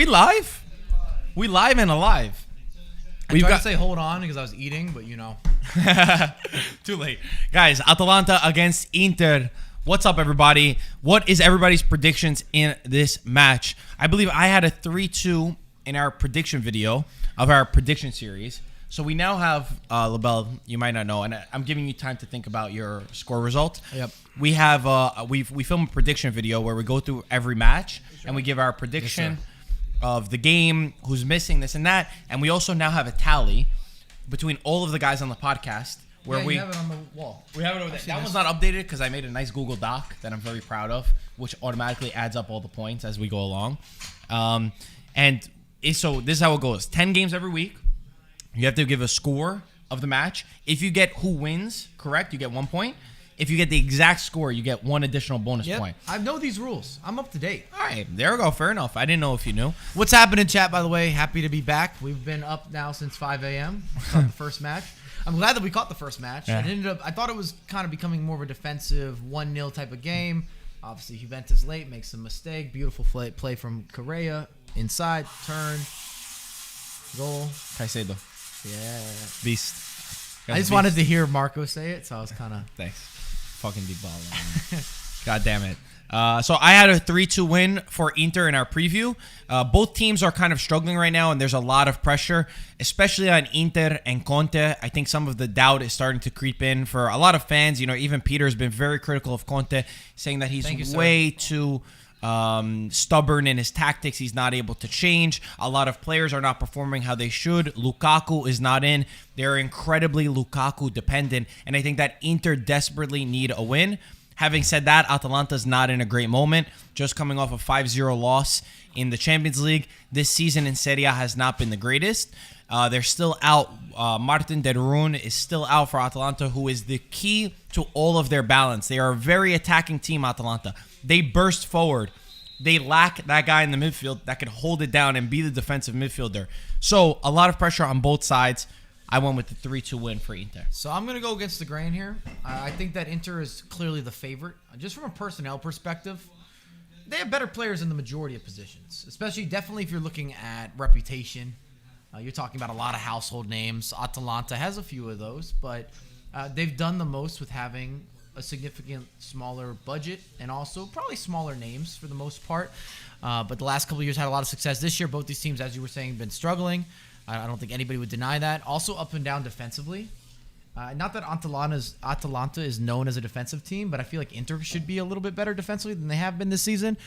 we live? We live and alive. I tried to say hold on because I was eating, but you know. Too late. Guys, Atalanta against Inter. What's up, everybody? What is everybody's predictions in this match? I believe I had a 3-2 in our prediction video of our prediction series. So we now have, LaBelle, you might not know, and I'm giving you time to think about your score result. Yep. We have, we film a prediction video where we go through every match and we give our prediction of the game, who's missing, this and that. And we also now have a tally between all of the guys on the podcast. Where you have it on the wall. We have it over there. That one's not updated because I made a nice Google Doc that I'm very proud of, which automatically adds up all the points as we go along. So this is how it goes. 10 games every week. You have to give a score of the match. If you get who wins correct, you get 1 point. If you get the exact score, you get one additional bonus point. I know these rules. I'm up to date. All right, there we go. Fair enough. I didn't know if you knew. What's happening, chat, by the way? Happy to be back. We've been up now since 5 a.m. Caught the first match. I'm glad that we caught the first match. Yeah. I thought it was kind of becoming more of a defensive 1-0 type of game. Obviously, Juventus late, makes a mistake. Beautiful play from Correa. Inside, turn, goal. Caicedo. Yeah. Beast. I just wanted to hear Marco say it, so I was kind of... Thanks. Fucking deep ball. God damn it. So I had a 3-2 win for Inter in our preview. Both teams are kind of struggling right now, and there's a lot of pressure, especially on Inter and Conte. I think some of the doubt is starting to creep in for a lot of fans. You know, even Peter has been very critical of Conte, saying that he's way too stubborn in his tactics. He's not able to change. A lot of players are not performing how they should. Lukaku is not in. They're incredibly Lukaku dependent, and I think that Inter desperately need a win. Having said that, Atalanta's not in a great moment, just coming off a 5-0 loss in the Champions League. This season in Serie A has not been the greatest. They're still out. Martin De Roon is still out for Atalanta, who is the key to all of their balance. They are a very attacking team, Atalanta. They burst forward. They lack that guy in the midfield that could hold it down and be the defensive midfielder. So a lot of pressure on both sides. I went with the 3-2 win for Inter. So I'm going to go against the grain here. I think that Inter is clearly the favorite. Just from a personnel perspective, they have better players in the majority of positions, especially definitely if you're looking at reputation. You're talking about a lot of household names. Atalanta has a few of those, but they've done the most with having a significant smaller budget and also probably smaller names for the most part. But the last couple of years had a lot of success. This year, both these teams, as you were saying, have been struggling. I don't think anybody would deny that. Also up and down defensively. Not that Atalanta is known as a defensive team, but I feel like Inter should be a little bit better defensively than they have been this season.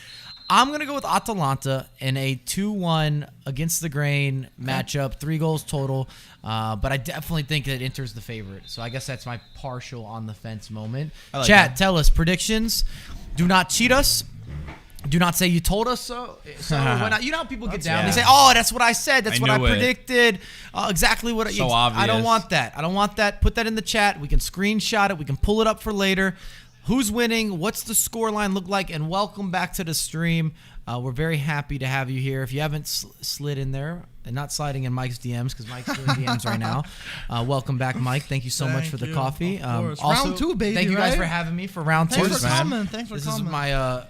I'm going to go with Atalanta in a 2-1 against the grain matchup, 3 goals total. But I definitely think that Inter's the favorite. So I guess that's my partial on the fence moment. Chat, tell us predictions. Do not cheat us. Do not say you told us so. You know how people get down. They say, "Oh, that's what I said. That's what I predicted. Exactly what." So obvious. I don't want that. I don't want that. Put that in the chat. We can screenshot it. We can pull it up for later. Who's winning? What's the score line look like? And welcome back to the stream. We're very happy to have you here. If you haven't slid in there and not sliding in Mike's DMs because Mike's doing DMs right now, welcome back, Mike. Thank you so much for the coffee. Also, round 2, baby. Thank you guys for having me for round 2. Thanks for coming. This is my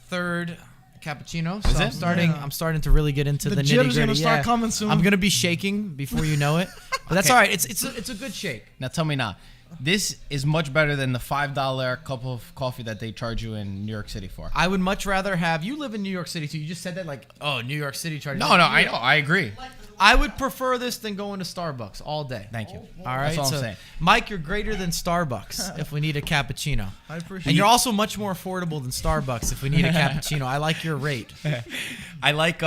third cappuccino, so I'm starting to really get into the nitty gritty. Start coming soon. I'm gonna be shaking before you know it, but that's all right. It's a good shake. Now tell me now, this is much better than the $5 cup of coffee that they charge you in New York City for. I would much rather have you live in New York City too. You just said that like, oh, New York City charges. No, I know, I agree. I would prefer this than going to Starbucks all day. Thank you. All right, that's all I'm saying. Mike, you're greater than Starbucks if we need a cappuccino. I appreciate it. And you're also much more affordable than Starbucks if we need a cappuccino. I like your rate. I like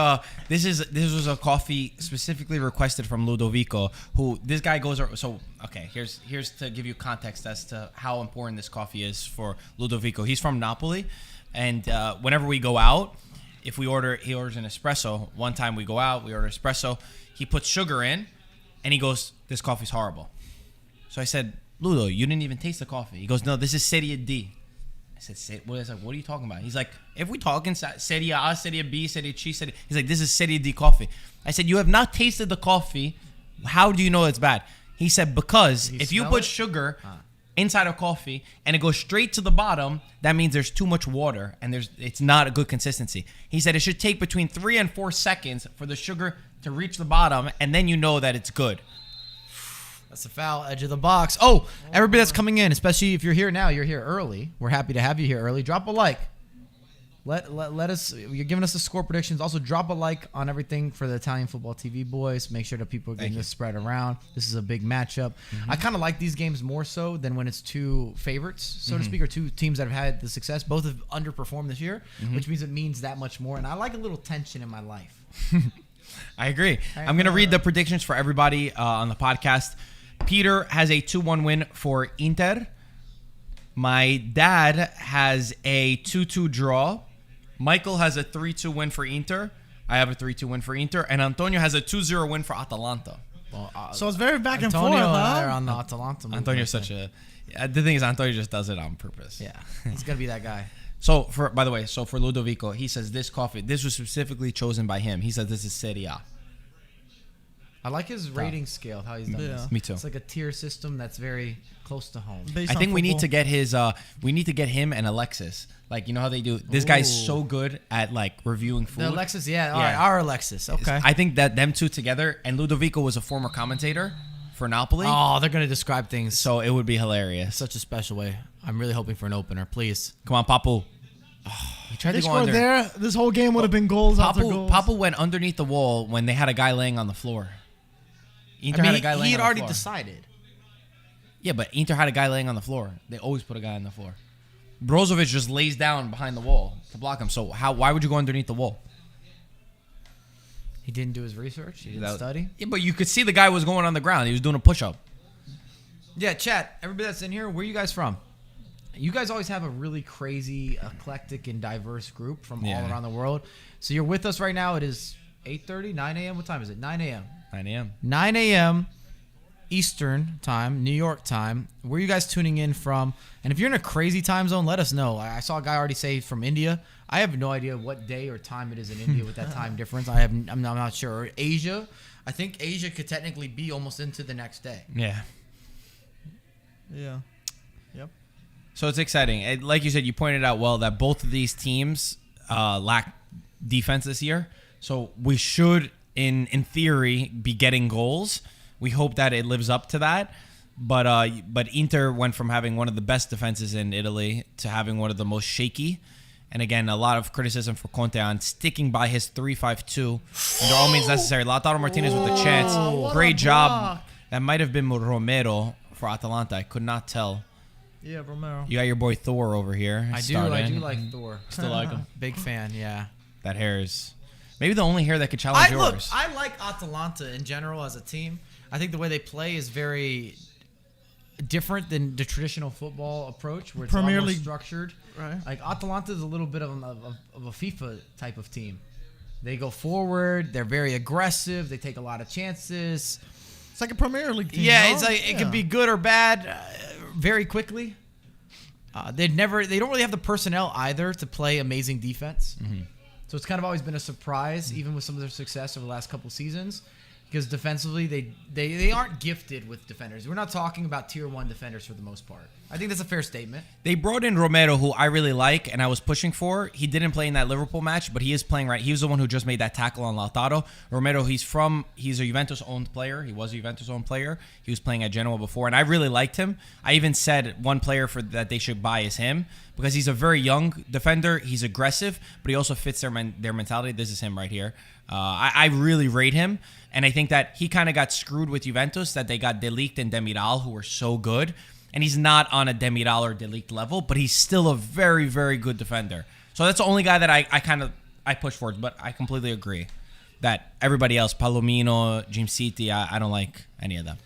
this was a coffee specifically requested from Ludovico, who this guy goes. So okay, here's to give you context as to how important this coffee is for Ludovico. He's from Napoli, and whenever we go out, if he orders an espresso. One time we go out, we order espresso. He puts sugar in, and he goes, "This coffee's horrible." So I said, "Ludo, you didn't even taste the coffee." He goes, "No, this is Serie D." I said, "What are you talking about?" He's like, "If we talking Serie A, Serie B, Serie C, Serie..." He's like, "This is Serie D coffee." I said, "You have not tasted the coffee. How do you know it's bad?" He said, "Because if you put sugar inside of coffee and it goes straight to the bottom, that means there's too much water and it's not a good consistency. He said it should take between 3 and 4 seconds for the sugar to reach the bottom, and then you know that it's good. That's a foul, edge of the box. Oh, everybody that's coming in, especially if you're here now, you're here early. We're happy to have you here early. Drop a like. Let us. You're giving us the score predictions. Also, drop a like on everything for the Italian Football TV boys. Make sure that people are getting this spread around. This is a big matchup. I kind of like these games more so than when it's two favorites, so to speak, or two teams that have had the success. Both have underperformed this year, which means it means that much more. And I like a little tension in my life. I agree. I'm going to read the predictions for everybody on the podcast. Peter has a 2-1 win for Inter. My dad has a 2-2 draw. Michael has a 3-2 win for Inter. I have a 3-2 win for Inter. And Antonio has a 2-0 win for Atalanta. Well, So it's very back and forth, Antonio and I huh? are on the Atalanta movement. Antonio's such a... The thing is, Antonio just does it on purpose. Yeah, he's going to be that guy. So, by the way, for Ludovico, he says this coffee, this was specifically chosen by him. He said this is Serie A. I like his rating scale, how he's done this. Me too. It's like a tier system that's very close to home. Based I on think we need football. to get him and Alexis. Like, you know how they do? This guy's Ooh. so good at, like, reviewing food. The Alexis, yeah. All right, our Alexis. Okay. I think that them two together, and Ludovico was a former commentator for Napoli. Oh, they're going to describe things So it would be hilarious. such a special way. I'm really hoping for an opener, please. Come on, Papu. He tried They to go scored under. there. This whole game would have been goals after goals. Papu went underneath the wall when they had a guy laying on the floor. Inter I had mean, a guy he laying had on the already floor. decided. Yeah, but Inter had a guy laying on the floor. They always put a guy on the floor. Brozovic just lays down behind the wall to block him. So why would you go underneath the wall? He didn't do his research. He didn't study. Yeah, but you could see the guy was going on the ground. He was doing a push-up. Yeah, chat. Everybody that's in here, where are you guys from? You guys always have a really crazy, eclectic, and diverse group from all around the world. So you're with us right now. It is 8:30, 9 a.m. What time is it? 9 a.m. 9 a.m. 9 a.m. Eastern time, New York time. Where are you guys tuning in from? And if you're in a crazy time zone, let us know. I saw a guy already say from India. I have no idea what day or time it is in India with that time difference. I'm not sure. Or Asia. I think Asia could technically be almost into the next day. Yeah. Yeah. Yep. So it's exciting. Like you said, you pointed out well that both of these teams lack defense this year. So we should, in theory, be getting goals. We hope that it lives up to that. But Inter went from having one of the best defenses in Italy to having one of the most shaky. And again, a lot of criticism for Conte on sticking by his 3-5-2 under all means necessary. Lautaro Martinez with the chance. what Great a job. block. That might have been Romero for Atalanta. I could not tell. Yeah, Romero. You got your boy Thor over here. I do like Thor. Still like him. Big fan, yeah. That hair is maybe the only hair that could challenge yours. I like Atalanta in general as a team. I think the way they play is very different than the traditional football approach, where it's Premier a lot more League. structured. Right. Like Atalanta is a little bit of a FIFA type of team. They go forward. They're very aggressive. They take a lot of chances. It's like a Premier League team. Yeah, no? it's like it can be good or bad very quickly. They don't really have the personnel either to play amazing defense. Mm-hmm. So it's kind of always been a surprise, even with some of their success over the last couple seasons, because defensively they aren't gifted with defenders. We're not talking about tier 1 defenders for the most part. I think that's a fair statement. They brought in Romero, who I really like and I was pushing for. He didn't play in that Liverpool match, but he is playing right. He was the one who just made that tackle on Lautaro. Romero, he's a Juventus-owned player. He was a Juventus-owned player. He was playing at Genoa before, and I really liked him. I even said one player that they should buy is him because he's a very young defender. He's aggressive, but he also fits their mentality. This is him right here. I really rate him, and I think that he kind of got screwed with Juventus, that they got De Ligt and Demiral, who were so good. And he's not on a Demiral or De Ligt level, but he's still a very, very good defender. So that's the only guy that I push for. But I completely agree that everybody else, Palomino, Jim City, I don't like any of them.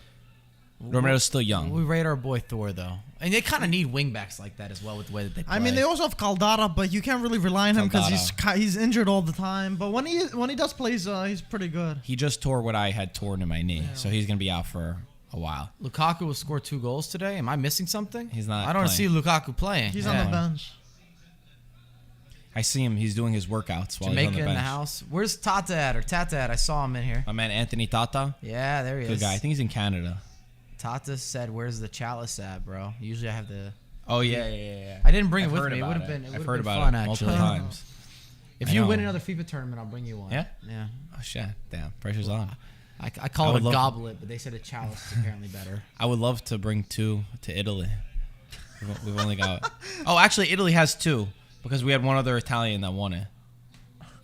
Romero's still young. We rate our boy Thor though, and they kind of need wingbacks like that as well with the way that they play. I mean, they also have Caldara, but you can't really rely on him because he's injured all the time. But when he does play, he's pretty good. He just tore what I had torn in my knee, so he's gonna be out for a while. Lukaku will score 2 goals today. Am I missing something? He's not. I don't playing. see Lukaku playing. He's on the bench. I see him. He's doing his workouts while Jamaica he's on the in bench. the house. Where's Tata at? I saw him in here. My man Anthony Tata. Yeah, there he Good is. guy. I think he's in Canada. Tata said, "Where's the chalice at, bro?" Usually I have the. Oh yeah. I didn't bring I've it with heard me. It about would have been. It I've would heard have been about fun, it multiple actually. times. If I you know. win another FIFA tournament, I'll bring you one. Yeah? Yeah. Oh shit! Damn, pressure's on. I call I it would a love- goblet, but they said a chalice is apparently better. I would love to bring 2 to Italy. We've only got. Oh, actually, Italy has 2 because we had one other Italian that won it.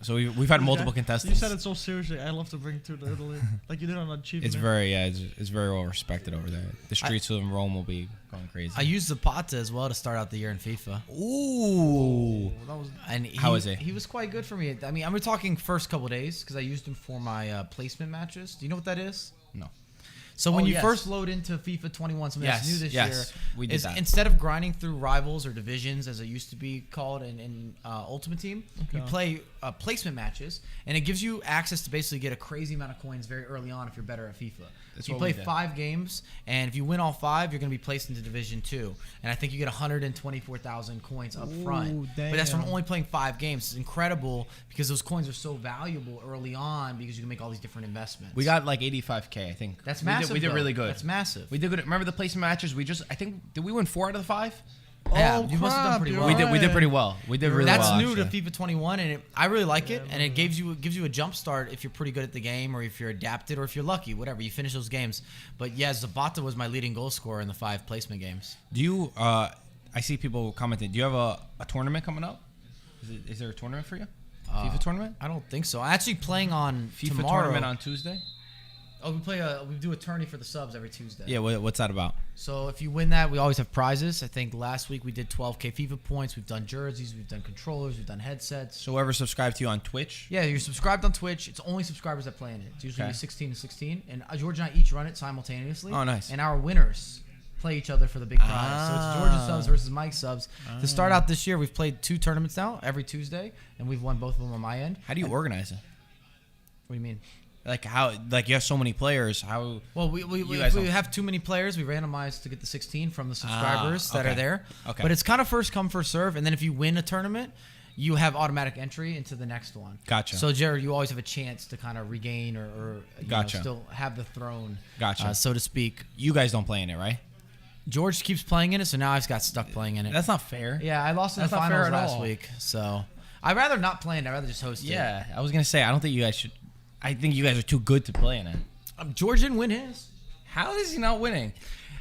So we've had multiple contestants. You said it so seriously. I love to bring 2 to Italy, like you did on Achievement. It's very it's very well respected over there. The streets of Rome will be going crazy. I used Zapata as well to start out the year in FIFA. Ooh. That was And How is he? He was quite good for me. I mean, I'm talking first couple days because I used him for my placement matches. Do you know what that is? No. So when you yes. first load into FIFA 21, something that's new this year, we did that. instead of grinding through rivals or divisions, as it used to be called in Ultimate Team, you play placement matches, and it gives you access to basically get a crazy amount of coins very early on if you're better at FIFA. That's You what play we did. 5 games, and if you win all 5, you're going to be placed into Division 2. And I think you get 124,000 coins up front. But that's from damn. only playing 5 games. It's incredible because those coins are so valuable early on because you can make all these different investments. We got like 85K, I think. That's We massive. did though. really good. That's massive. We did good. Remember the placement matches? I think did we win 4 out of the 5? Yeah, Oh, you must have done crap, pretty you're well. We did pretty well. We did really That's well. new to actually. FIFA 21, and I really like it. And it gives you a jump start if you're pretty good at the game, or if you're adapted, or if you're lucky, whatever. You finish those games. But yeah, Zapata was my leading goal scorer in the 5 placement games. Do you? I see people commenting. Do you have a tournament coming up? Is there a tournament for you? FIFA tournament? I don't think so. I'm actually playing on FIFA tomorrow. tournament on Tuesday? Oh, we do a tourney for the subs every Tuesday. Yeah. What's that about? So if you win that, we always have prizes. I think last week we did 12K FIFA points. We've done jerseys. We've done controllers. We've done headsets. So whoever subscribed to you on Twitch. Yeah, you're subscribed on Twitch. It's only subscribers that play in it. It's usually Okay. 16 to 16. And George and I each run it simultaneously. Oh, nice. And our winners play each other for the big prize. So it's George's subs versus Mike's subs. To start out this year, we've played 2 tournaments now every Tuesday, and we've won both of them on my end. How do you organize it? What do you mean? Like how? Like you have so many players. How? Well, guys if we don't- have too many players, we randomize to get the 16 from the subscribers that okay. are there. Okay. But it's kind of first come, first serve. And then if you win a tournament, you have automatic entry into the next one. Gotcha. So, Jared, you always have a chance to kind of regain or you Gotcha. know, still have the throne, Gotcha. so to speak. You guys don't play in it, right? George keeps playing in it, so now I've got stuck playing in it. That's not fair. Yeah, I lost in That's the not fair finals at last all. week. So, I'd rather not play in it. I'd rather just host it. Yeah. I was gonna say I don't think you guys should. I think you guys are too good to play in it. George didn't win his. How is he not winning?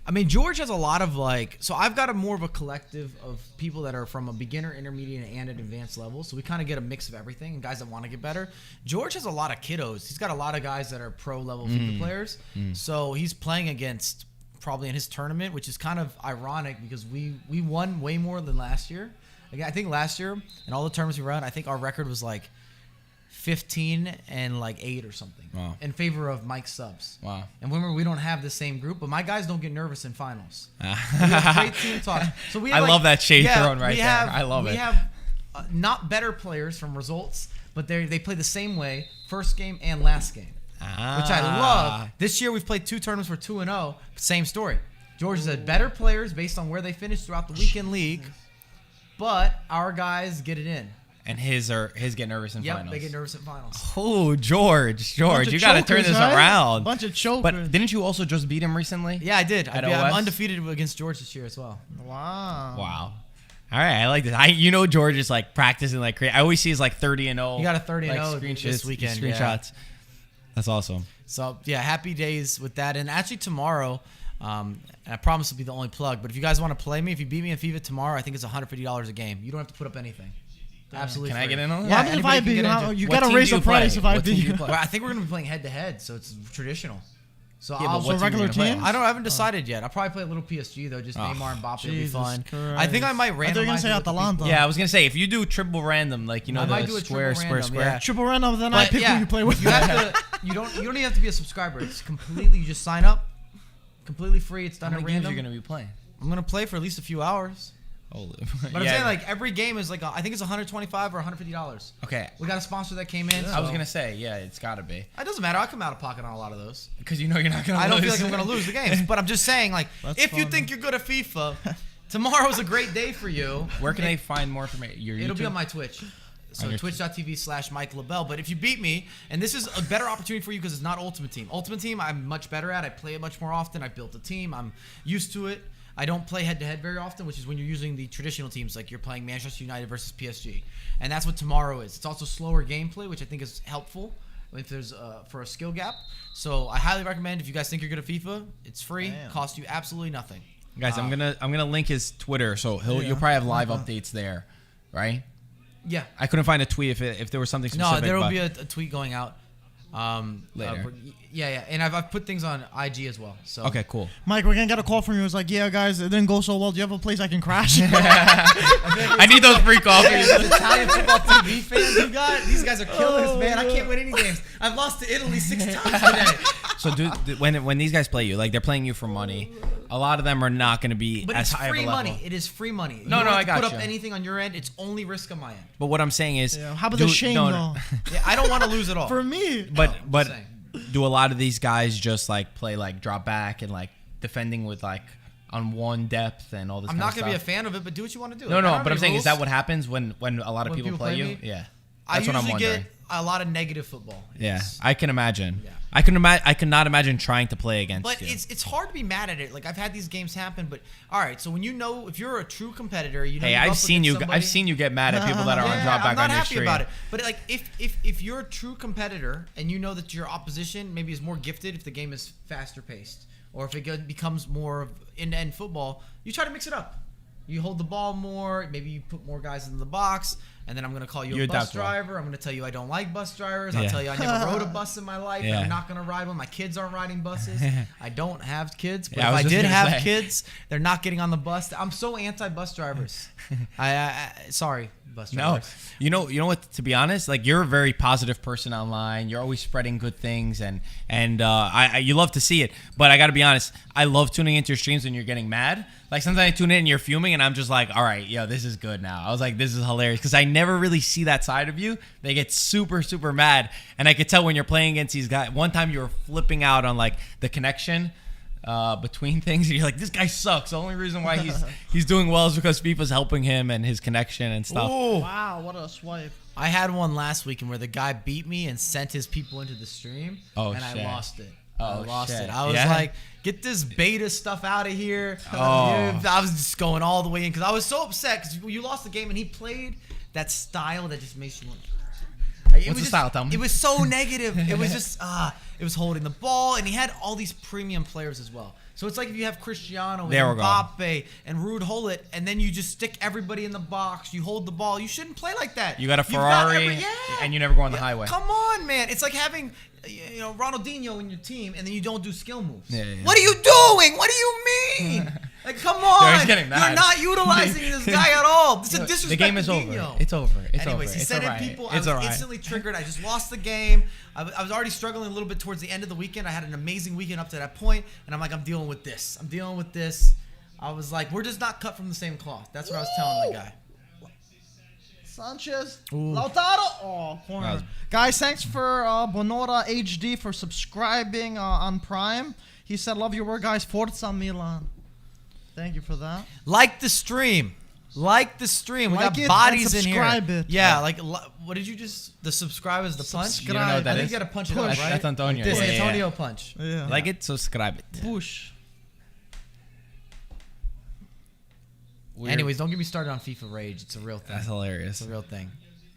I mean, George has a lot of so I've got more of a collective of people that are from a beginner, intermediate, and an advanced level. So we kind of get a mix of everything and guys that want to get better. George has a lot of kiddos. He's got a lot of guys that are pro level FIFA players. So he's playing against probably in his tournament, which is kind of ironic because we won way more than last year. Like, I think last year in all the tournaments we run, I think our record was like 15 and like 8 or something. Wow. In favor of Mike's subs. Wow. And remember, we don't have the same group, but my guys don't get nervous in finals. We I have great team talk. So we have love that shade thrown right we there. have- I love it. We have not better players from results, but they play the same way first game and last game, which I love. This year we've played 2 tournaments. We're 2-0. Same story. George said better players based on where they finished throughout the weekend league, but our guys get it in. And his get nervous in Yep, finals. they get nervous in finals. Oh, George, Bunch of you got to turn chokers, this right? around. Bunch of chokers. But didn't you also just beat him recently? Yeah, I did. At I'm OS? undefeated against George this year as well. Wow. Wow. All right, I like this. George is like practicing like crazy. I always see his like 30-0. You got a 30-0 like, this weekend, yeah. Screenshots. That's awesome. So, yeah, happy days with that. And actually tomorrow, and I promise to be the only plug, but if you guys want to play me, if you beat me in FIFA tomorrow, I think it's $150 a game. You don't have to put up anything. Absolutely Can I free. get in on that? What happens if anybody I can beat get you? into it. You What gotta team raise do the you play? price if I What team beat do you you. play? Well, I think we're going to be playing head-to-head, so it's traditional. So Yeah, but I'll what So team are you regular gonna play? teams? I haven't decided yet. I'll probably play a little PSG, though, just Oh, Neymar and Mbappe will be Jesus fun. Christ. I think I might randomize I thought you were gonna say it with the Atalanta. people. Yeah, I was gonna say if you do triple random, like I might do a square, triple square, random, square. yeah. Triple random, then I But pick yeah, who you play with. You have to. You don't even have to be a subscriber. It's completely. You just sign up, completely free. It's How done many at games random. are you gonna be playing? I'm gonna play for at least a few hours. Holy. But I'm saying like every game is like I think it's $125 or $150. Okay. We got a sponsor that came in. I was so- gonna say, yeah, it's gotta be It doesn't matter. I come out of pocket on a lot of those. because you know you're not gonna. I don't feel lose. like I'm gonna lose the games. But I'm just saying, like, That's if you fun. think you're good at FIFA, tomorrow's a great day for you. Where can they find more information? Your It'll be YouTube? on my Twitch. So twitch.tv/Mike LaBelle. But if you beat me, and this is a better opportunity for you because it's not Ultimate Team. Ultimate Team, I'm much better at. I play it much more often. I've built a team. I'm used to it. I don't play head-to-head very often, which is when you're using the traditional teams, like you're playing Manchester United versus PSG. And that's what tomorrow is. It's also slower gameplay, which I think is helpful if there's for a skill gap. So I highly recommend if you guys think you're good at FIFA, it's free, costs you absolutely nothing. Guys, I'm gonna link his Twitter, so you'll probably have live updates there, right? Yeah. I couldn't find a tweet if there was something specific. No, there will be a tweet going out later. Yeah, and I've put things on IG as well. So okay, cool. Mike, we're gonna get a call from you. It's like, yeah, guys, it didn't go so well. Do you have a place I can crash? I need those free coffees. Those Italian football TV fans you got, these guys are killers, man. I can't win any games. I've lost to Italy 6 times today. So, when these guys play you, like they're playing you for money, a lot of them are not going to be but as it's high of a free level. money. It is free money. No, you don't I have to got put you. up anything on your end. It's only risk on my end. But what I'm saying is, How about the shame, though? Yeah, I don't want to lose at all. For me. but saying. do a lot of these guys just like play like drop back and like defending with like on one depth and all this? I'm kind not of gonna be a stuff? fan of it, but do what you want to do. No, Like, I don't but I'm have saying, any is that rules. what happens when a lot of When people people play play you? me? Yeah, I that's what I'm usually wondering. get a lot of negative football. Yeah, Yes. I can imagine. Yeah. I could not imagine trying to play against But you. it's hard to be mad at it. Like I've had these games happen, but all right. So when if you're a true competitor, you know. Hey, you go I've up seen against you. somebody- I've seen you get mad at people that are on Yeah, drop back I'm not on your happy stream. about it. But like if you're a true competitor and you know that your opposition maybe is more gifted if the game is faster paced or if it becomes more of end-to-end football, you try to mix it up. You hold the ball more. Maybe you put more guys in the box. And then I'm going to call you a bus driver. I'm going to tell you I don't like bus drivers. I'll tell you I never rode a bus in my life. And I'm not going to ride one. My kids aren't riding buses. I don't have kids. But if I did have kids, they're not getting on the bus. I'm so anti-bus drivers. Sorry, bus drivers. No, you know what? To be honest, like you're a very positive person online. You're always spreading good things, and you love to see it. But I got to be honest, I love tuning into your streams when you're getting mad. Like sometimes I tune in and you're fuming, and I'm just like, all right, yo, this is good now. I was like, this is hilarious because I never really see that side of you. They get super, super mad, and I could tell when you're playing against these guys. One time you were flipping out on like the connection between things, and you're like, this guy sucks. The only reason why he's doing well is because FIFA's helping him and his connection and stuff. Ooh. Wow, what a swipe. I had one last weekend where the guy beat me and sent his people into the stream, and shit. I lost it. I was like, get this beta stuff out of here. Oh. I was just going all the way in because I was so upset because you lost the game and he played that style that just makes you want. What's the style? Tell me. It was so negative. It was just it was holding the ball, and he had all these premium players as well. So it's like if you have Cristiano and Mbappe and Ruud Gullit, and then you just stick everybody in the box. You hold the ball. You shouldn't play like that. You got a Ferrari, and you never go on the highway. Come on, man. It's like having Ronaldinho in your team, and then you don't do skill moves. Yeah. What are you doing? What do you mean? Like, come on. He's getting mad. You're not utilizing this guy at all. This is a disrespect. The game is to over. Dino. It's over. It's Anyways, over. he It's sent in all right. people. It's I all was right. instantly triggered. I just lost the game. I was already struggling a little bit towards the end of the weekend. I had an amazing weekend up to that point, and I'm like, I'm dealing with this. I was like, we're just not cut from the same cloth. That's what I was telling the guy. Sanchez, Lautaro, corner. Guys, thanks for Bonora HD for subscribing on Prime. He said, love your work, guys. Forza Milan. Thank you for that. Like the stream. We Like got it bodies and in here. subscribe it. Yeah, like what did you just? The subscribe is the punch. You don't know what that I think is? you gotta punch it Push. up, right? That's Antonio. This Yeah, yeah, Antonio yeah. punch. Yeah. Like it, subscribe it. Push. Anyways, don't get me started on FIFA Rage. It's a real thing. That's hilarious. It's a real thing.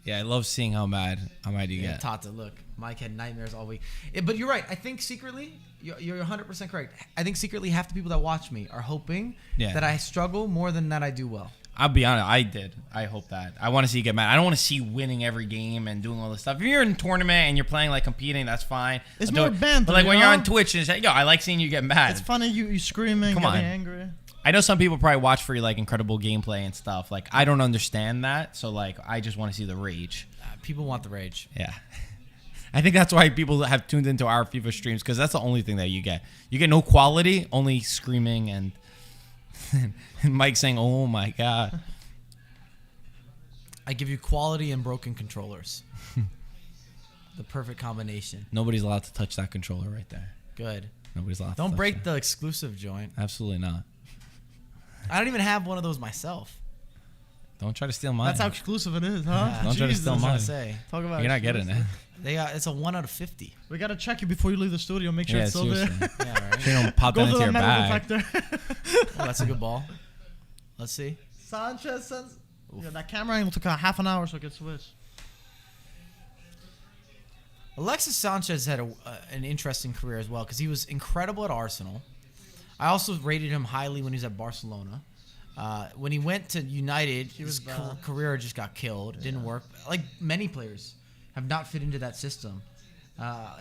Yeah, I love seeing how mad you Yeah, get. Tata, look, Mike had nightmares all week. But you're right. I think secretly, you're 100% correct. I think secretly half the people that watch me are hoping that I struggle more than that I do well. I'll be honest, I did. I hope that. I want to see you get mad. I don't want to see you winning every game and doing all this stuff. If you're in a tournament and you're playing, like, competing, that's fine. It's more banter, But, like, when you you're know? on Twitch, and it's like, yo, I like seeing you get mad. It's funny you screaming, Come getting on. angry. I know some people probably watch for, like, incredible gameplay and stuff. Like, I don't understand that. So, like, I just want to see the rage. People want the rage. Yeah. I think that's why people have tuned into our FIFA streams, because that's the only thing that you get. You get no quality, only screaming and Mike saying, oh, my God. I give you quality and broken controllers. The perfect combination. Nobody's allowed to touch that controller right there. Good. Nobody's allowed to Don't touch break that. the exclusive joint. Absolutely not. I don't even have one of those myself. Don't try to steal mine. That's how exclusive it is, huh? Don't try to steal mine. Say. Talk about You're not getting it. It's a 1 out of 50. We gotta check you before you leave the studio. Make sure Yeah, it's still there. seriously. Yeah, right. You don't pop Go that to into the your metal bag. detector. Oh, that's a good ball. Let's see. Sanchez sends. Yeah, that camera angle took a half an hour so it could switch. Alexis Sanchez had an interesting career as well because he was incredible at Arsenal. I also rated him highly when he was at Barcelona. When he went to United, his career just got killed. Didn't work. Like many players have not fit into that system.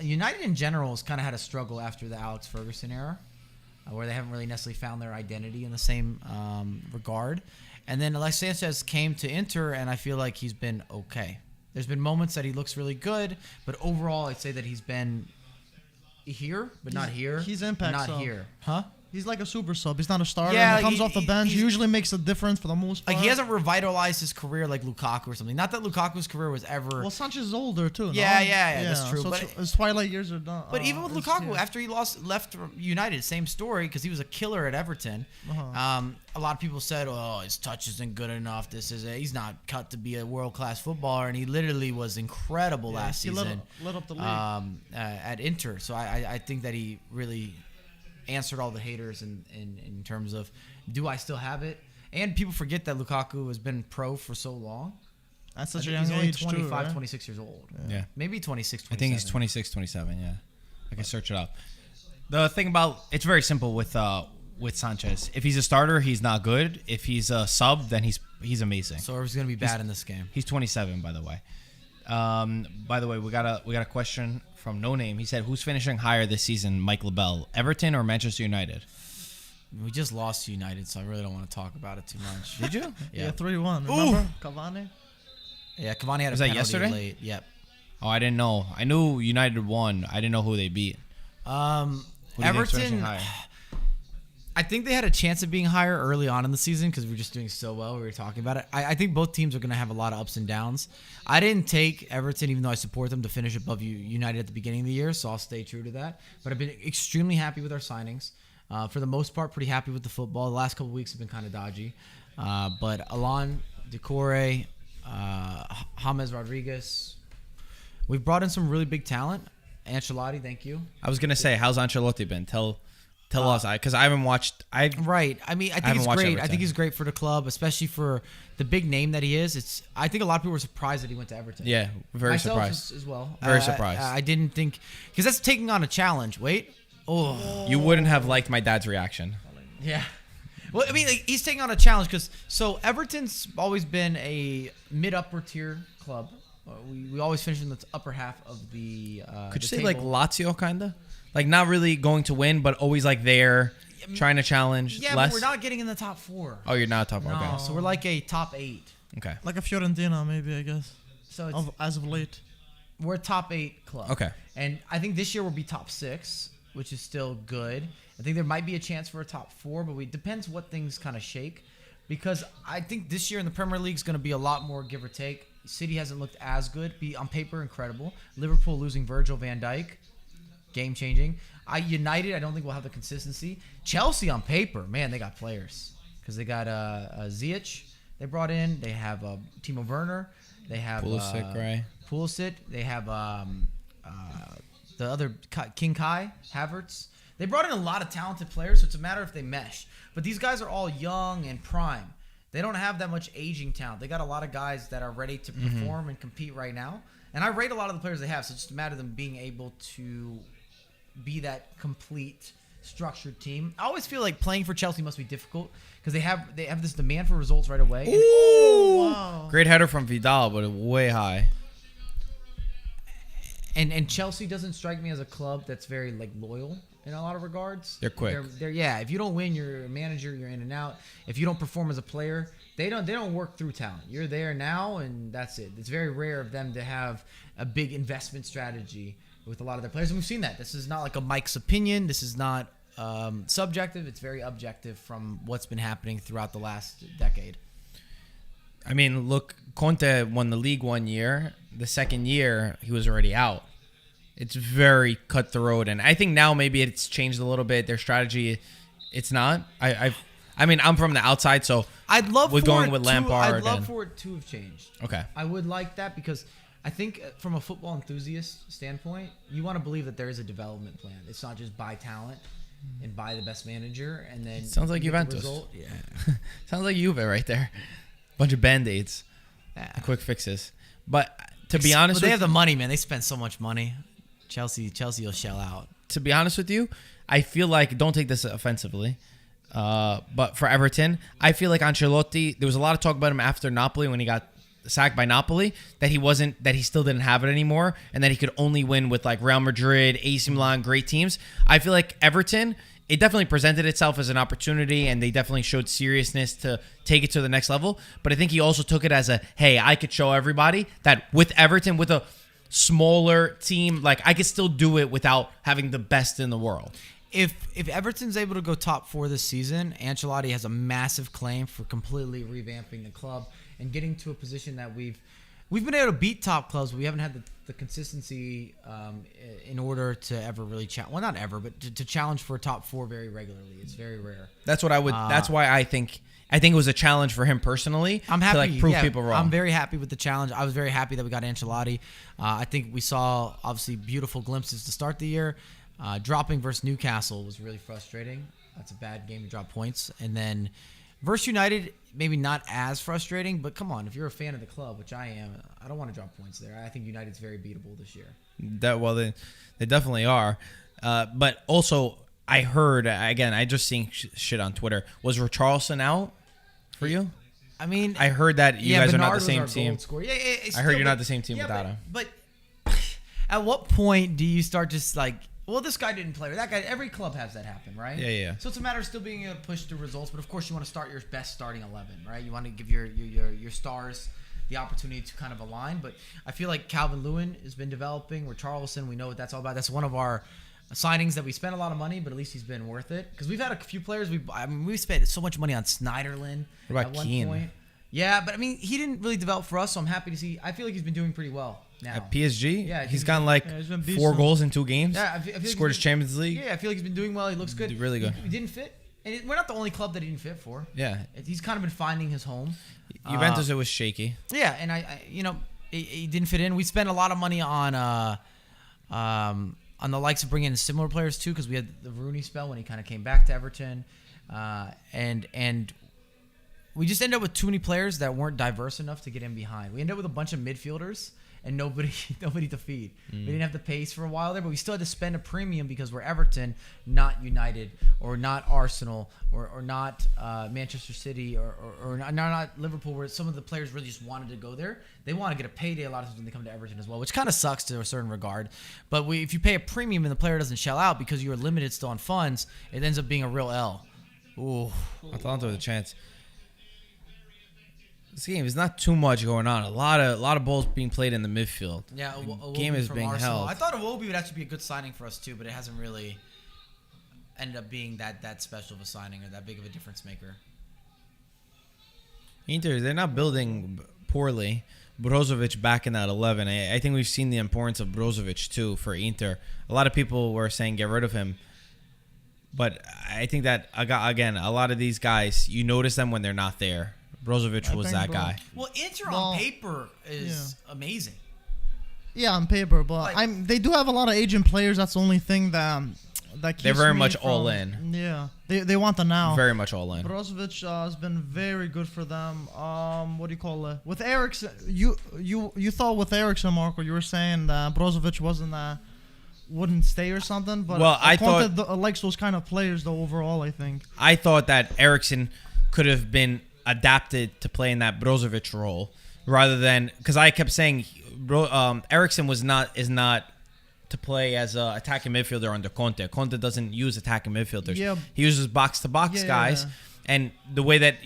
United in general has kind of had a struggle after the Alex Ferguson era, where they haven't really necessarily found their identity in the same regard. And then Alexis Sanchez came to Inter, and I feel like he's been okay. There's been moments that he looks really good, but overall, I'd say that he's been here, but not here. He's impact not sub. here. Huh? He's like a super sub. He's not a starter. Yeah, He comes off the bench. he's- Usually makes a difference for the most part. Like, he hasn't revitalized his career like Lukaku or something. Not that Lukaku's career was ever... Well, Sanchez is older too. Yeah, no? yeah, that's true, So but- his twilight years are done. But even with it's- Lukaku, yeah. after he left United, same story because he was a killer at Everton. A lot of people said, "Oh, his touch isn't good enough. He's not cut to be a world class footballer," and he literally was incredible last he season. lit up the league. At Inter. So I think that he really answered all the haters in terms of, do I still have it? And people forget that Lukaku has been pro for so long. At such a I young think he's only age 25, too, right? 26 years old. Yeah. Maybe 26, 27. I think he's 26, 27, yeah. I can search it up. The thing about it's very simple with Sanchez. If he's a starter, he's not good. If he's a sub, then he's amazing. So he's going to be bad in this game. He's 27, by the way. By the way, we got a question from No Name. He said, "Who's finishing higher this season, Mike LaBelle, Everton or Manchester United?" We just lost to United, so I really don't want to talk about it too much. Did you? Yeah, 3-1. Remember Cavani? Yeah, Cavani had Was a that penalty yesterday? late. Yep. Oh, I didn't know. I knew United won. I didn't know who they beat. Who do you think's finishing Everton. higher? I think they had a chance of being higher early on in the season because we were just doing so well. We were talking about it. I think both teams are going to have a lot of ups and downs. I didn't take Everton, even though I support them, to finish above United at the beginning of the year, so I'll stay true to that. But I've been extremely happy with our signings. For the most part, pretty happy with the football. The last couple of weeks have been kind of dodgy. But Alon, Decore, James Rodriguez, we've brought in some really big talent. Ancelotti, thank you. I was gonna say, how's Ancelotti been? Tell us, because I haven't watched. Right. I mean, I think he's watched great. I Everton. think he's great for the club, especially for the big name that he is. I think a lot of people were surprised that he went to Everton. Yeah, very Myself surprised. as well. Very surprised. I didn't think because that's taking on a challenge. Wait. Oh. You wouldn't have liked my dad's reaction. Yeah. Well, I mean, like, he's taking on a challenge because Everton's always been a mid-upper tier club. We always finish in the upper half of the. Could you the say like table. Lazio, kinda? Like not really going to win, but always like there, trying to challenge. Yeah, less? but we're not getting in the top 4. Oh, you're not top. No, Okay. so we're like a top 8. Okay. Like a Fiorentina, maybe, I guess. So it's, As of late. we're a top 8 club. Okay. And I think this year we'll be top 6, which is still good. I think there might be a chance for a top 4, but it depends what things kind of shake. Because I think this year in the Premier League is going to be a lot more give or take. City hasn't looked as good. On paper, incredible. Liverpool losing Virgil van Dijk, game changing. United, I don't think we'll have the consistency. Chelsea on paper, man, they got players because they got Ziyech they brought in. They have Timo Werner. They have Pulisic, right? Pulisic. They have the other King Kai Havertz. They brought in a lot of talented players, so it's a matter if they mesh. But these guys are all young and prime. They don't have that much aging talent. They got a lot of guys that are ready to perform and compete right now. And I rate a lot of the players they have, so it's just a matter of them being able to be that complete, structured team. I always feel like playing for Chelsea must be difficult because they have this demand for results right away. Ooh! Wow. Great header from Vidal, but way high. And Chelsea doesn't strike me as a club that's very like loyal in a lot of regards. They're quick. They're if you don't win, you're a manager, you're in and out. If you don't perform as a player, they don't work through talent. You're there now and that's it. It's very rare of them to have a big investment strategy with a lot of their players. And we've seen that. This is not like a Mike's opinion. This is not subjective. It's very objective from what's been happening throughout the last decade. I mean, look, Conte won the league 1 year. The second year, he was already out. It's very cutthroat, and I think now maybe it's changed a little bit. Their strategy, it's not. I mean, I'm from the outside, so I'd love we're for going it with to- Lampard. I'd love and- for it to have changed. Okay. I would like that because I think from a football enthusiast standpoint, you want to believe that there is a development plan. It's not just buy talent and buy the best manager and then Sounds like you get the Juventus. result. Yeah. Sounds like Juve right there. Bunch of band-aids, Yeah. quick fixes. But to be honest, But they with have the money, man. They spend so much money. Chelsea will shell out. to be honest with you, I feel like, don't take this offensively, but for Everton, I feel like Ancelotti, there was a lot of talk about him after Napoli when he got sacked by Napoli, that he still didn't have it anymore, and that he could only win with like Real Madrid, AC Milan, great teams. I feel like Everton, it definitely presented itself as an opportunity, and they definitely showed seriousness to take it to the next level. But I think he also took it as a, hey, I could show everybody that with Everton, with a smaller team, like I could still do it without having the best in the world. If Everton's able to go top 4 this season, Ancelotti has a massive claim for completely revamping the club and getting to a position that we've been able to beat top clubs, but we haven't had the consistency in order to ever really challenge. Well, not ever, but to challenge for a top 4 very regularly. It's very rare. That's what I would. That's why I think it was a challenge for him personally. I'm happy to like prove yeah, people wrong. I'm very happy with the challenge. I was very happy that we got Ancelotti. I think we saw obviously beautiful glimpses to start the year. Dropping versus Newcastle was really frustrating. That's a bad game to drop points. And then versus United, maybe not as frustrating, but come on, if you're a fan of the club, which I am, I don't want to drop points there. I think United's very beatable this year. They definitely are. But also, I heard again. I just seen shit on Twitter. Was Richarlison out for you? I mean, I heard that you guys are not Bernard the was same our team. goal scorer. Yeah, I heard you're not the same team yeah, without him. But at what point do you start just like, well, this guy didn't play, or that guy? Every club has that happen, right? Yeah. So it's a matter of still being able to push through results, but of course you want to start your best starting 11, right? You want to give your stars the opportunity to kind of align. But I feel like Calvin-Lewin has been developing. Richarlison, we know what that's all about. That's one of our signings that we spent a lot of money, but at least he's been worth it. Because we've had a few players. We spent so much money on Snyderlin What about at one Keane? point. Yeah, but I mean, he didn't really develop for us, so I'm happy to see. I feel like he's been doing pretty well now. At PSG, Yeah, he's gotten like he's been 4 decent. goals in 2 games. Yeah, I feel like Scored his he's Champions League. Yeah, I feel like he's been doing well. He looks good. Really good. He didn't fit, and we're not the only club that he didn't fit for. Yeah. He's kind of been finding his home. Juventus, it was shaky. Yeah, and he didn't fit in. We spent a lot of money on the likes of bringing in similar players too, because we had the Rooney spell when he kind of came back to Everton, and we just ended up with too many players that weren't diverse enough to get in behind. We ended up with a bunch of midfielders and nobody to feed. We didn't have the pace for a while there, but we still had to spend a premium because we're Everton, not United, or not Arsenal, or not Manchester City, or not Liverpool, where some of the players really just wanted to go there. They want to get a payday a lot of times when they come to Everton as well, which kind of sucks to a certain regard. But if you pay a premium and the player doesn't shell out because you're limited still on funds, it ends up being a real L. Ooh. Atalanta with a chance. This game is not too much going on. A lot of balls being played in the midfield. Yeah, The game is from being Arsenal. held. I thought Iwobi would actually be a good signing for us too, but it hasn't really ended up being that special of a signing or that big of a difference maker. Inter, they're not building poorly. Brozovic back in that 11. I think we've seen the importance of Brozovic too for Inter. A lot of people were saying get rid of him. But I think that, again, a lot of these guys, you notice them when they're not there. Brozovic was that guy. Well, Inter Well, on paper is amazing. Yeah, on paper, but Like- they do have a lot of aging players. That's the only thing that keeps They're very me much from- all in. Yeah, they want the now. Very much all in. Brozovic has been very good for them. What do you call it? With Eriksen, you thought with Eriksen, Marco, you were saying that Brozovic wouldn't stay or something. But Well, I Conte thought- likes those kind of players though. Overall, I think. I thought that Eriksen could have been adapted to play in that Brozovic role rather than, because I kept saying Eriksen is not to play as an attacking midfielder under Conte. Conte doesn't use attacking midfielders. Yeah. He uses box to box Yeah, guys, yeah. and the way that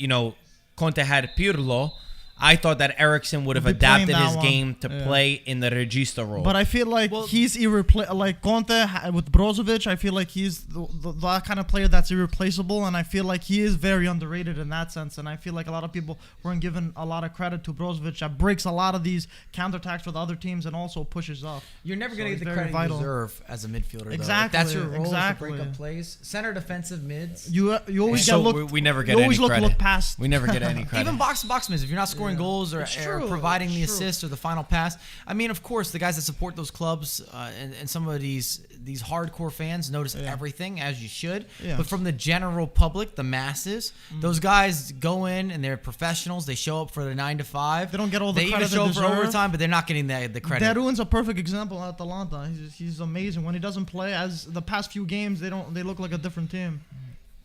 Conte had Pirlo I thought that Eriksen would have Would be playing adapted that his one. game to Yeah. play in the regista role. But I feel like he's irreplaceable. Like Conte with Brozovic, I feel like he's that kind of player that's irreplaceable, and I feel like he is very underrated in that sense. And I feel like a lot of people weren't given a lot of credit to Brozovic. That breaks a lot of these counterattacks with other teams and also pushes up. You're never going to he's get the very credit you vital. deserve as a midfielder. Though. Exactly, Like, that's your role exactly. to break up plays. Center defensive mids. You always so get look. we never get you any always credit. look past. We never get any credit. Even box-to-box mids, if you're not scoring goals or It's true, providing the it's true. assist or the final pass. I mean, of course, the guys that support those clubs and some of these hardcore fans notice everything, as you should. Yeah. But from the general public, the masses, those guys go in and they're professionals. They show up for the 9 to 5. They don't get all the They credit even show they up for deserve. overtime, but they're not getting the credit. Darwin's a perfect example at Atalanta. He's amazing. When he doesn't play, as the past few games, they look like a different team.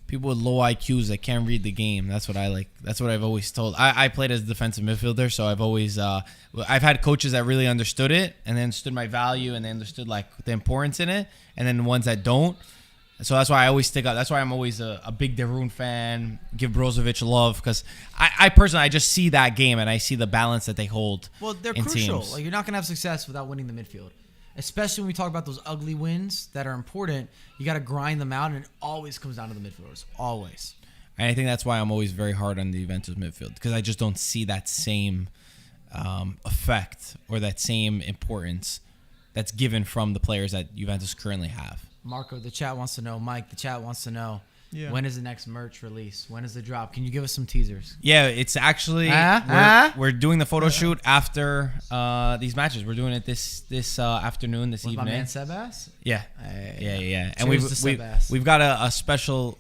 People with low IQs that can't read the game. That's what I like. That's what I've always told. I played as a defensive midfielder, so I've always I've had coaches that really understood it and then understood my value and they understood like the importance in it, and then the ones that don't. So that's why I always stick up. That's why I'm always a big Darun fan. Give Brozovic love because I personally I just see that game and I see the balance that they hold. Well, they're in crucial. teams. Like, you're not going to have success without winning the midfield. Especially when we talk about those ugly wins that are important. You got to grind them out, and it always comes down to the midfielders. Always. And I think that's why I'm always very hard on the Juventus midfield because I just don't see that same effect or that same importance that's given from the players that Juventus currently have. Marco, the chat wants to know. Mike, the chat wants to know. Yeah. When is the next merch release? When is the drop? Can you give us some teasers? Yeah, it's actually we're doing the photo shoot after these matches. We're doing it this afternoon, this With my evening. man Sebas? Yeah, Hey. And Cheers to Sebas. we've got a special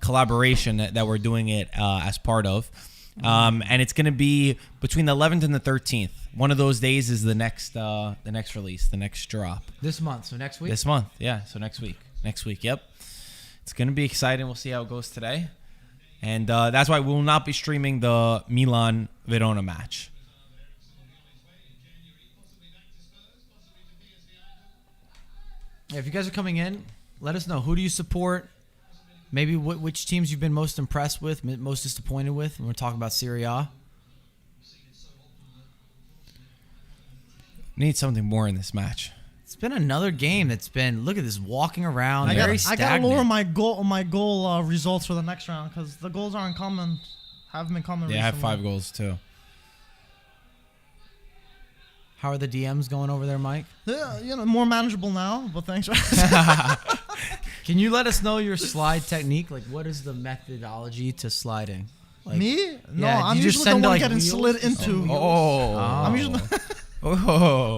collaboration that we're doing it as part of, and it's gonna be between the 11th and the 13th. One of those days is the next release, the next drop. This month, so next week? This month, yeah. So next week, yep. It's going to be exciting. We'll see how it goes today. And that's why we will not be streaming the Milan-Verona match. Yeah, if you guys are coming in, let us know. Who do you support? Maybe which teams you've been most impressed with, most disappointed with when we're talking about Serie A. Need something more in this match. It's been another game that's been, look at this, walking around, I very gotta stagnant. lower my goal results for the next round because the goals aren't coming. Haven't been coming. Yeah, I have recently. 5 goals too. How are the DMs going over there, Mike? Yeah, more manageable now. But thanks. Can you let us know your slide technique? Like, what is the methodology to sliding? Like, Me? No, yeah, I'm you just usually the send, one like, getting wheels? slid into. I'm usually. Oh.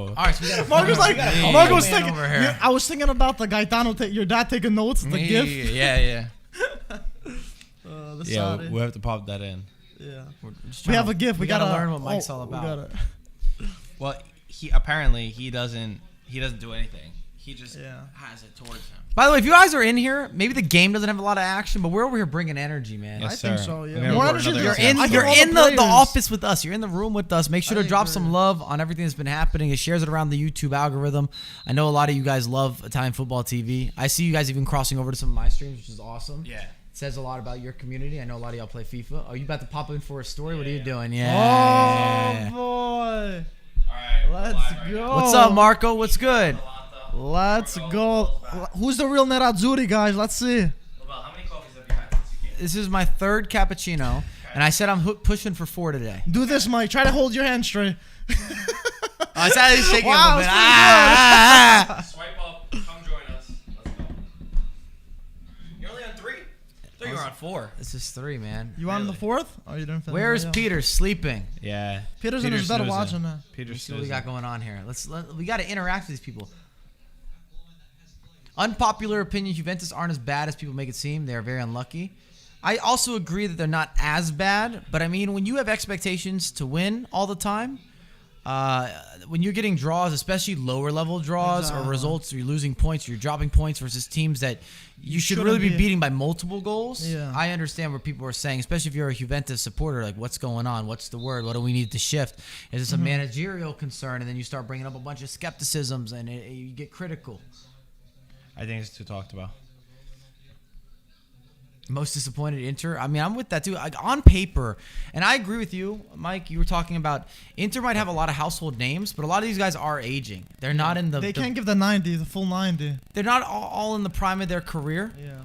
All right, so we got Marco's like, Marco's Marco's thinking. over here. I was thinking about the Gaetano, your dad taking notes, the gift. Yeah. The Yeah, Saudi. we'll have to pop that in. Yeah. Just We trying have to- a gift. We gotta learn what Mike's all we about. gotta- Well, he apparently he doesn't do anything. He just has it towards him. By the way, if you guys are in here, maybe the game doesn't have a lot of action, but we're over here bringing energy, man. Yes, I think sir. so, We're yeah. gonna More record energy another than- example. I You're all the in the players. office with us. You're in the room with us. Make sure to I drop agree. some love on everything that's been happening. It shares it around the YouTube algorithm. I know a lot of you guys love Italian Football TV. I see you guys even crossing over to some of my streams, which is awesome. Yeah. It says a lot about your community. I know a lot of y'all play FIFA. Oh, you about to pop in for a story? What are you doing? Oh Yeah. boy. All right. Let's go. What's up, Marco? What's good? Let's go. Who's the real Nerazzurri, guys? Let's see. How many coffees have you had since you came? This is my third cappuccino, and I said I'm pushing for 4 today. Do this, Mike. Try to hold your hand straight. I said he's shaking Wow, a bit. it's Swipe up. Come join us. Let's go. You're only on 3. I thought you were on 4. This is 3, man. You on the fourth? Oh, you didn't finish. Where's Yeah. Peter sleeping? Yeah. Peter's in his bed snoozing. watching that. Peter's Let's see what we snoozing. got going on here. We got to interact with these people. Unpopular opinion: Juventus aren't as bad as people make it seem. They are very unlucky. I also agree that they're not as bad, but I mean, when you have expectations to win all the time, when you're getting draws, especially lower level draws or results, or you're losing points, or you're dropping points versus teams that you should really be beating by multiple goals. Yeah. I understand what people are saying, especially if you're a Juventus supporter. Like, what's going on? What's the word? What do we need to shift? Is this a managerial concern? And then you start bringing up a bunch of skepticisms, and you get critical. I think it's too talked about. Most disappointed Inter. I mean, I'm with that too. On paper, and I agree with you, Mike. You were talking about Inter might have a lot of household names, but a lot of these guys are aging. They're not in the. They can't give the full 90. They're not all in the prime of their career. Yeah.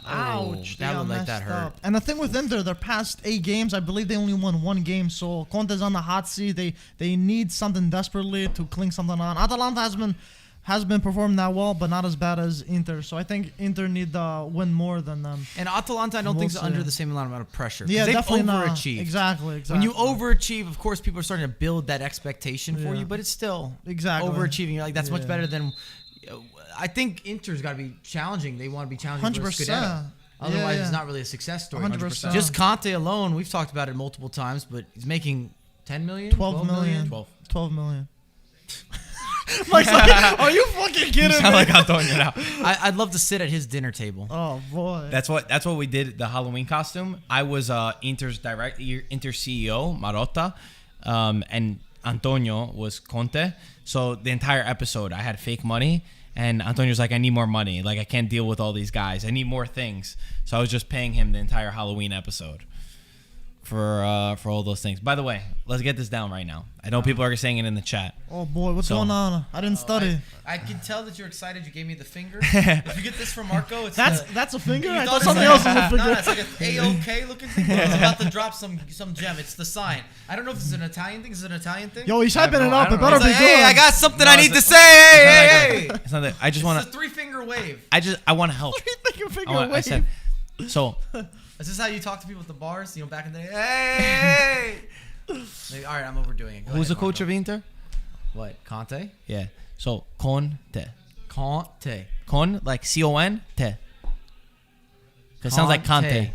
Ouch! That would let that hurt. Up. And the thing with Inter, their past 8 games, I believe they only won 1 game. So Conte's on the hot seat. They need something desperately to cling something on. Atalanta has been performing that well, but not as bad as Inter. So I think Inter need to win more than them. And Atalanta, I don't think is under the same amount of pressure. Yeah, they've definitely overachieved. Not. Exactly. When you overachieve, of course, people are starting to build that expectation for you, but it's still overachieving. You're like, that's much better than. I think Inter's got to be challenging. They want to be challenging 100%. for Scudetto. Otherwise, it's not really a success story. 100%. Just Conte alone, we've talked about it multiple times, but he's making 10 million? 12 million. 12 million. Mike's like, are you fucking kidding You me? sound like Antonio now. I'd love to sit at his dinner table. Oh boy. That's what we did. The Halloween costume. I was Inter CEO Marotta, and Antonio was Conte. So the entire episode, I had fake money, and Antonio's like, I need more money. Like I can't deal with all these guys. I need more things. So I was just paying him the entire Halloween episode for all those things. By the way, let's get this down right now. I know people are saying it in the chat. Oh boy, what's going on? I didn't study. I can tell that you're excited. You gave me the finger. If you get this from Marco, it's that's a finger. I thought it's something like- else was a finger. No, it's like an A-OK looking thing. It's about to drop some gem. It's the sign. I don't know if this is an Italian thing. Is it an Italian thing? Yo, he's hyping it up. It know. better It's be like, good. hey, I got something No, I need it's to say. Hey. It's not that. I just want It's a to. 3-finger wave. I want to help. I said. So Is this how you talk to people at the bars? You know, back in the day. Hey. Like, all right, I'm overdoing it. Go who's ahead, the coach Marco. of Inter? What? Conte? Yeah. So Conte. Conte. Con like CON te. It sounds like Conte.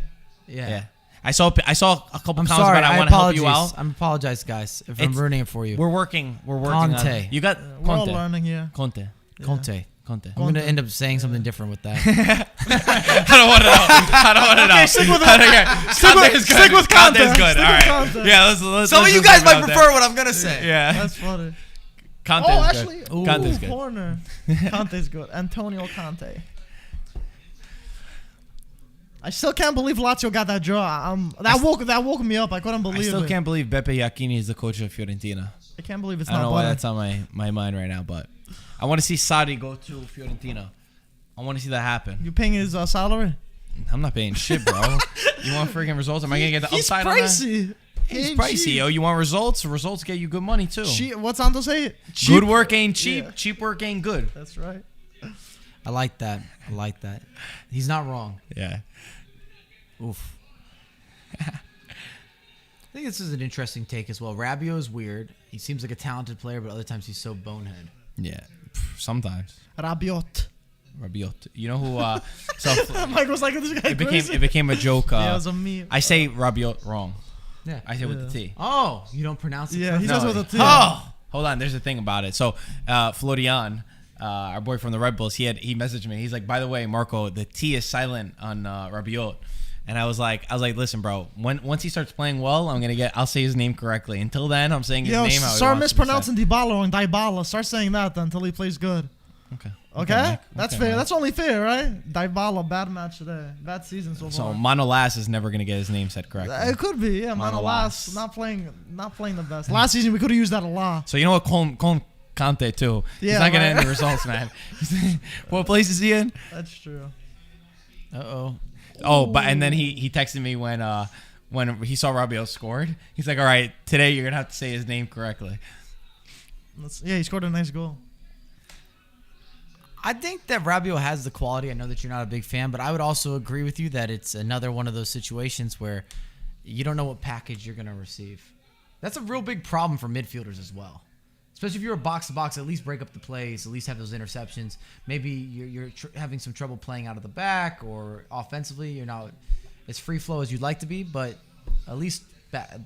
Yeah. I saw a couple I'm comments sorry. about I I want to help you apologize. out. I apologize, guys, if I'm It's- ruining it for you. We're working Conte. on it. You got We're all Conte. learning here. Conte. Conte. Conte. I'm going to end up saying something different with that. I don't want to know. I don't want to know. Okay, stick with it. Conte is good. Stick with Conte. Conte is good. Stick All with right. Conte. Yeah, let's Some of you just guys leave it might out prefer there. what I'm going to say. Yeah. That's funny. Conte Oh, is actually, good. Conte's good. corner. Conte's good. Antonio Conte. I still can't believe Lazio got that draw. That woke me up. I couldn't believe I still it. can't believe Beppe Iacchini is the coach of Fiorentina. I can't believe it's I don't not know why butter. that's on my mind right now, but I want to see Sadi go to Fiorentina. I want to see that happen. You paying his salary? I'm not paying shit, bro. You want freaking results? Am I gonna get the He's upside on that? pricey. He's Ain't pricey, cheap. yo. You want results? Results get you good money too. What's Santo say? Good work ain't cheap. Yeah. Cheap work ain't good. That's right. I like that. I like that. He's not wrong. Yeah. Oof. I think this is an interesting take as well. Rabiot is weird. He seems like a talented player, but other times he's so bonehead. Yeah. Sometimes. Rabiot. Rabiot. You know who? So Mike was like, this guy it became a joke. Yeah, it was a meme. I say Rabiot wrong. Yeah. I say with the T. Oh, you don't pronounce it. Yeah, he correctly? says with a T. Oh, hold on. There's a thing about it. So, Florian, our boy from the Red Bulls, he messaged me. He's like, by the way, Marco, the T is silent on Rabiot. And I was like, listen, bro. Once he starts playing well, I'll say his name correctly. Until then, I'm saying his Yo, name. How he start wants to be said. mispronouncing Dybala and Dybala. Start saying that until he plays good. Okay. Okay? Mike. That's Okay, fair. Mike. That's only fair, right? Dybala, bad match today. Bad season so So far. Manolas is never gonna get his name said correctly. It could be, yeah. Manolas. Manolas not playing the best. Last season we could have used that a lot. So you know what, Con Conte too. He's Yeah, not gonna right. end the results, man. What place is he in? That's true. Uh-oh. Oh, but and then he texted me when he saw Rabiot scored. He's like, all right, today you're gonna have to say his name correctly. Yeah, he scored a nice goal. I think that Rabiot has the quality. I know that you're not a big fan, but I would also agree with you that it's another one of those situations where you don't know what package you're going to receive. That's a real big problem for midfielders as well. Especially if you're a box-to-box, at least break up the plays, at least have those interceptions. Maybe you're having some trouble playing out of the back, or offensively you're not as free flow as you'd like to be, but at least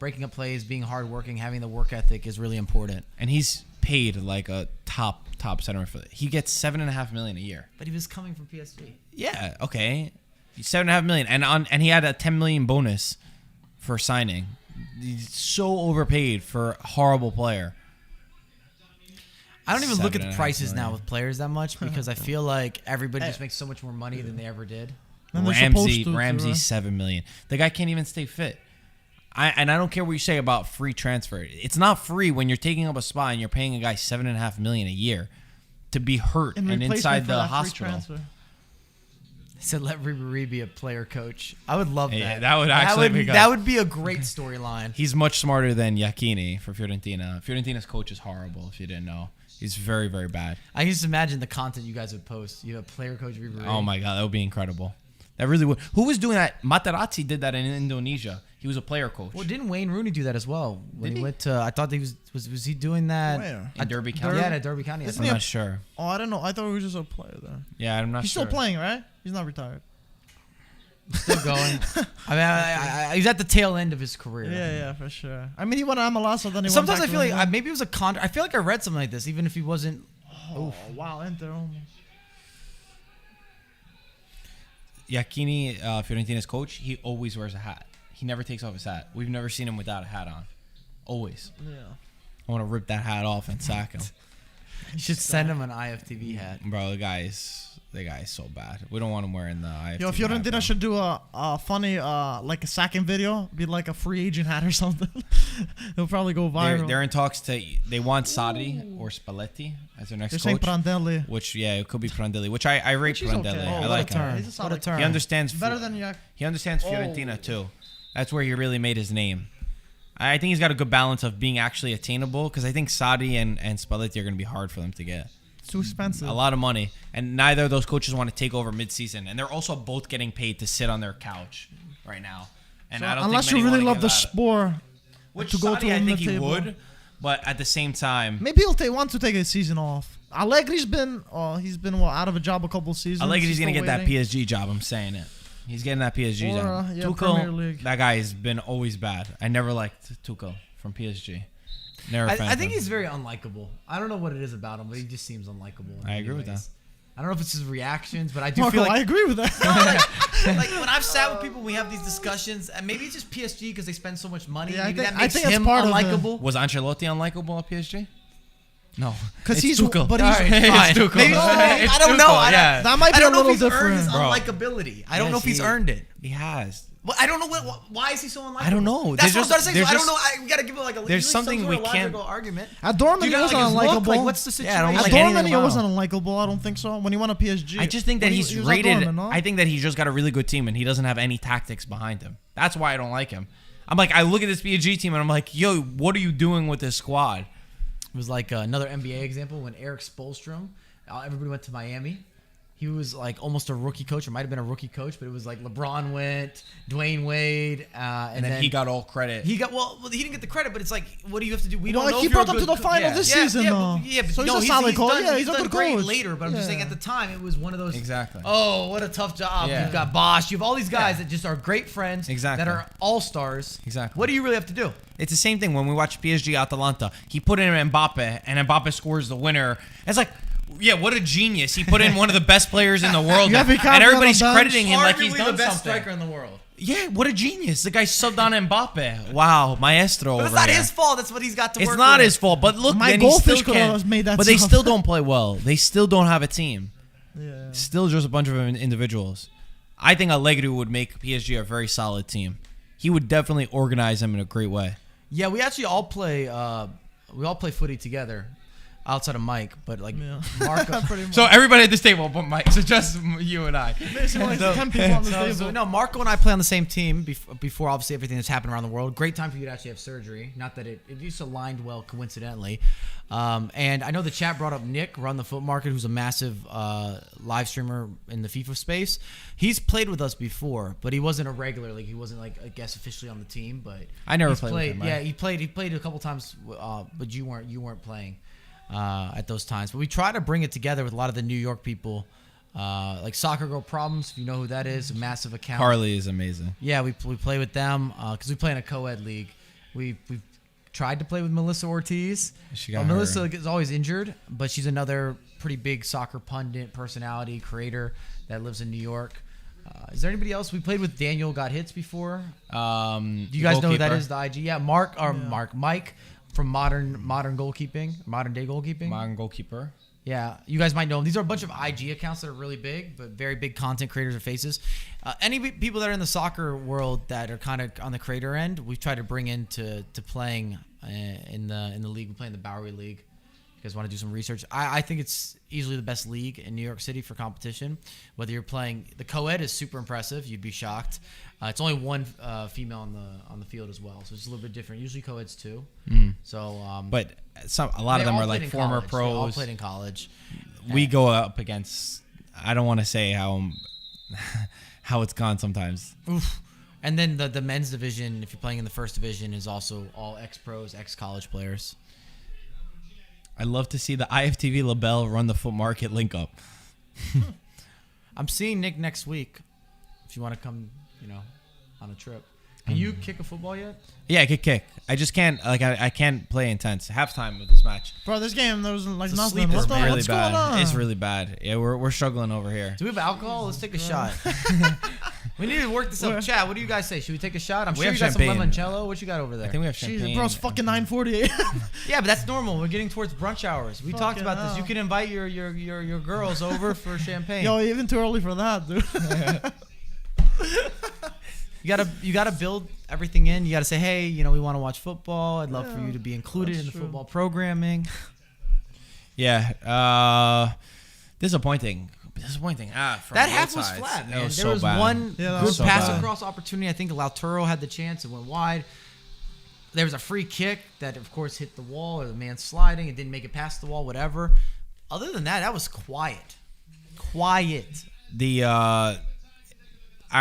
breaking up plays, being hardworking, having the work ethic is really important. And he's paid like a top center for it. He gets $7.5 million a year. But he was coming from PSG. Yeah, okay, $7.5 million, and he had a $10 million bonus for signing. He's so overpaid for a horrible player. I don't even look at the 7.5 prices million. now with players that much because I feel like everybody just makes so much more money than they ever did. And they're supposed Ramsey, to, too, Ramsey's right? 7 million. The guy can't even stay fit. I don't care what you say about free transfer. It's not free when you're taking up a spot and you're paying a guy $7.5 million a year to be hurt and replacement inside for the that free hospital. transfer. He said, "Let Ribéry be a player coach." I would love that. Yeah, that would actually be good. that would be a great storyline. He's much smarter than Iachini for Fiorentina. Fiorentina's coach is horrible, if you didn't know. He's very, very bad. I can just imagine the content you guys would post. You have player coach Ribéry. Oh, my God. That would be incredible. That really would. Who was doing that? Materazzi did that in Indonesia. He was a player coach. Well, didn't Wayne Rooney do that as well when Did he he? went to? I thought he was he doing that Where? in Derby County? Yeah, at Derby County. Isn't I'm he not sure. Oh, I don't know. I thought he was just a player there. Yeah, I'm not He's sure. still playing, right? He's not retired. Still going. I mean, he's at the tail end of his career. Yeah, for sure. I mean, he went to MLS, so then he Sometimes I went feel back like to maybe it was a con. I feel like I read something like this, even if he wasn't. Oh, wow, Inter almost. Iachini, Fiorentina's coach, he always wears a hat. He never takes off his hat. We've never seen him without a hat on. Always. Yeah. I want to rip that hat off and sack him. You should send him an IFTV hat. Bro, the guy is so bad. We don't want him wearing the IFTV Yo, hat, Fiorentina bro. should do a funny, like a sacking video, be like a free agent hat or something. He'll probably go viral. They're in talks they want Sarri or Spalletti as their next They're saying coach. Prandelli. Which, yeah, it could be Prandelli, which I rate Which is Prandelli. okay. I Oh, like what a him. turn. He's a solid turn. He understands Better than Yak. He understands Fiorentina too. That's where he really made his name. I think he's got a good balance of being actually attainable because I think Sarri and Spalletti are going to be hard for them to get. It's too expensive. A lot of money, and neither of those coaches want to take over mid-season, and they're also both getting paid to sit on their couch right now. And So I don't unless think you many really wanna love the give that up. sport, Which to go to Sarri, I win think the he table. would, but at the same time, maybe he'll want to take a season off. Allegri's been, out of a job a couple seasons. Allegri's He's going to still get that waiting. PSG job. I'm saying it. He's getting that PSG Or, job. yeah, Premier Tuchel, League. that guy has been always bad. I never liked Tuchel from PSG. Never. a fan I of think him. he's very unlikable. I don't know what it is about him, but he just seems unlikable. in I agree with many that. ways. I don't know if it's his reactions, but I do Marco, feel like I agree with that. like when I've sat with people, we have these discussions, and maybe it's just PSG because they spend so much money. Yeah, maybe I that makes think it's him part of unlikable. Was Ancelotti unlikable at PSG? No, Because It's he's, Tuchel. but All he's, right, It's fine. Tuchel. Maybe, It's I don't know. Tuchel, I don't- yeah. that might I be a don't know little if he's earned his different. unlikability. I don't know if he's he- earned it. He has. Well, I don't know why is he so unlikable. I don't know. That's There's what I'm just- trying to say. So there's I don't just- know. We gotta give it like a. there's some something sort we of can't- logical argument. At Dortmund, Do he you was not like his look? unlikable. Like, what's the situation? Yeah, I don't At like Dortmund, anything he about wasn't him. unlikable. I don't think so. When he went to PSG, I just think that When he's he was at rated. Dortmund, no? I think that he's just got a really good team and he doesn't have any tactics behind him. That's why I don't like him. I'm like, I look at this PSG team and I'm like, yo, what are you doing with this squad? It was like another NBA example when Eric Spoelstra, everybody went to Miami. He was like almost a rookie coach, or might have been a rookie coach, but it was like LeBron went, Dwayne Wade, And then he got all credit. he didn't get the credit, but it's like, what do you have to do? We Well, don't like know he if you're brought a them to good the co- final yeah. this Yeah, season, yeah, though. but, yeah, but So he's no, a solid coach. done, Yeah, he's a done good great coach. later. But I'm just saying, Yeah. at the time, it was one of those. Exactly. Oh, what a tough job! Yeah. You've got Bosch. You have all these guys Yeah. that just are great friends. Exactly. That are all stars. Exactly. What do you really have to do? It's the same thing when we watch PSG Atalanta. He put in Mbappe, and Mbappe scores the winner. It's like, yeah, what a genius. He put in one of the best players in the world. You have and Icardi everybody's on the bench. crediting him like he's Arguably done the best something. striker in the world. Yeah, what a genius. The guy subbed on Mbappe. Wow, maestro But it's over not here. his fault. That's what he's got to work It's not with. his fault, but look, My then he goldfish still could can't. have made that But they sub. still don't play well. They still don't have a team. Yeah. Still just a bunch of individuals. I think Allegri would make PSG a very solid team. He would definitely organize them in a great way. Yeah, we actually all play. We all play footy together, outside of Mike. But like Yeah. Marco. Pretty much. So everybody at this table but Mike. So just you and I. Basically, like 10 people on the So table. no, Marco and I play on the same team before obviously everything that's happened around the world. Great time for you to actually have surgery. Not that it just aligned well coincidentally. And I know the chat brought up Nick, Run the Foot Market, who's a massive live streamer in the FIFA space. He's played with us before, but he wasn't a regular. Like he wasn't like I guess officially on the team. But I never he's played with him, right? Yeah, he played a couple times, but you weren't playing at those times. But we try to bring it together with a lot of the New York people. Like Soccer Girl Problems, if you know who that is, a massive account. Harley is amazing. Yeah, we play with them because we play in a co-ed league. We've tried to play with Melissa Ortiz. She got Melissa is always injured, but she's another pretty big soccer pundit, personality, creator that lives in New York. Is there anybody else? We played with Daniel Got Hits before. Do you guys know who that is? The IG? Yeah, Mike from Modern Goalkeeping, Modern Day Goalkeeping. Modern goalkeeper. Yeah, you guys might know them. These are a bunch of IG accounts that are really big, but very big content creators or faces. Any people that are in the soccer world that are kind of on the creator end, we've tried to bring into playing in the league. We play in the Bowery League. You guys want to do some research? I think it's easily the best league in New York City for competition. Whether you're playing, the co-ed is super impressive. You'd be shocked. It's only one female on the field as well, so it's a little bit different. Usually co-ed's two. So, but a lot of them are like former college. pros. They all played in college. We go up against. I don't want to say how it's gone sometimes. Oof. And then the men's division, if you're playing in the first division, is also all ex-pros, ex-college players. I'd love to see the IFTV LaBelle run the foot market link up. I'm seeing Nick next week. If you want to come, on a trip. Can you kick a football yet? Yeah, I could kick. I just can't. I can't play intense. Halftime with this match. Bro, this game there was like It's a nothing. sleeper, What's man. Really what's bad. going on? It's really bad. Yeah, we're struggling over here. Do we have alcohol? Let's take a shot. We need to work this up. Chat, what do you guys say? Should we take a shot? I'm We sure have you got champagne. some limoncello. What you got over there? I think we have Jeez, champagne. bro, it's fucking 9:48. Yeah, but that's normal. We're getting towards brunch hours. We talked Fucking about this. hell. You can invite your girls over for champagne. Yo, even too early for that, dude. You gotta build everything in. You gotta say, hey, we want to watch football. I'd love for you to be included in the true. football programming. Yeah. Disappointing. From That both half was sides. flat, It man. was There so was bad. one Yeah, that good was so pass bad. across opportunity. I think Lautaro had the chance. It went wide. There was a free kick that, of course, hit the wall or the man sliding. It didn't make it past the wall, whatever. Other than that was quiet. Quiet.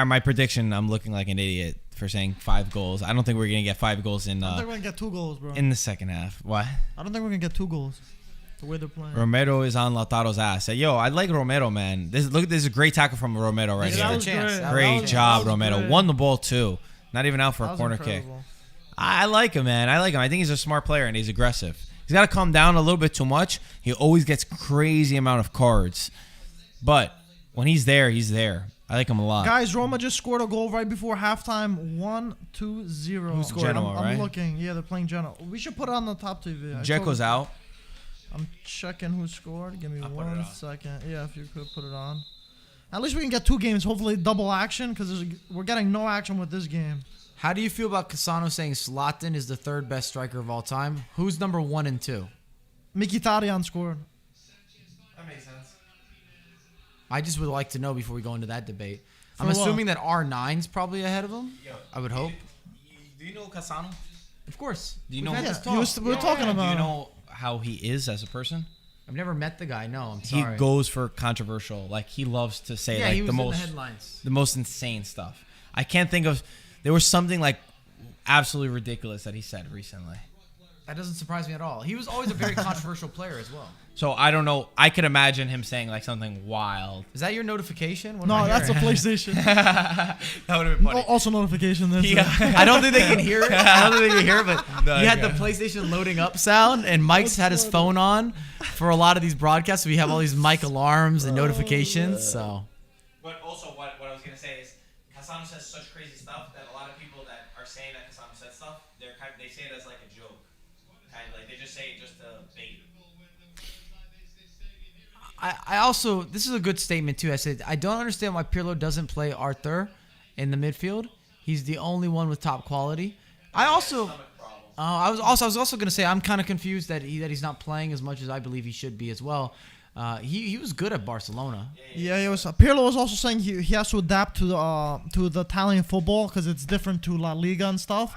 My prediction. I'm looking like an idiot for saying 5 goals. I don't think we're gonna get 5 goals in I don't think we're gonna get 2 goals, bro. in the second half. What? I don't think we're gonna get 2 goals. The way they're playing. Romero is on Lautaro's ass. Yo, I like Romero, man. This is a great tackle from Romero right This here. is that the was chance. great. That Great was- job, that was Romero. great. Won the ball too. Not even out for That a was corner kick. incredible. I like him, man. I like him. I think he's a smart player and he's aggressive. He's got to calm down a little bit too much. He always gets crazy amount of cards. But when he's there, he's there. I like him a lot. Guys, Roma just scored a goal right before halftime. 1-2-0. Who scored? Genoa, I'm right? looking. Yeah, they're playing Genoa. We should put it on the top TV. Dzeko's out. I'm checking who scored. Give me I'll put it one on. second. Yeah, if you could put it on. At least we can get 2 games. Hopefully double action because we're getting no action with this game. How do you feel about Cassano saying Zlatan is the 3rd best striker of all time? Who's number 1 and 2? Mkhitaryan scored. That makes sense. I just would like to know before we go into that debate. For I'm what? assuming that R9's probably ahead of him. I would hope. Do you know Cassano? Of course. Do you We've know? had Yeah, this he talk. was- we were talking Do about you him. know how he is as a person? I've never met the guy. No, I'm He sorry. goes for controversial. Like he loves to say yeah, he like was the in most the headlines. the most insane stuff. I can't think of. There was something like absolutely ridiculous that he said recently. That doesn't surprise me at all. He was always a very controversial player as well. So I don't know. I could imagine him saying like something wild. Is that your notification? What am No, I that's a hearing? PlayStation. That would have been funny. Also notification. That's Yeah. I don't think they can hear it. I don't think they can hear it, but No, you had okay. the PlayStation loading up sound, and Mike's had his phone on for a lot of these broadcasts. We have all these mic alarms and notifications. So But also, what I was gonna say is, Cassano says such crazy stuff that a lot of people that are saying that Cassano said stuff, they say it as like a joke, kind of like they just say it just to bait. I also, this is a good statement too. I said, I don't understand why Pirlo doesn't play Arthur in the midfield. He's the only one with top quality. I also, I was also going to say I'm kind of confused that he's not playing as much as I believe he should be as well. He was good at Barcelona. Yeah, he was. Pirlo was also saying he has to adapt to the Italian football because it's different to La Liga and stuff.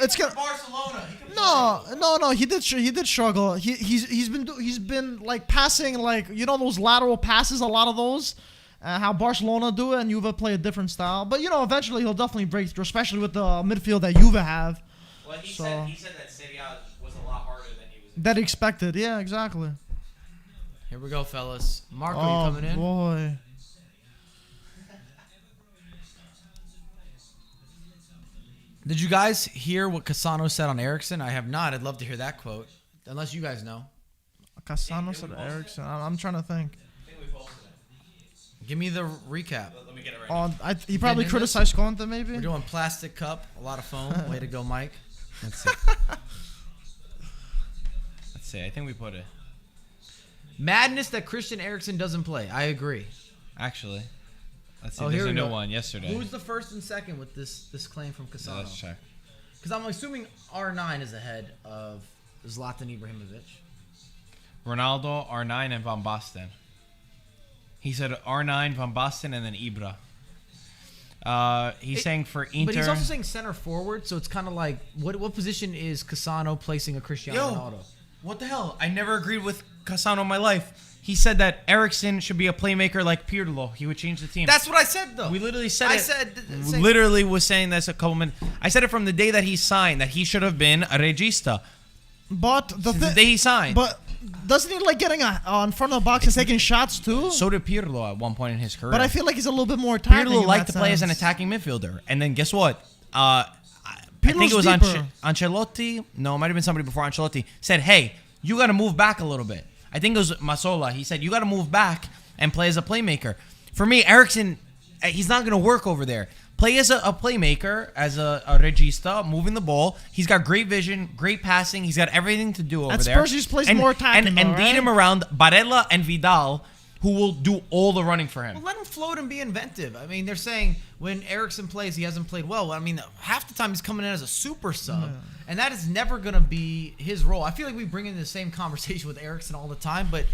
It's gonna. Barcelona. No. He did struggle. He's been like passing like those lateral passes. A lot of those. How Barcelona do it and Juve play a different style. But eventually he'll definitely break through, especially with the midfield that Juve have. Well, he So- said that Serie A was a lot harder than he was. That expected. Yeah, exactly. Here we go, fellas. Marco, you Oh coming in? boy. Did you guys hear what Cassano said on Eriksen? I have not. I'd love to hear that quote. Unless you guys know. Cassano said Eriksen. I'm trying to think. I think we posted it. Give me the recap. Let me get it right. He probably into criticized Conte maybe. We're doing plastic cup, a lot of foam. Way to go, Mike. Let's see. Let's see. I think we put it. Madness that Christian Eriksen doesn't play. I agree. Actually, let's see. Oh, There's here a we new go. one yesterday. Who's the first and second with this claim from So Casano? let's check. Because I'm assuming R9 is ahead of Zlatan Ibrahimovic. Ronaldo, R9, and Van Basten. He said R9, Van Basten, and then Ibra. He's saying for Inter. But he's also saying center forward, so it's kind of like, what position is Casano placing a Cristiano Ronaldo? What the hell? I never agreed with Casano in my life. He said that Eriksen should be a playmaker like Pirlo. He would change the team. That's what I said, though. We literally said I it. said... Literally was saying this a couple minutes. I said it from the day that he signed, that he should have been a regista. But The day he signed. But doesn't he like getting in front of the box and taking shots too? So did Pirlo at one point in his career. But I feel like he's a little bit more attacking. Pirlo in liked that to play as an sense. attacking midfielder. And then guess what? I think it was deeper. Ancelotti. No, it might have been somebody before Ancelotti. Said, hey, you got to move back a little bit. I think it was Masola. He said, you got to move back and play as a playmaker. For me, Eriksen, he's not going to work over there. Play as a playmaker, as a regista, moving the ball. He's got great vision, great passing. He's got everything to do over At there. Spurs, he plays more attacking, and though, lead right? him around Barella and Vidal, who will do all the running for him. Well, let him float and be inventive. I mean, they're saying when Eriksen plays, he hasn't played well. I mean, half the time he's coming in as a super sub, and that is never going to be his role. I feel like we bring in the same conversation with Eriksen all the time, but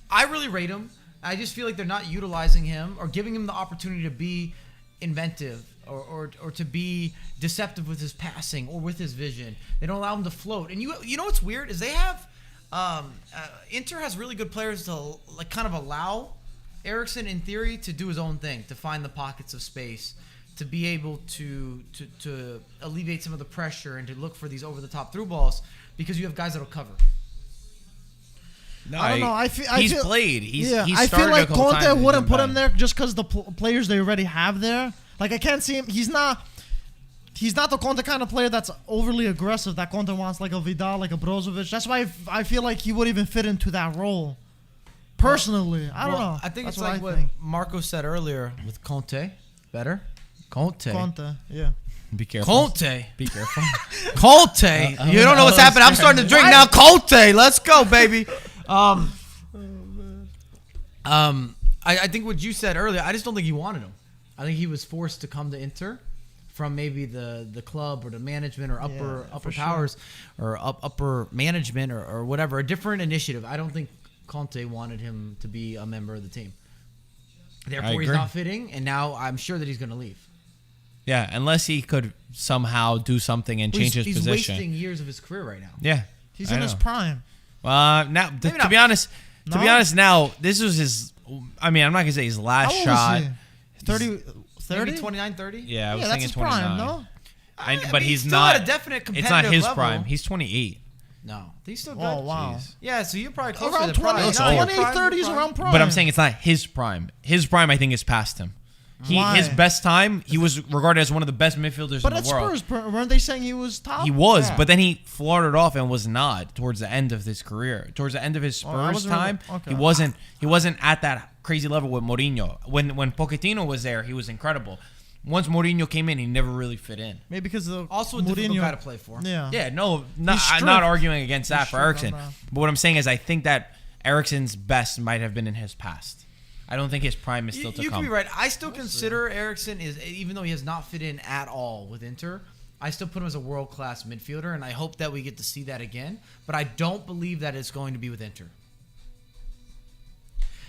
I really rate him. I just feel like they're not utilizing him or giving him the opportunity to be inventive or to be deceptive with his passing or with his vision. They don't allow him to float. And you know what's weird is they have Inter has really good players to like kind of allow Eriksen in theory to do his own thing, to find the pockets of space, to be able to alleviate some of the pressure and to look for these over the top through balls because you have guys that'll cover. No, I don't know. I feel played. He's I started feel like a couple times Conte and wouldn't he's put been him bad. there just because the players they already have there. Like I can't see him. He's not the Conte kind of player that's overly aggressive. That Conte wants like a Vidal, like a Brozovic. That's why I feel like he wouldn't even fit into that role. Personally, I don't know. I think That's it's like what think. Marco said earlier with Conte. Better? Conte. Yeah. Be careful. Conte. Be careful. Conte. You don't know what's happening. I'm starting to drink now. Conte. Let's go, baby. I think what you said earlier, I just don't think he wanted him. I think he was forced to come to Inter from maybe the club or the management or upper powers or upper management or whatever, a different initiative. I don't think Conte wanted him to be a member of the team. Therefore, he's agree. not fitting, and now I'm sure that he's going to leave. Yeah, unless he could somehow do something and change his He's position. wasting years of his career right now. Yeah, He's I in his know. prime. Now, Maybe to not. be honest, No? now this was his. I mean, I'm not gonna say his last How old shot. is he? 30? Maybe 29, 30? Yeah, I was Yeah, that's thinking his 29. prime, no? But he's he's still not at a definite It's competitive not his level. prime. He's 28. No. He's still good. Oh, wow. Jeez. Yeah, so you're probably closer Around to prime. 20, looks No, old. you're 28, prime, 30 you're is prime. around prime. But I'm saying it's not his prime. His prime, I think, is past him. Why? His best time, he was regarded as one of the best midfielders But in at the world. Spurs, weren't they saying he was top? He was, Yeah. but then he flirted off and was not towards the end of his career. Towards the end of his I Spurs wasn't really- time, okay. he wasn't at that crazy level with Mourinho. When Pochettino was there, he was incredible. Once Mourinho came in, he never really fit in. Maybe because of Also a difficult Mourinho. guy to play for. Yeah. Yeah, no, He's I'm strict. not arguing against that He's for strict Eriksen. on that. But what I'm saying is I think that Eriksen's best might have been in his past. I don't think his prime is still to You come. could be right. I still consider Eriksen even though he has not fit in at all with Inter, I still put him as a world-class midfielder, and I hope that we get to see that again. But I don't believe that it's going to be with Inter.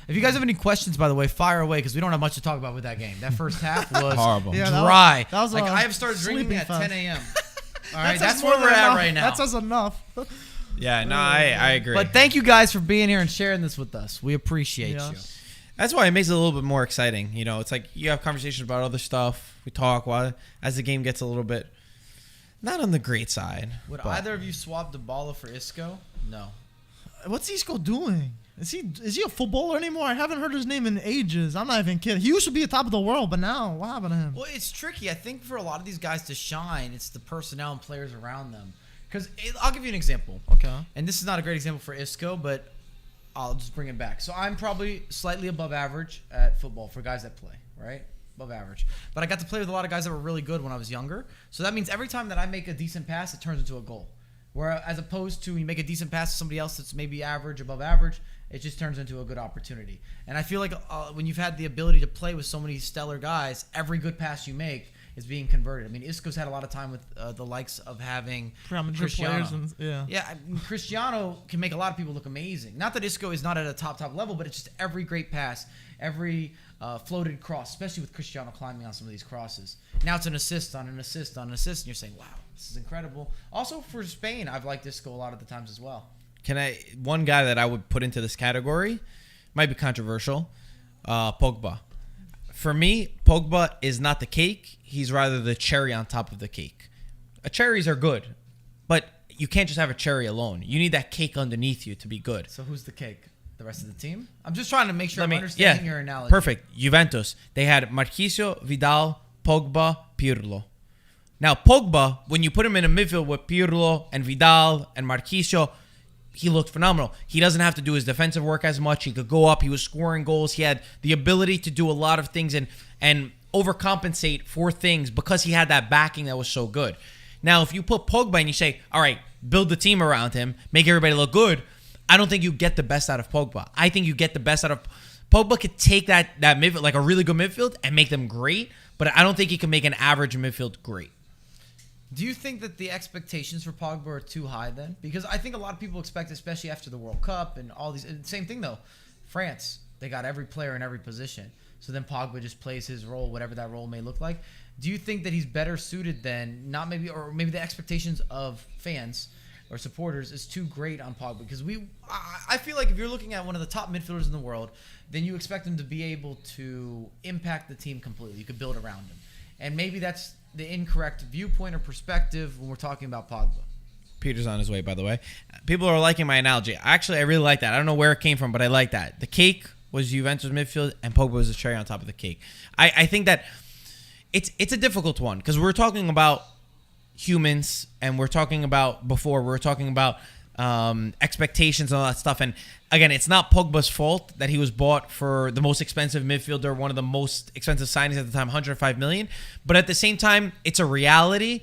If you guys have any questions, by the way, fire away because we don't have much to talk about with that game. That first half was Horrible. Yeah, that dry. that was like a I have started drinking sleeping at fest. 10 a.m. All right, says that's more where we're than at enough. right now. That says enough. Yeah, no, I agree. But thank you guys for being here and sharing this with us. We appreciate you. Yes. That's why it makes it a little bit more exciting. You know, it's like you have conversations about other stuff. We talk while as the game gets a little bit not on the great side. Would but- either of you swap Dybala for Isco? No. What's Isco doing? Is he a footballer anymore? I haven't heard his name in ages. I'm not even kidding. He used to be at top of the world, but now what happened to him? Well, it's tricky. I think for a lot of these guys to shine, it's the personnel and players around them. Because I'll give you an example. Okay. And this is not a great example for Isco, but I'll just bring it back. So I'm probably slightly above average at football for guys that play, right? Above average. But I got to play with a lot of guys that were really good when I was younger. So that means every time that I make a decent pass, it turns into a goal. Where as opposed to when you make a decent pass to somebody else that's maybe average, above average, it just turns into a good opportunity. And I feel like when you've had the ability to play with so many stellar guys, every good pass you make is being converted. I mean, Isco's had a lot of time with the likes of having Cristiano. Yeah, I mean, Cristiano can make a lot of people look amazing. Not that Isco is not at a top level, but it's just every great pass, every floated cross, especially with Cristiano climbing on some of these crosses. Now it's an assist on an assist on an assist, and you're saying, wow, this is incredible. Also for Spain, I've liked Isco a lot of the times as well. One guy that I would put into this category, might be controversial, Pogba. For me, Pogba is not the cake. He's rather the cherry on top of the cake. Cherries are good, but you can't just have a cherry alone. You need that cake underneath you to be good. So who's the cake? The rest of the team? I'm just trying to make sure I'm understanding your analogy. Perfect. Juventus. They had Marquinhos, Vidal, Pogba, Pirlo. Now, Pogba, when you put him in a midfield with Pirlo and Vidal and Marquinhos, he looked phenomenal. He doesn't have to do his defensive work as much. He could go up. He was scoring goals. He had the ability to do a lot of things and overcompensate for things because he had that backing that was so good. Now, if you put Pogba and you say, all right, build the team around him, make everybody look good, I don't think you get the best out of Pogba. I think you get the best out of Pogba could take that midfield, like a really good midfield, and make them great, but I don't think he can make an average midfield great. Do you think that the expectations for Pogba are too high then? Because I think a lot of people expect, especially after the World Cup and all these. Same thing though, France, they got every player in every position. So then Pogba just plays his role, whatever that role may look like. Do you think that he's better suited than maybe the expectations of fans or supporters is too great on Pogba? Because I feel like if you're looking at one of the top midfielders in the world, then you expect him to be able to impact the team completely. You could build around him. And maybe that's the incorrect viewpoint or perspective when we're talking about Pogba. Peter's on his way, by the way. People are liking my analogy. Actually, I really like that. I don't know where it came from, but I like that. The cake was Juventus midfield, and Pogba was the cherry on top of the cake. I think that it's a difficult one because we're talking about humans, and we're talking about expectations and all that stuff. And again, it's not Pogba's fault that he was bought for the most expensive midfielder, one of the most expensive signings at the time, 105 million. But at the same time, it's a reality,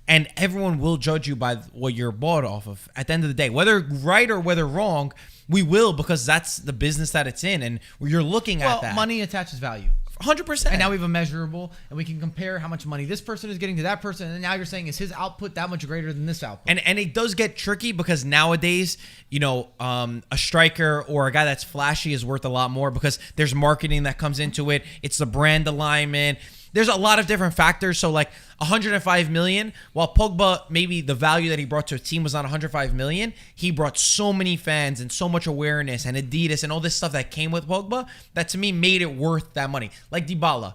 and everyone will judge you by what you're bought off of. At the end of the day, whether right or whether wrong, we will, because that's the business that it's in, and you're looking at that. Money attaches value. 100%. And now we have a measurable, and we can compare how much money this person is getting to that person. And now you're saying, is his output that much greater than this output? And it does get tricky because nowadays, a striker or a guy that's flashy is worth a lot more because there's marketing that comes into it. It's the brand alignment. There's a lot of different factors. So like 105 million, while Pogba, maybe the value that he brought to a team was not 105 million, he brought so many fans and so much awareness and Adidas and all this stuff that came with Pogba that to me made it worth that money. Like Dybala.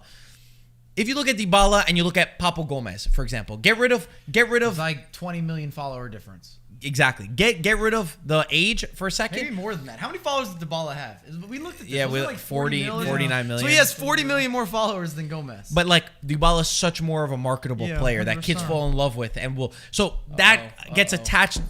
If you look at Dybala and you look at Papo Gomez, for example, get rid of it's like 20 million follower difference. Exactly. Get rid of the age for a second. Maybe more than that. How many followers does Dybala have? We looked at this. Yeah, we like 49 million. So he has 40 million more followers than Gomez. But like Dybala is such more of a marketable player 100%. That kids fall in love with, and gets attached.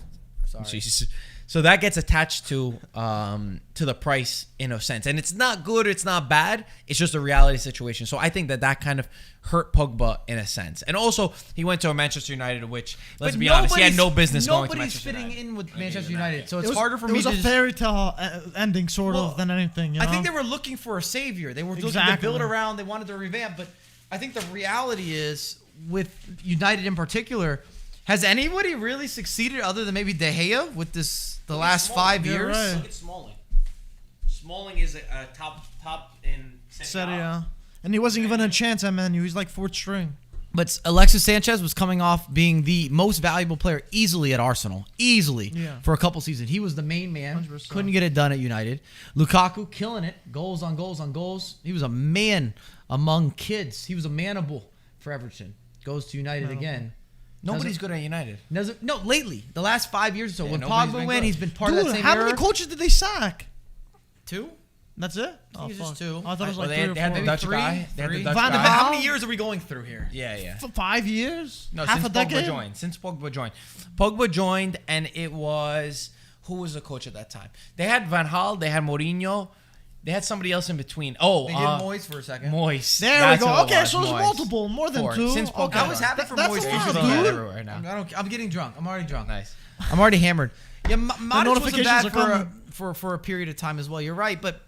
Sorry. Jesus. So that gets attached to the price in a sense, and it's not good, it's not bad. It's just a reality situation. So I think that kind of hurt Pogba in a sense, and also he went to a Manchester United, which let's be honest, he had no business going to Manchester United. Nobody's fitting in with Manchester United, so it's harder for me. It was a fairy tale ending, sort of, than anything. I think they were looking for a savior. They were looking to build around. They wanted to revamp, but I think the reality is with United in particular. Has anybody really succeeded other than maybe De Gea with the last 5 years? Right. Look at Smalling. Smalling is a top in Serie A. And he wasn't even a chance at Man U. He's like fourth string. But Alexis Sanchez was coming off being the most valuable player easily at Arsenal. For a couple seasons. He was the main man. 100%. Couldn't get it done at United. Lukaku killing it. Goals on goals on goals. He was a man among kids. He was a manable for Everton. Goes to United again. Nobody's good at United. No, lately. The last 5 years or so. When Pogba went, he's been part of that same how era. many coaches did they sack? 2? That's it? I think it's just 2. I thought it was like they 3 had, or they had 4. the Dutch Three? guy. They had the Three? Dutch Van de guy. Vaal? How many years are we going through here? Yeah. 5 years? No, half since a decade. Pogba joined. Pogba joined, and it was who was the coach at that time? They had Van Gaal, they had Mourinho, They had somebody else in between. Oh, They did Moyes for a second. Moist. There That's we go. who it Okay, was, so there's Moist. multiple, more than 4. two. Since Okay. Pogba. I was happy for That's Moyes. a He's lot, He's doing doing that that dude. everywhere right now. I'm getting drunk. I'm already drunk. Nice. I'm already hammered. Yeah, Modric wasn't notifications bad are for a period of time as well. You're right, but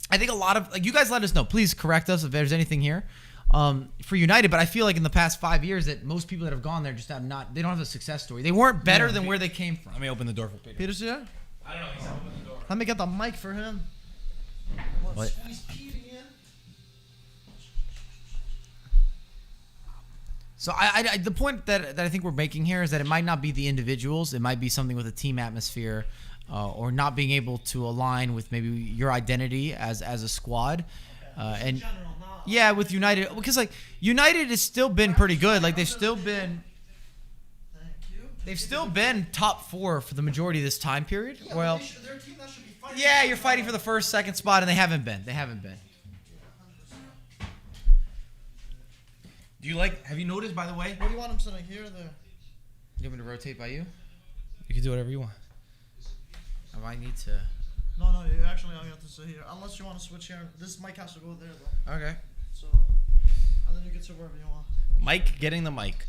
I think a lot of you guys let us know. Please correct us if there's anything here for United. But I feel like in the past 5 years that most people that have gone there just have not. They don't have a success story. They weren't better than where they came from. Let me open the door for Peter. Peter's here? I don't know. He's opening the door. Let me get the mic for him. What? Squeeze Peter in. So the point that I think we're making here is that it might not be the individuals. It might be something with a team atmosphere or not being able to align with maybe your identity as a squad. And yeah, with United, because like United has still been pretty good. Like they've still been top 4 for the majority of this time period. Well, yeah, you're fighting for the first, second spot, and they haven't been. Do you like? Have you noticed, by the way? What do you want him sitting here or there? You want me to rotate by you? You can do whatever you want. I might need to. No, you actually only have to sit here. Unless you want to switch here. This mic has to go there, though. Okay. So, and then you can sit wherever you want. Mike getting the mic.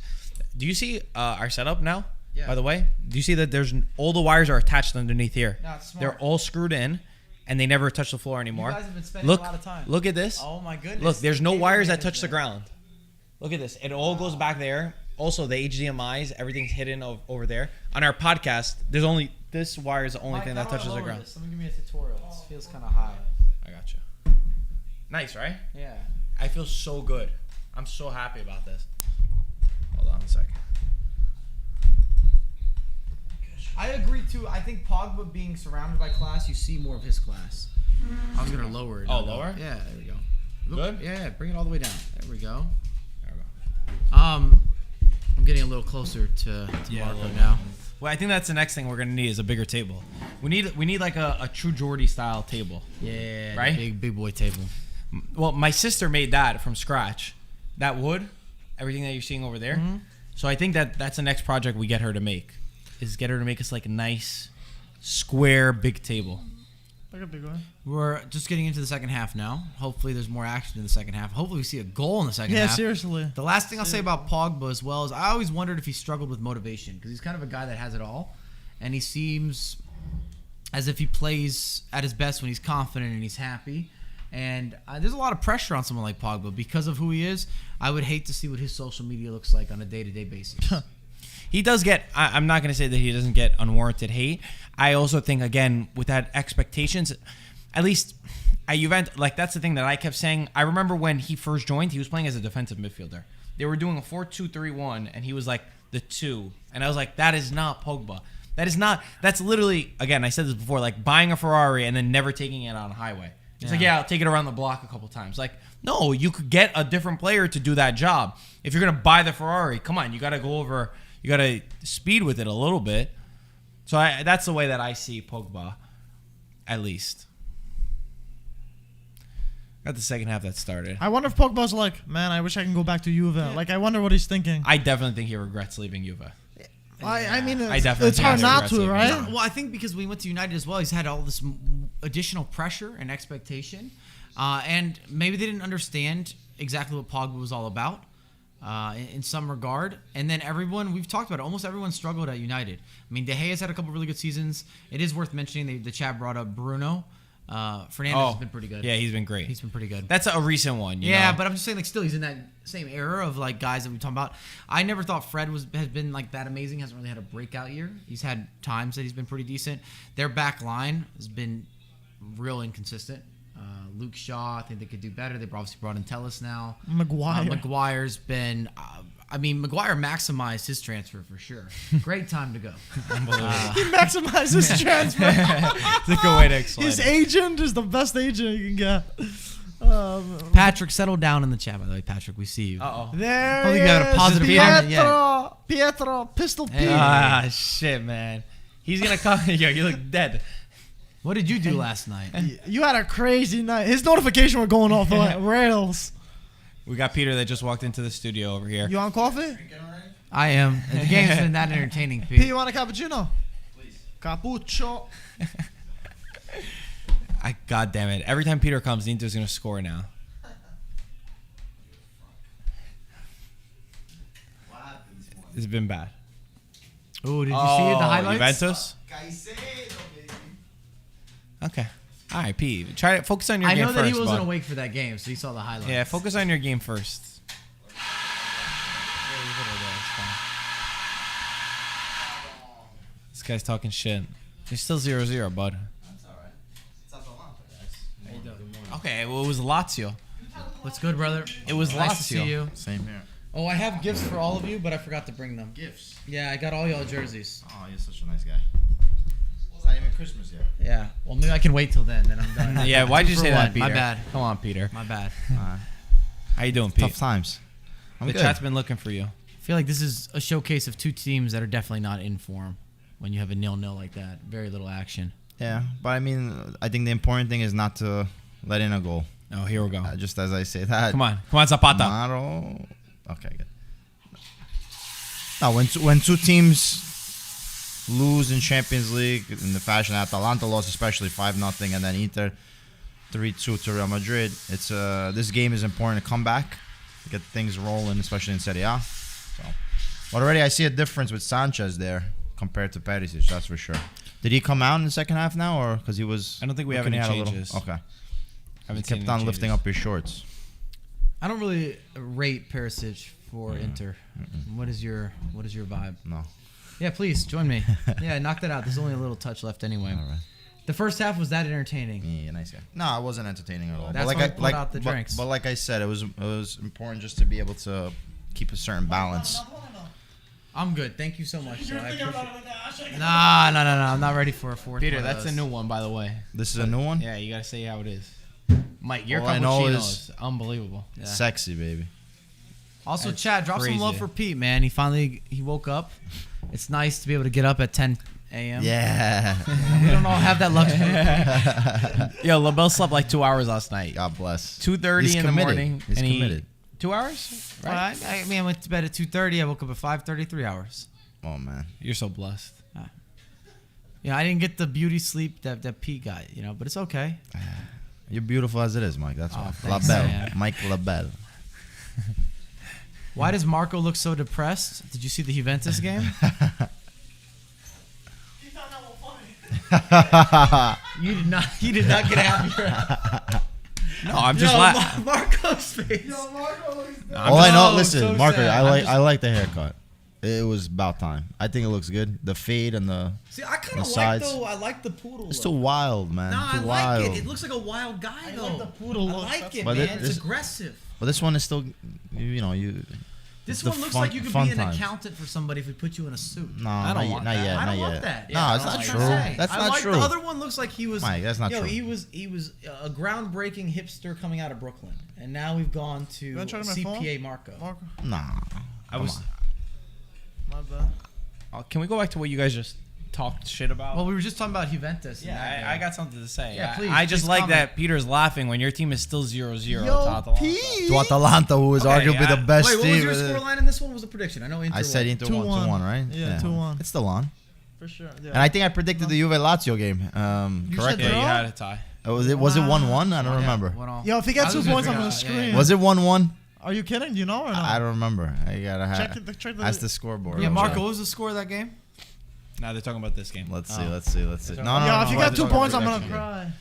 Do you see our setup now? Yeah. By the way, do you see that there's all the wires are attached underneath here? No, it's smart. They're all screwed in, and they never touch the floor anymore. You guys have been spending Look, a lot of time. look at this. Oh my goodness. Look, there's no Cable wires that management. touch the ground. Look at this. It all goes back there. Also, the HDMI's, everything's hidden over there. On our podcast, there's only this wire is the only Mike, thing how that do I touches the lower ground. this? Someone give me a tutorial. This feels kind of high. I got you. Nice, right? Yeah. I feel so good. I'm so happy about this. Hold on a second. I agree too. I think Pogba being surrounded by class, you see more of his class. I was gonna lower it. Oh, lower? Yeah, there we go. Good? Yeah, bring it all the way down. There we go. There we go. I'm getting a little closer to Yeah, a Marco little now. Well, I think that's the next thing we're gonna need is a bigger table. We need like a true Geordie style table. Yeah, Right? Big boy table. Well, my sister made that from scratch. That wood, everything that you're seeing over there. Mm-hmm. So I think that's the next project we get her to make. Is get her to make us like a nice, square, big table. Like a big one. We're just getting into the second half now. Hopefully, there's more action in the second half. Hopefully, we see a goal in the second Yeah, half. seriously. The last thing I'll say about Pogba as well is I always wondered if he struggled with motivation because he's kind of a guy that has it all, and he seems as if he plays at his best when he's confident and he's happy. And there's a lot of pressure on someone like Pogba because of who he is. I would hate to see what his social media looks like on a day-to-day basis. He does get. I'm not going to say that he doesn't get unwarranted hate. I also think again with that expectations, at least at Juventus, like that's the thing that I kept saying. I remember when he first joined, he was playing as a defensive midfielder. They were doing a 4-2-3-1, and he was like the 2, and I was like, that is not Pogba. That is not. That's literally again. I said this before, like buying a Ferrari and then never taking it on a highway. It's like, yeah, I'll take it around the block a couple times. Like, no, you could get a different player to do that job. If you're gonna buy the Ferrari, come on, you got to go over. You got to speed with it a little bit. So that's the way that I see Pogba, at least. Got the second half that started. I wonder if Pogba's like, man, I wish I can go back to Juve. Yeah. Like, I wonder what he's thinking. I definitely think he regrets leaving Juve. I mean, I definitely it's think hard he not regrets to, leaving right? Juve. Well, I think because we went to United as well, he's had all this additional pressure and expectation. And maybe they didn't understand exactly what Pogba was all about. In some regard, and then we've talked about it, almost everyone struggled at United. I mean, De Gea's had a couple really good seasons. It is worth mentioning, the chat brought up Bruno. Fernandes has been pretty good. Yeah, he's been great. He's been pretty good. That's a recent one. You Yeah, know? but I'm just saying, like, still, he's in that same era of, like, guys that we talking about. I never thought Fred has been, like, that amazing. Hasn't really had a breakout year. He's had times that he's been pretty decent. Their back line has been real inconsistent. Luke Shaw, I think they could do better. They've obviously brought in Telles now. Maguire's been... Maguire maximized his transfer for sure. Great time to go. He maximized his transfer. It's a good way to explain His it. agent is the best agent you can get. Patrick, settle down in the chat, by the way. Patrick, we see you. Uh-oh. There Hope he you got a is. positive comment yet. Pietro, Pistol Pete. Ah, shit, man. He's going to come. Yo, you look dead. What did you do last night? You had a crazy night. His notification were going off the rails. We got Peter that just walked into the studio over here. You want coffee? I am. The game's been that entertaining, Pete, Pete. you want a cappuccino? Please. Cappuccio. God damn it. Every time Peter comes, Inter's going to score now. It's been bad. Oh, did you see it? The highlights. Juventus? Okay. All right, Pete. Try to focus on your I game know first. that he wasn't bud. awake for that game, so he saw the highlights. Yeah, focus on your game first. This guy's talking shit. You're still 0-0, bud. That's all right. It's Atalanta, guys. How you doing? Good morning. Okay, well, it was Lazio. What's good, brother? It was Nice Lazio. to see you. Same here. Oh, I have gifts for all of you, but I forgot to bring them. Gifts. Yeah, I got all y'all jerseys. Oh, you're such a nice guy. It's not even Christmas yet. Yeah. Well, maybe I can wait till then. Then I'm done. Yeah, why'd you Two say for that, one. Peter? My bad. Come on, Peter. My bad. How you doing, Pete? Tough times. I'm The good. chat's been looking for you. I feel like this is a showcase of two teams that are definitely not in form. When you have a 0-0 like that, very little action. Yeah, but I mean, I think the important thing is not to let in a goal. Oh, here we go. Just as I say that. Come on, Zapata. Tomorrow. Okay, good. Now, when two teams lose in Champions League in the fashion Atalanta lost, especially 5-0, and then Inter 3-2 to Real Madrid, it's this game is important to come back, get things rolling, especially in Serie A. So, but already I see a difference with Sanchez there compared to Perisic, that's for sure. Did he come out in the second half now, or because he was? I don't think we have any changes. Okay. He Haven't seen kept any on lifting changes. up his shorts. I don't really rate Perisic for Inter. What is your vibe? No. Yeah, please join me. Yeah, knock that out. There's only a little touch left anyway. All right. The first half was that entertaining. Yeah, nice guy. No, it wasn't entertaining at all. That's but why we pulled out the drinks. But like I said, it was important just to be able to keep a certain balance. I'm good. Thank you so much. Sir. I appreciate it. No. I'm not ready for a fourth. Peter, one of that's a those. new one, by the way. This is a new one. Yeah, you gotta say how it is. Mike, your All I know cappuccino is- is unbelievable. Yeah. Sexy, baby. Also, That's Chad, drop crazy. some love for Pete, man. He woke up. It's nice to be able to get up at 10 a.m. Yeah. We don't all have that luxury. Yo, LaBelle slept like 2 hours last night. God bless. 2:30 He's in the committed. morning. He's and committed. 2 hours? Right? I mean, I went to bed at 2:30. I woke up at 5:30. 3 hours. Oh man. You're so blessed. Yeah, I didn't get the beauty sleep that Pete got, but it's okay. You're beautiful as it is, Mike. That's why. thanks, LaBelle. man. Mike LaBelle. Why does Marco look so depressed? Did you see the Juventus game? You did not. You did not get happier. No, I'm just laughing. Marco's face. All I know, so listen, Marco, sad. I like the haircut. It was about time. I think it looks good. The fade and the See, I kind The of like sides. though. I like the poodle. it's look. too wild, man. No, I too like wild. it. It looks like a wild guy though. like the poodle I look. like it, But man. this- It's aggressive. But this one is still, you. This it's the one looks fun- like you could fun be an times. accountant for somebody if we put you in a suit. No, I don't want not that. yet. I not don't yet. want that. No, Yeah, it's that's not what true. I'm saying. That's I not like true. The other one looks like he was. Mike, that's not true. He was a groundbreaking hipster coming out of Brooklyn, and now we've gone to You wanna try my CPA phone? Marco. Marco, Nah. I was. my bad. Can we go back to what you guys just talked shit about? Well, we were just talking about Juventus. and that yeah, game. I got something to say. Yeah, please, I just please like comment. that Peter's laughing when your team is still 0-0 to Yo, Atalanta. Pete. To Atalanta, who is Okay, arguably yeah. the best Wait, what team. was your scoreline in this one? What was the prediction? I know Inter. I said won. Inter 2-1. 2-1, right? Yeah, 2-1. It's still on. For sure. Yeah. And I think I predicted the Juve Lazio game You said correctly. Yeah, you draw? had a tie. Was it 1-1? I don't Yeah, remember. went all- Yo, if he I gets was 2 points, gonna I'm gonna figure out, scream. Was it 1-1? Are you kidding? Do you know or not? I don't remember. I gotta Check the That's the scoreboard. Yeah, I'll Marco, check. what was the score of that game? Now they're talking about this game. Let's see. Oh. Let's see. No, Yeah, if you no, got 2 no, points, I'm no, gonna no. cry.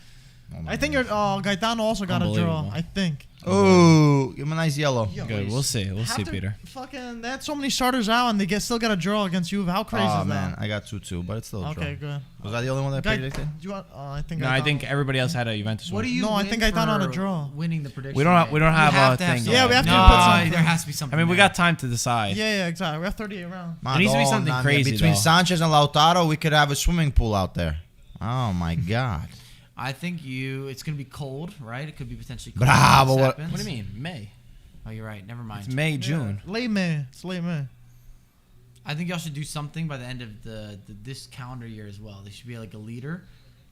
Oh my I think God. your Gaetano also got a draw. Unbelievable. I think. Oh, give him a nice yellow. Yo, Good. We'll see. We'll How see, to- Peter. Fucking, they had so many starters out and they still got a draw against Juve. How crazy Oh is man, that? I got 2-2, but it's still a draw. Okay, good. Was that the only one that Gai- predicted? do you want? I think. No, I Gaetano- think everybody else had a Juventus What win. do you? No, I win think I thought on a for draw. Winning the prediction. We don't have- game? we don't You have a to have thing something. Yeah, we have to no, put something. there has to be something. I mean, we there. got time to decide. Yeah, exactly. We have 38 rounds. It needs to be something crazy, Between though. Sanchez and Lautaro, we could have a swimming pool out there. Oh my God. I think it's going to be cold, right? It could be potentially cold. Bravo, when this what- happens. What do you mean? May. Oh, you're right. Never mind. It's May, June. Yeah, late May. It's late May. I think y'all should do something by the end of this calendar year as well. They should be like a leader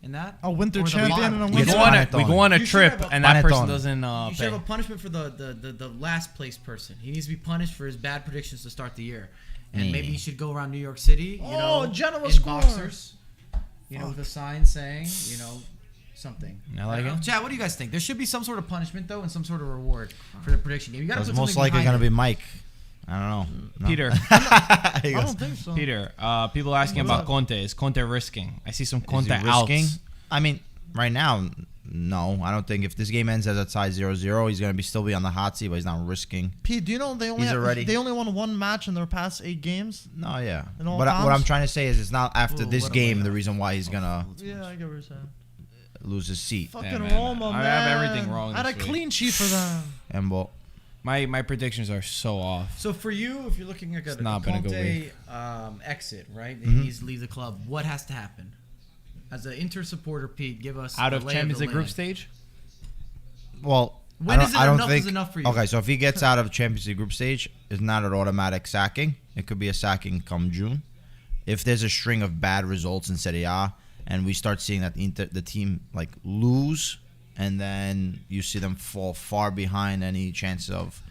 in that. A winter Or the champion bottom. and a We winter. go, Yes, on a, Panettone. we go on a You should trip, have a- and that person Panettone. doesn't You should pay. have a punishment for the last place person. He needs to be punished for his bad predictions to start the year. And maybe he should go around New York City, Oh, Genoa in scored. boxers, with a sign saying, something. I like it. Chad, what do you guys think? There should be some sort of punishment though, and some sort of reward for the prediction game. You got to It's put most something likely behind going to it. be Mike. I don't know. No. Peter, I don't think so. Peter. People asking about Conte. Is Conte risking? I see some Conte Is he risking? outs. I mean, right now, no. I don't think if this game ends as a tie 0-0, he's going to still be on the hot seat, but he's not risking. Pete, do you know they only won one match in their past 8 games? No, yeah. In all But what times? I'm trying to say is it's not after Ooh, this what a game way the out. reason why he's going to Yeah, I get what you're saying. lose his seat. Fucking man. Roma, I man. have everything wrong I had a this week. clean sheet for them. And well, My predictions are so off. So for you, if you're looking at a not been a good Conte exit, right? He Mm-hmm. needs to leave the club. What has to happen? As an Inter supporter, Pete, give us Out the of lay Champions the League group land. stage? well, When I is don't, it I don't enough think is enough for you? Okay, so if he gets out of Champions League group stage, it's not an automatic sacking. It could be a sacking come June. If there's a string of bad results in Serie A and we start seeing that the team like lose and then you see them fall far behind any chance of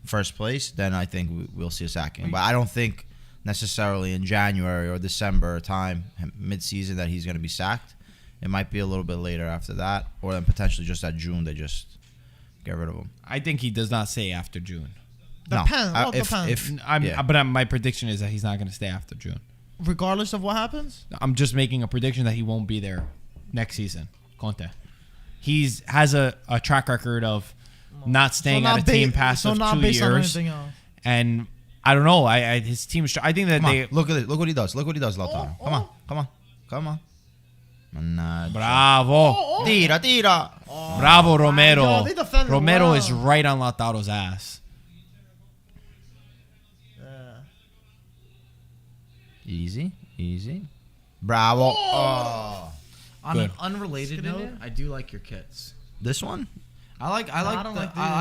first place, then I think we'll see a sacking. But I don't think necessarily in January or December time, mid-season, that he's going to be sacked. It might be a little bit later after that, or then potentially just at June they just get rid of him. I think he does not stay after June. Depends. Well, depends. If My prediction is that he's not going to stay after June. Regardless of what happens? I'm just making a prediction that he won't be there next season. Conte. He's has a track record of not staying at a team past of 2 based on years. anything else. And I don't know. His team. I think that come they. on, look at it. Look what he does. Look what he does, Lautaro. Come on. Bravo. Tira. Bravo, Romero. yo, they defended Romero well. is right on Lautaro's ass. Yeah. Easy. Bravo. Oh. On Good. an unrelated Get in note, there. I do like your kits. This one? I don't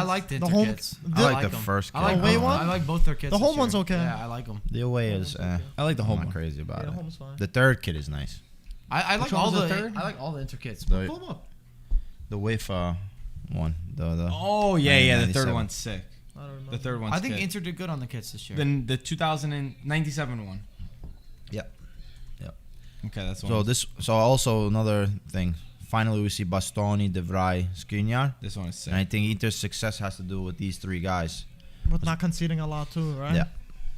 like these. the The Inter home- kits. I like like the 'em. first I like kit. The away both. one? I like both their kits. The this home year. one's okay. Yeah, I like them. The away is. I like the I'm home not one. crazy about Yeah, it. home's fine. The third kit is nice. I like one all was the the third? I like all the Inter kits. The- Pull them up. The UEFA one. The Oh yeah. The third 1997. one's sick. I don't remember. The third one's I think good. Inter did good on the kits this year. Then the 2097 one. Yep. Okay, that's one. So also another thing. Finally, we see Bastoni, De Vrij, Skriniar. This one is sick. And I think Inter's success has to do with these three guys. With not conceding a lot too, right? Yeah.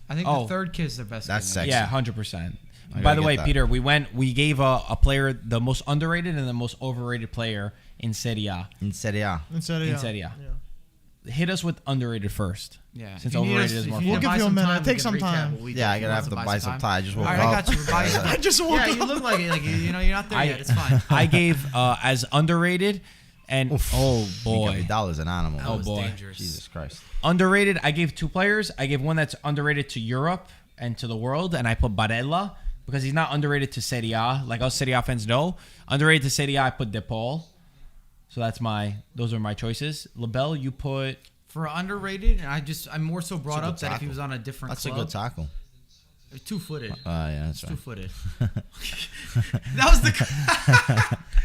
I think Oh. the third kit is their best. That's kit. sexy. Yeah, 100%. I By gotta the get way, that. Peter, we gave a player the most underrated and the most overrated player in Serie A. In Serie A. In Serie A. In Serie A. Hit us with underrated first. Yeah. Since If you need overrated us- is more if fun. you We'll give buy you a some minute. time, It we takes can some recap time. what we did. Yeah, I If you gotta want have to buy some time. I just woke All right, I up. got you. Buy some- I just woke Yeah, up. you look like it. Like you're not there yet. It's fine. I gave as underrated and oh boy, Vidal is an animal. That Oh, was boy. dangerous. Jesus Christ. underrated. I gave 2 players. I gave one that's underrated to Europe and to the world, and I put Barella because he's not underrated to Serie A. Like us Serie A fans know, underrated to Serie A, I put De Paul. So those are my choices. LaBelle, you put. For underrated, and I'm more so brought good up that if he tackle. was on a different That's a club, good tackle. 2-footed. Yeah, that's right. 2-footed. That was the.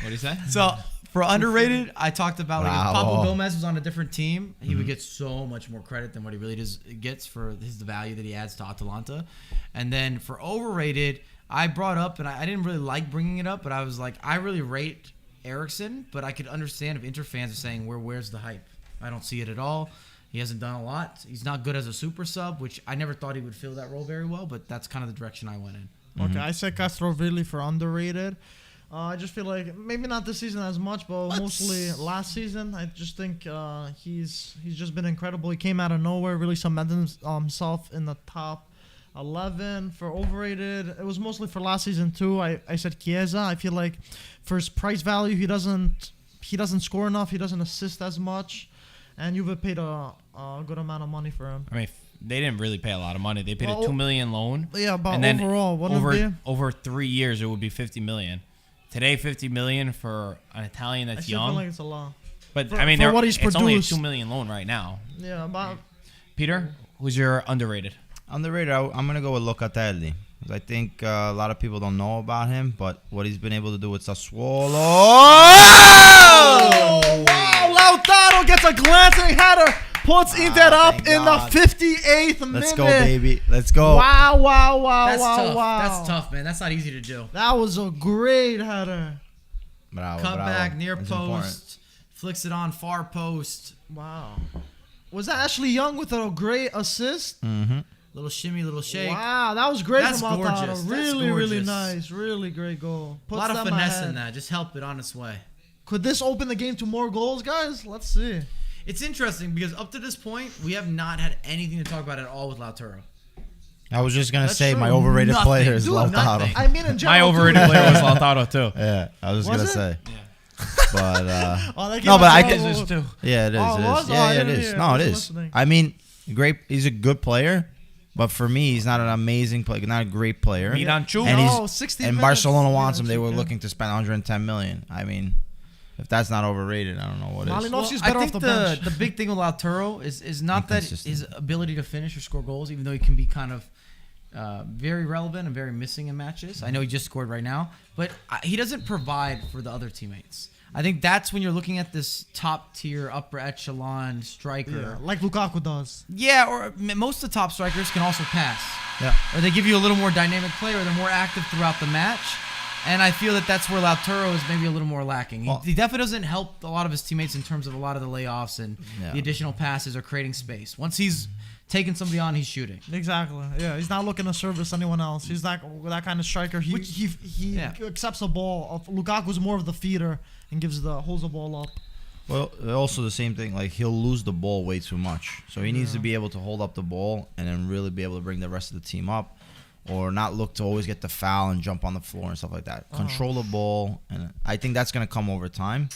What do you say? So for underrated, I talked about like if Bravo. Pablo Gomez was on a different team, he would get so much more credit than what he really gets for the value that he adds to Atalanta. And then for overrated, I brought up, and I didn't really like bringing it up, but I was like, I really rate Eriksen, but I could understand if Inter fans are saying, where's the hype? I don't see it at all. He hasn't done a lot. He's not good as a super sub, which I never thought he would fill that role very well, but that's kind of the direction I went in. Okay, I said Castrovilli for underrated. I just feel like maybe not this season as much, but mostly last season. I just think he's just been incredible. He came out of nowhere, really cemented himself in the top 11. For overrated, it was mostly for last season too. I said Chiesa. I feel like for his price value, he doesn't score enough. He doesn't assist as much, and Juve paid a good amount of money for him. I mean, they didn't really pay a lot of money. They paid Well, a $2 million loan. Yeah, but and then overall, wouldn't it be? over 3 years, it would be $50 million. Today, $50 million for an Italian I that's still feel young. like it's a lot. But for- I mean, for what he's it's only a produced. $2 million loan right now. Yeah, but Peter, who's your underrated? Underrated, I'm going to go with Locatelli. 'Cause I think a lot of people don't know about him, but what he's been able to do with Sassuolo. oh, wow! Lautaro gets a glancing header, puts Inter up thank in God. the 58th minute. Let's go, baby. Let's go. Wow! That's wow! tough. Wow! That's tough, man. That's not easy to do. That was a great header. Bravo, Cut bravo. back, near It's post, important. flicks it on far post. Wow. Was that Ashley Young with a great assist? Little shimmy, little shake. Wow, that was great That's from Lautaro. gorgeous. That's Really, really gorgeous. nice. Really great goal. A Puts lot of them finesse ahead. in that. Just help it on its way. Could this open the game to more goals, guys? Let's see. It's interesting because up to this point, we have not had anything to talk about at all with Lautaro. I was just gonna That's say true. my overrated Nothing. player is Dude, Lautaro. nothing. I mean, in My general, overrated player was Lautaro too. Yeah, I was Was gonna it? say. But Oh, that No, gave but us I a can- little- too. yeah, it is. Oh, It was? is. Oh, Yeah, I yeah, it didn't is. hear. No, I it wasn't is. listening. I mean, great. He's a good player, but for me, he's not an amazing player. Not a great player. Miranchuk. And No, he's 60 and minutes. Barcelona wants him. Yeah, They were yeah. looking to spend 110 million. I mean, if that's not overrated, I don't know what is. Malinowski's I better think off the bench. the big thing with Lautaro is not that Inconsistent. his ability to finish or score goals, even though he can be kind of very relevant and very missing in matches. I know he just scored right now, but he doesn't provide for the other teammates. I think that's when you're looking at this top tier, upper echelon striker. Yeah, like Lukaku does. Yeah, or most of the top strikers can also pass. Yeah. Or they give you a little more dynamic play, or they're more active throughout the match. And I feel that that's where Lautaro is maybe a little more lacking. Well- He definitely doesn't help a lot of his teammates in terms of a lot of the layoffs and Yeah. the additional passes or creating space. Once he's taking somebody on, he's shooting. Exactly. Yeah, he's not looking to service anyone else. He's that kind of striker. He Yeah. accepts the ball. Lukaku's more of the feeder and holds the ball up. Well, also the same thing. Like he'll lose the ball way too much, so he needs to be able to hold up the ball and then really be able to bring the rest of the team up, or not look to always get the foul and jump on the floor and stuff like that. Control the ball, and I think that's gonna come over time.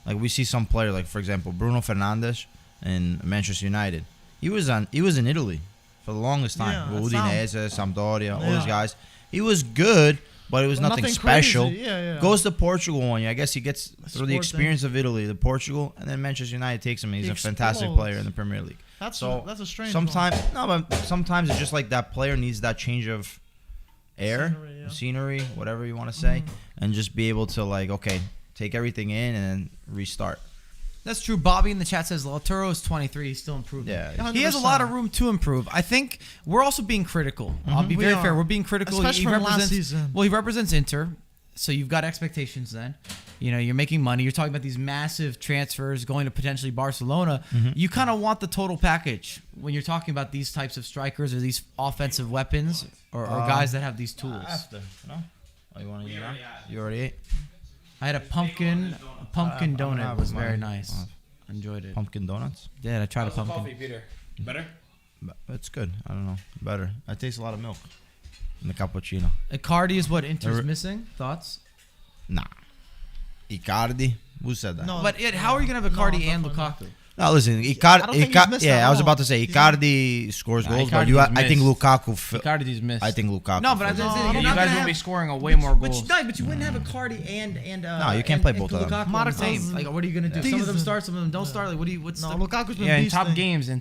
Like we see some player, like for example Bruno Fernandes in Manchester United. He was in Italy for the longest time. Yeah, With that's Udinese, Sampdoria, all Yeah. these guys. He was good, but it was nothing Nothing special. crazy. Yeah, yeah. Goes to Portugal one year. I guess he gets through the Sport experience of Italy, the Portugal, and then Manchester United takes him. And he's He a fantastic explodes. player in the Premier League. That's So a strange sometimes sometimes it's just like that player needs that change of air, Scenery, yeah. whatever you want to say, and just be able to like take everything in and then restart. That's true. Bobby in the chat says Lautaro is 23. He's still improving. Yeah. He has a lot of room to improve. I think we're also being critical. I'll be We very are. fair. We're being critical. Especially from last season. Well, he represents Inter, so you've got expectations then. You know, you're making money. You're talking about these massive transfers going to potentially Barcelona. You kind of want the total package when you're talking about these types of strikers or these offensive weapons or guys that have these tools. No? Oh, you want to eat now? You already ate? I had a pumpkin donut. have It was mine. very nice. Enjoyed it. Pumpkin donuts? Yeah, I tried a pumpkin. Peter? Better? It's good. I don't know. Better. I taste a lot of milk in the cappuccino. Icardi is what Inter's Every- missing. Thoughts? Nah. Icardi? Who said that? No. But how are you gonna have Icardi and definitely not. Lukaku? No, listen, I don't think he's missed yeah, at I was all. about to say Icardi scores goals, but I think missed. Lukaku. Icardi's missed. I think Lukaku. No, but I fills was it. saying, you you're not guys gonna will be have- scoring a way more goals. But you wouldn't have Icardi and No, you can't play both of them. Lukaku on the Marcos- team. Like, what are you gonna do? Some of them Decent. start, some of them don't start. Like, what's No, the? Lukaku's been Yeah, in beasting.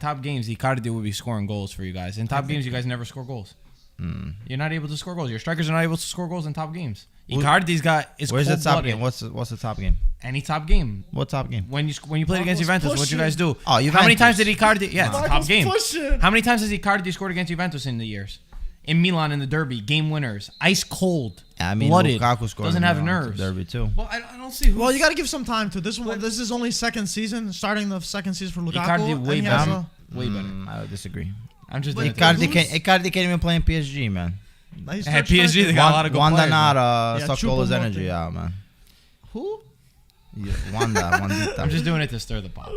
top games, Icardi will be scoring goals for you guys. In top games, you guys never score goals. You're not able to score goals. Your strikers are not able to score goals in top games. Icardi's got is Where's the top cold-blooded. game? What's the top game? Any top game. What top game? When you played against Marcos Juventus, what you guys do? Oh, How many Juventus. times did Icardi? Yeah, it's a top Marcos game. pushing. How many times has Icardi scored against Juventus in the years? In Milan in the derby, game winners, ice cold, I mean, blooded, Lukaku scored doesn't in have the nerves. Derby too. Well, I don't see who. Well, you got to give some time to this one. This is only second season, starting the second season for Lukaku. Icardi and way he has better. Way better. I disagree. I'm just But doing it. Icardi can't even play in PSG, man. He's At third PSG, striker. they got a lot of good Wanda players. man. Nara Yeah, sucked all his Choupo-Moting. energy out, man. Who? Yeah, Wandita. I'm just doing it to stir the pot.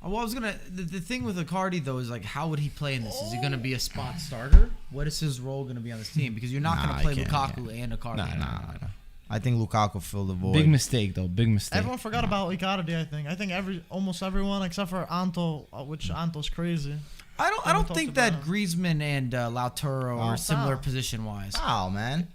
Well, I was gonna. The thing with Icardi though is like, how would he play in this? Is he gonna be a spot starter? What is his role gonna be on this team? Because you're not Nah, gonna he play can't, Lukaku and Icardi. Nah. I think Lukaku filled the void. Big mistake, though. Big mistake. Everyone forgot about Icardi. I think almost everyone except for Anto, which Anto's crazy. I don't talked think about that Griezmann and Lautaro are similar foul. position wise. Wow, man.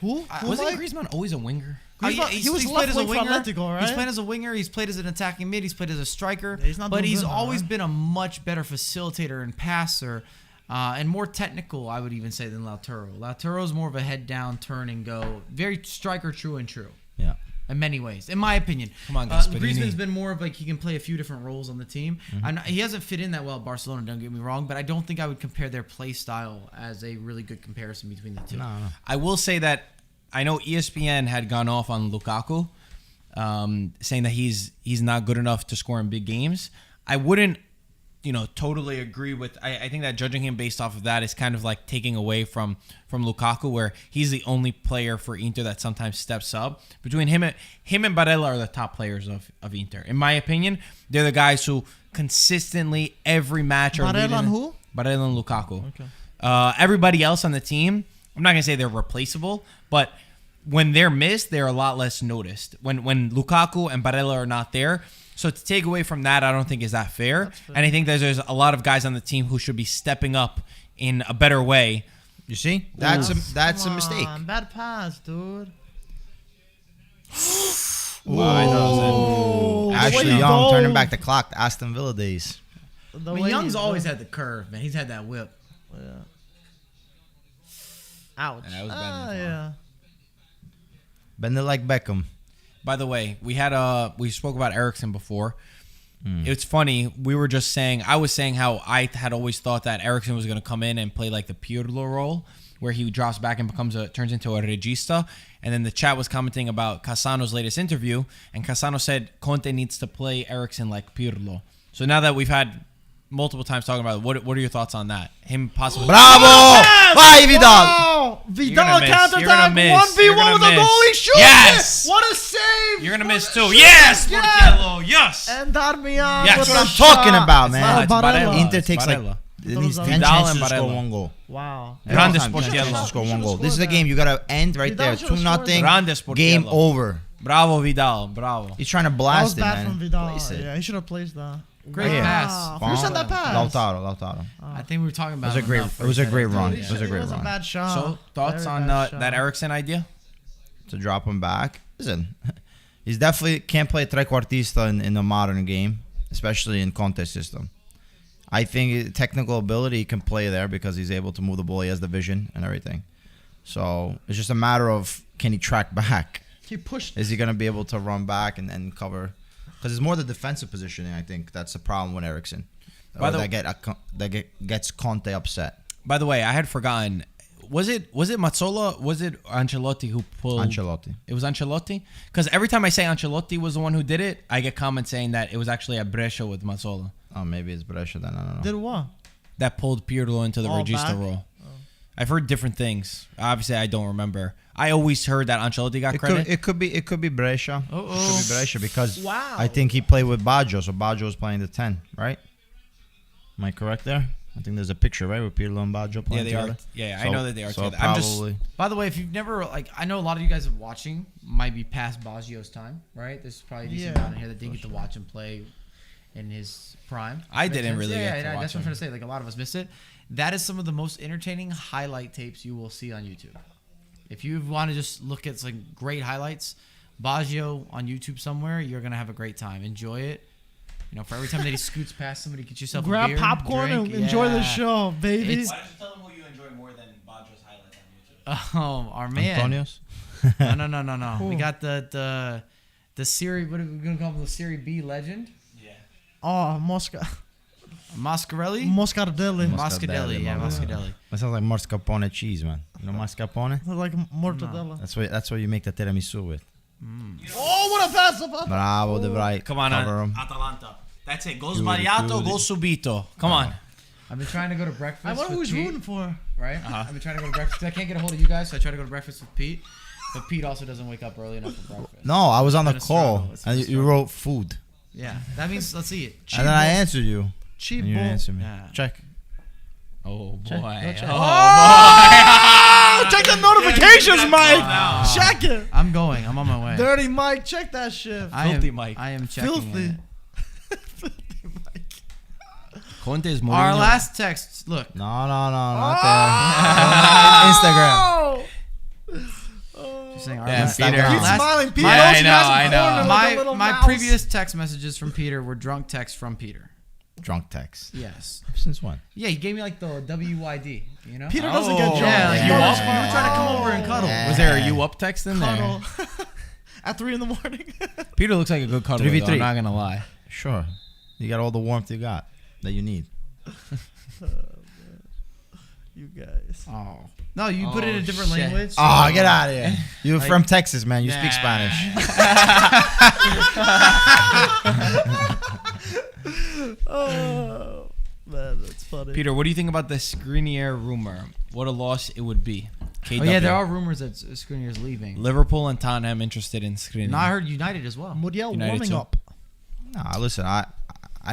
Who? Wasn't Mike? Griezmann always a winger? He was he's left played as a wing for winger. Atletico, right? He's played as a winger. He's played as an attacking mid. He's played as a striker. Yeah, he's not but doing he's good now, always right? been a much better facilitator and passer, and more technical, I would even say, than Lautaro. Lautaro's more of a head down, turn and go, very striker true and true. Yeah. In many ways, in my opinion. Come on, Gasperini. Griezmann's been more of like he can play a few different roles on the team. He hasn't fit in that well at Barcelona, don't get me wrong, but I don't think I would compare their play style as a really good comparison between the two. No. I will say that I know ESPN had gone off on Lukaku, saying that he's not good enough to score in big games. I wouldn't, totally agree with. I think that judging him based off of that is kind of like taking away from Lukaku, where he's the only player for Inter that sometimes steps up. Between him and Barella are the top players of Inter, in my opinion. They're the guys who consistently every match are leading. Barella and who? Barella and Lukaku. Okay. Everybody else on the team, I'm not gonna say they're replaceable, but when they're missed, they're a lot less noticed. When Lukaku and Barella are not there. So to take away from that, I don't think is that fair. And I think that there's a lot of guys on the team who should be stepping up in a better way. You see? That's a mistake. Bad pass, dude. Whoa. Ashley Young turning back the clock to Aston Villa days. Young's always had the curve, man. He's had that whip. Yeah. Ouch. And that was bad. Yeah. Bend it like Beckham. By the way, we spoke about Eriksen before. It's funny. I was saying how I had always thought that Eriksen was going to come in and play like the Pirlo role, where he drops back and turns into a regista. And then the chat was commenting about Cassano's latest interview, and Cassano said Conte needs to play Eriksen like Pirlo. So now that we've had multiple times talking about it, what are your thoughts on that? Him possibly. Bravo! Vai, Vidal! Wow. Vidal counter-attack 1v1 with a goalie shoot. Yes! What a save! You're going to miss too. Yes! Portiello, yes! And Darmian. Yes. with That's what a I'm shot. talking about, man. It's not Barella. Inter takes like Barella. at least 10 Vidal chances and to score Barella. one goal. Wow. Grandes Every time, 10 chances Portiello. to score You one should've goal. This is scored the game. that. You gotta end right Vidal there. should've 2-0. Grandes Portiello. Game over. Bravo, Vidal. Bravo. He's trying to That blast was it, bad man. from Vidal. Place it. Yeah, he should have placed that. Great Yeah. pass. Who sent that pass? Lautaro. I think we were talking It about was a great. enough It was a for great that. run. Dude, It was a great a run. bad shot. So, thoughts Very on bad shot. that Eriksen idea? To drop him back. Listen, he's definitely can't play trequartista in a modern game, especially in Conte's system. I think technical ability he can play there because he's able to move the ball. He has the vision and everything. So it's just a matter of can he track back? He pushed. Is he going to be able to run back and cover? Because it's more the defensive positioning. I think that's the problem with Eriksen. That gets Conte upset. By the way, I had forgotten. Was it Mazzola? Was it Ancelotti who pulled? Ancelotti. It was Ancelotti? Because every time I say Ancelotti was the one who did it, I get comments saying that it was actually a Brescia with Mazzola Oh, maybe it's Brescia then. I don't know. Did what? that pulled Pirlo into the regista back? role. I've heard different things. Obviously, I don't remember. I always heard that Ancelotti got credit. It could be Brescia. It could be Brescia because Wow. I think he played with Baggio, so Baggio was playing the 10, right? Am I correct there? I think there's a picture, right, with Pirlo and Baggio Yeah, playing they together. are. Yeah, I So- know that they are so together. I'm just probably By the way, if you've never I know a lot of you guys are watching might be past Baggio's time, right? There's probably a decent Yeah, amount in here that didn't get to watch him play in his prime. I Makes didn't sense? really get to yeah, watch that's what I'm him. trying to say. Like a lot of us missed it. That is some of the most entertaining highlight tapes you will see on YouTube. If you want to just look at some great highlights, Baggio on YouTube somewhere, you're gonna have a great time. Enjoy it. You know, for every time that he scoots past somebody, get yourself a Grab beer, popcorn drink. and enjoy the Yeah. show, baby. It's- Why don't you tell them who you enjoy more than Baggio's highlights on YouTube? Oh, our man. Antonios. No. We Who? got the Serie. What are we gonna call him? The Serie B legend, Yeah. Oh, Mascarelli. Moscardelli. Mascadelli, yeah, Mascarelli. Mascadelli. That sounds like mascarpone cheese, man. You know mascarpone? Like mortadella. That's what you make the tiramisu with. Oh, what a pass! Bravo, De Vrij. Come on, Cover him. Atalanta. That's it. Go Chiudi, sbagliato, chiudi. go subito. Come on. I've been trying to go to breakfast. I wonder with who's Pete, rooting for. right? I've been trying to go to breakfast. I can't get a hold of you guys, so I try to go to breakfast with Pete. But Pete also doesn't wake up early enough for breakfast. No, I was on the been a struggle. call It's been and a you struggle. wrote food, Yeah, that means let's see it. and then I answered you. Cheap And you didn't ball. answer me. Yeah. Check. Oh, boy. Check. Go check. Oh, Oh, check the notifications, Mike. now. Check it. I'm going. I'm on my way. Dirty Mike, check that shit. Filthy Mike. I am checking Filthy. it. Filthy Mike. Conte is more. Our last text. Look, No, not there. Instagram. Oh. just saying. Our Damn, last, Peter. Keep last- smiling, Peter. my- Don't I smash know, the I know. corner like a little my mouse. previous text messages from Peter were drunk texts from Peter. Drunk text. Yes. Since when? Yeah, he gave me like the WYD. You know. Peter doesn't get Oh. drunk. Yeah, like You you were up? trying to come over and cuddle. Yeah. Was there a you up text in there? Cuddle. At 3 in the morning. Peter looks like a good cuddler. 3v3. though, I'm not gonna lie. Sure. You got all the warmth you got that you need. You guys. Oh. No, you put it in a different shit. language. Oh, get out of here. You're from Texas, man. You speak Spanish. Oh, man, that's funny. Peter, what do you think about the Skriniar rumor? What a loss it would be. KW. Oh, yeah, there are rumors that Skriniar's leaving. Liverpool and Tottenham interested in Skriniar. No, I heard United as well. Muriel United warming too. up. Nah, listen, I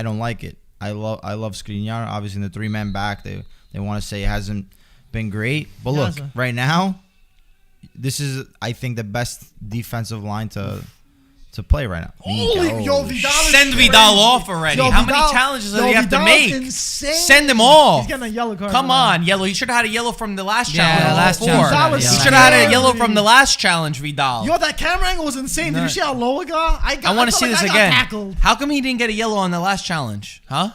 don't like it. I love Skriniar. Obviously, in the 3-man back, they want to say it hasn't been great. But It look, hasn't. right now, this is, I think, the best defensive line to play right now. Holy, yo, Vidal is Send crazy. Vidal off already. Yo, How Vidal- many challenges do yo, you have to Vidal's make? insane. Send him off. He's getting a yellow card. Come for that. on, yellow. He should have had a yellow from the last Yeah, challenge. the last before. challenge. Vidal He is should have had a scary. yellow from the last challenge, Vidal. Yo, that camera angle was insane. Did you see how low it got? I want to see this I got again. tackled. How come he didn't get a yellow on the last challenge? Huh?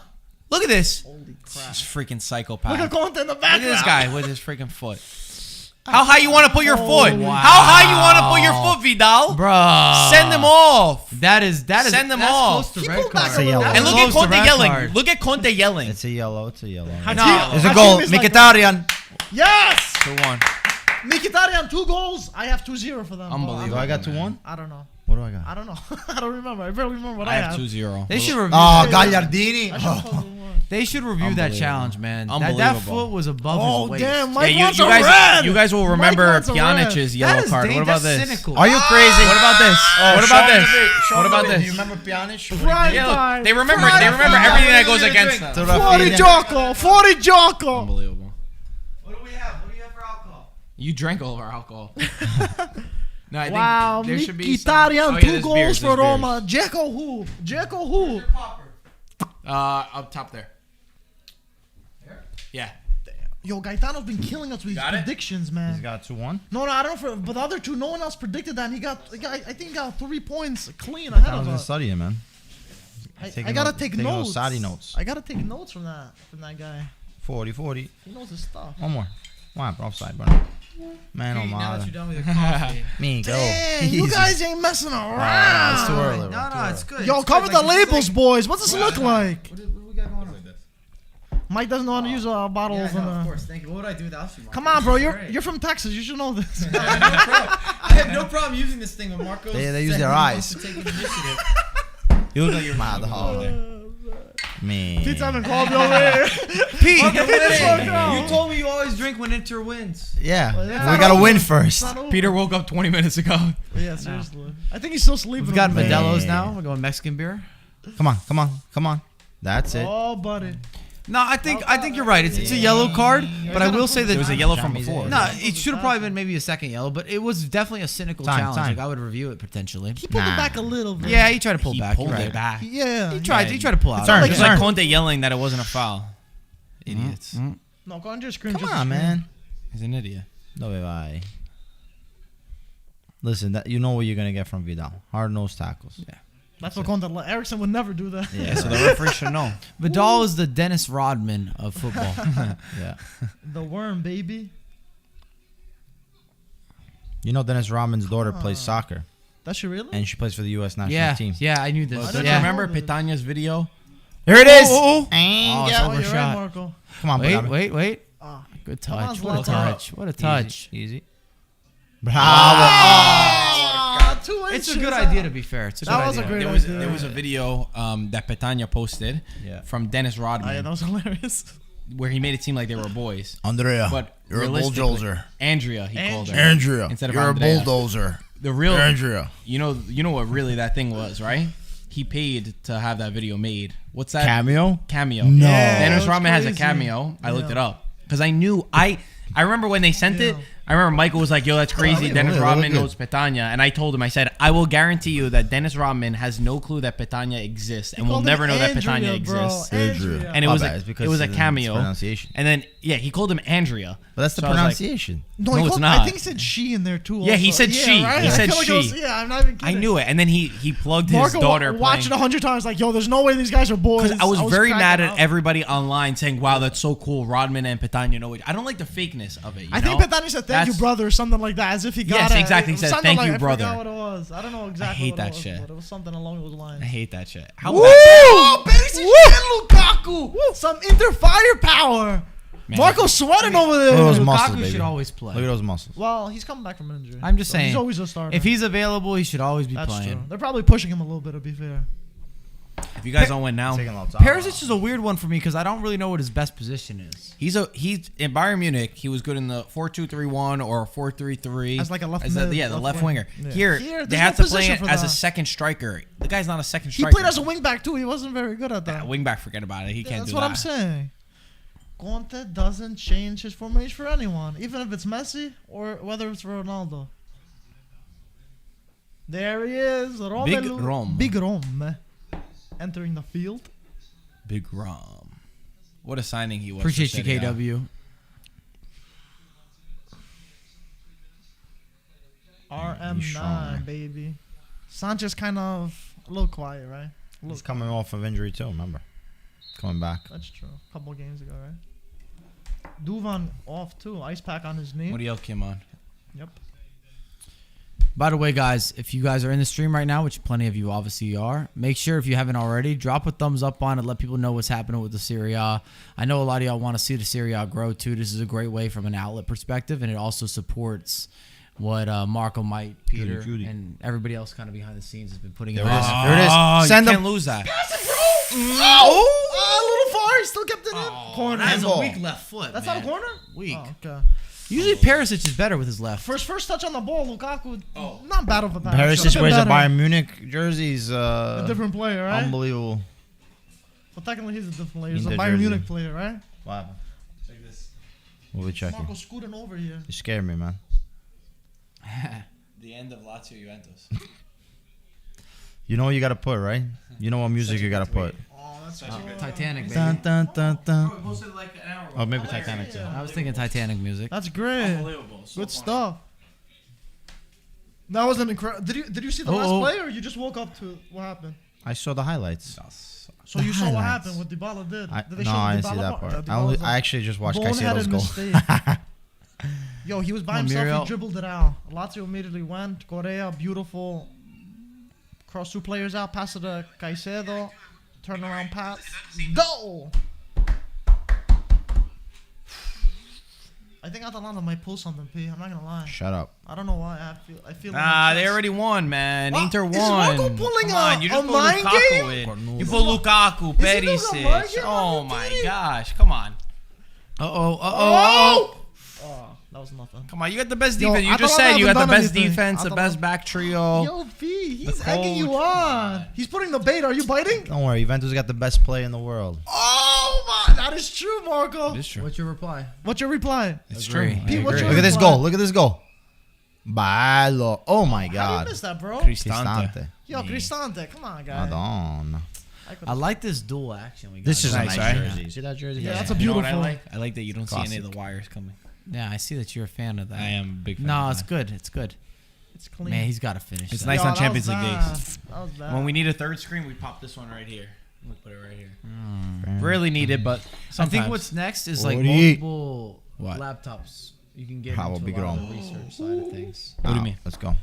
Look at this. Holy crap. This freaking psychopath. Look at Conte in the Look background. at this guy with his freaking foot. How high you want to put your foot? wow. How high you want to put your foot, Vidal? Bruh. Send him off. That is Send them that's off. close to He red pulled back card. a little. That's And look close at to Conte red yelling. card. Look at Conte yelling. It's a yellow. It's a yellow. No. It's a Hakim goal. is like- Mkhitaryan. Yes. 2-1. Mkhitaryan 2 goals. I have 2-0 for them. Unbelievable. Do I got 2-1? I don't know. What do I got? I don't know. I don't remember. I barely remember what I I have have. 2-0. They should review. Oh, that. Gagliardini. I should've told you one. They should review that Unbelievable. challenge, man. That Unbelievable. foot was above Oh, his waist. damn. Yeah, Mike you wants a guys, red. you guys will Mike remember wants a red. Pjanic's yellow That is card. What about that's this? cynical. Are you crazy? What about this? What about this? What about Do this? you remember Pjanic? Prime Yeah, time. look, they remember Prime everything time. that goes against them. 40 Jocko. 40 Jocko. Unbelievable. What do we have? What do you have for alcohol? You drank all of our alcohol. No, I think Wow. there should be Mkhitaryan, some... 2 there's goals beers, for there's Roma. Dzeko who? Dzeko who? beers. Up top there. Yeah. Yo, Gaetano's been killing us with his Got it? predictions, man. He's got 2-1. No, I don't know. But the other two, no one else predicted that. And I think he got 3 points clean ahead I was of been us. studying, man. I gotta take taking notes. those Saudi notes. I gotta take notes from that guy. 40. He knows his stuff. One more. Why, bro? Offside, bro. Man, oh Now that my. you're done with your coffee. Me, go. Dang, you Easy. guys ain't messing around. Nah, it's too early, bro. No, it's good. Yo, It's cover good. the Like, labels, boys. What's this look like? What do we got going on? Mike doesn't know how to use a bottle Yeah, of no, of course. Thank you. What would I do without you, Marco? Come on, bro. This is You're great. you're from Texas. You should know this. I have no problem using this thing when Marco. They use their eyes. Take initiative. You look like you're Mad Me. Pete haven't called me over here. Pete, Fuck no. you told me you always drink when Inter wins. Yeah. Well, that's We not gotta over. win It's first. not over. Peter woke up 20 minutes ago. Yeah, seriously. I think he's still sleeping. We've got over there. Modelo's now. We're going Mexican beer. Come on. That's it. Oh, buddy. No, I think you're right. It's a yellow card, but I will say that There was a yellow from before. No, it should have probably been maybe a second yellow, but it was definitely a cynical challenge. Time. Like I would review it potentially. He pulled Nah. it back a little bit. Yeah, he tried to pull He back. pulled You're it right. back. Yeah. He tried to pull out. Turn. like Just Turn. like Conte yelling that it wasn't a foul. Idiots. No, go on your screen. Come just on, screen. man. He's an idiot. No way, bye. Listen, that you know what you're gonna get from Vidal. Hard-nosed tackles. Yeah. That's what Conte. Eriksen would never do that. Yeah. So the referee should know. Vidal is the Dennis Rodman of football. Yeah. The worm, baby. You know Dennis Rodman's daughter plays soccer, That she really? and she plays for the U.S. national yeah, team. yeah, I knew this. Don't you Yeah. remember Petagna's video? Here it is. Oh, And it's yeah. Oh, you're overshot. right, Marco. Come on, Wait. Ah. Good Come on, touch. What a Zlatan. touch. What a touch. Easy. Bravo. Ah, 2 It's a inches. good idea, to be fair. It's a That good was a idea. great There was idea. there was a video that Petagna posted Yeah. from Dennis Oh, yeah, Rodman that was hilarious. where he made it seem like they were boys. Andrea, But you're a realistically- bulldozer. Andrea, he called her. Andrea, Instead of you're Andrea. a bulldozer. The real Andrea. You know what really that thing was, right? He paid to have that video made. What's that? Cameo? Cameo. No. Dennis that's Rodman has a crazy. cameo. I looked Yeah. it up because I knew I remember when they sent it. I remember Michael was like, "Yo, that's crazy." yeah, Dennis yeah, Rodman look knows Petagna, and I told him, I said, "I will guarantee you that Dennis Rodman has no clue that Petagna exists, and will Called never him know that Andrea, Petagna bro. exists." Andrea. And it My was bad, a, it's because it was a of the cameo, pronunciation. and then he called him Andrea. But that's the So I was like, pronunciation. No, No, he it's called, not. I think he said she in there too. Yeah, he also. said she. Right? He I said feel like it was- she. yeah, I'm not even I kidding. knew it, and then he plugged his Marco daughter watched it playing. 100 times. Like, yo, there's no way these guys are boys. Because I was very mad cracking at up. everybody online saying, "Wow, that's so cool, Rodman and Petagna know it." I don't like the fakeness of it. I think Petagna said thank you, brother, or something like that, as if he got Yes, it. exactly. He said, Something "Thank like, you, I brother." forgot what it was. I don't know exactly hate what that it was, shit. but it was something along those lines. I hate that shit. How Woo! was that? Oh, Perisic and Lukaku. Some Inter firepower. Marco's sweating over there. Look at those muscles, Lukaku baby. should always play. Look at those muscles. Well, he's coming back from an injury. I'm just So saying. he's always a starter. If he's available, he should always be That's playing. true. They're probably pushing him a little bit, to be fair. If you guys don't win now, Taking a little time. Perisic is a weird one for me because I don't really know what his best position is. he's in Bayern Munich. He was good in the 4-2-3-1 or 4-3-3 As like a left the mid, left left winger. wing. Yeah. Here, Here, they there's have no to play position it for as a that. second striker. The guy's not a second He striker. played as a wing back too. He wasn't very good at that. Wing back, forget about it. He can't That's do what that. I'm saying. Conte doesn't change his formation for anyone, even if it's Messi or whether it's Ronaldo. There he is, Romelu. Rom. Big Rom, entering the field. Big Rom. What a signing he was. Appreciate for you, Serie A. KW. RM9, strong. baby. Sanchez kind of a little quiet, right? He's coming off of injury too. Remember, coming back. That's true. A couple games ago, right? Duvan off too. Ice pack on his knee. What do you came on? Yep. By the way, guys, if you guys are in the stream right now, which plenty of you obviously are, make sure if you haven't already, drop a thumbs up on it. Let people know what's happening with the Serie A. I know a lot of y'all want to see the Serie A grow too. This is a great way from an outlet perspective, and it also supports what Marco, Mike, Peter, Judy. and everybody else kind of behind the scenes has been putting There in. it is. Oh, There it is. Send you them. can't lose that. Oh, a little far. He still kept it in. Corner. That's a Handball. weak left foot. That's man. not a corner? Weak. Oh, okay. Usually Perisic is better with his left. First touch on the ball, Lukaku. Not bad of a pass. Perisic Should've wears a been better. Bayern Munich jersey. He's A different player, right? unbelievable. Well, technically, he's a different player. He's a Inter Bayern jersey. Munich player, right? What happened? Check this. We'll be checking. Marco scooting over here. You scared me, man. The end of Lazio Juventus. You know what you gotta put, right? You know what music you gotta put. Oh, that's Titanic, baby. Dun, dun, dun, dun. posted like an hour ago. Oh, maybe Titanic too. I was thinking Titanic music. That's great. Unbelievable. So Good funny. stuff. That was an incredible. Did you see the last Oh. play, or you just woke up to what happened? I saw the highlights. So you saw what highlights. happened? What Dybala did? I, Did they no, show I didn't Dybala see that part. Dybala's I actually just watched boneheaded Caicedo's goal. mistake. Yo, he was by Come on, himself. Muriel. He dribbled it out. Lazio immediately went. Correa, beautiful. Cross two players out. Pass it to Caicedo. Turnaround pass. Goal! I think Atalanta might pull something, P. I'm not gonna lie. Shut up. I don't know why. I feel. Nah, they already won, man. What? Inter Is won. Marco pulling Come on, a- you just a put mind Lukaku game? in. You put Lukaku, Is he doing a mind Perisic. game? Oh Are you my kidding? gosh, come on. Oh! That was nothing. Come on, you got the best Yo, defense. You just Atalanta said you got haven't the done best anything. defense, the Atalanta- best back trio. Yo, P, he's The egging you coach. on. He's putting the bait. Are you biting? Don't worry, Juventus got the best play in the world. Oh my, that is true, Marco. It's true. What's your reply? What's your reply? It's Agree. true. I Pete, what's agree. your- Look at this reply. goal. Look at this goal. Ballo. Oh my How do God. you miss that, bro? Cristante. Cristante. Yo, Cristante, come on, guy. Madonna. I like this dual action we got. This is a Nice, nice right? jersey. See that jersey? Yeah, that's a You know what beautiful. I like that you don't see any of the Classic. wires coming. Yeah, I see that you're a fan of that. I am a big fan. No, of it's that. good. It's good. It's clean. Man, he's got to finish. It's that. nice Yo, on that Champions was League bad. days. That was bad. When we need a third screen, we pop this one right here. We put it right here. Rarely needed, but I sometimes. think what's next is like 48. multiple What? laptops. You can get Bravo, into big a lot of roll. the research side of things. What do you mean? Let's go.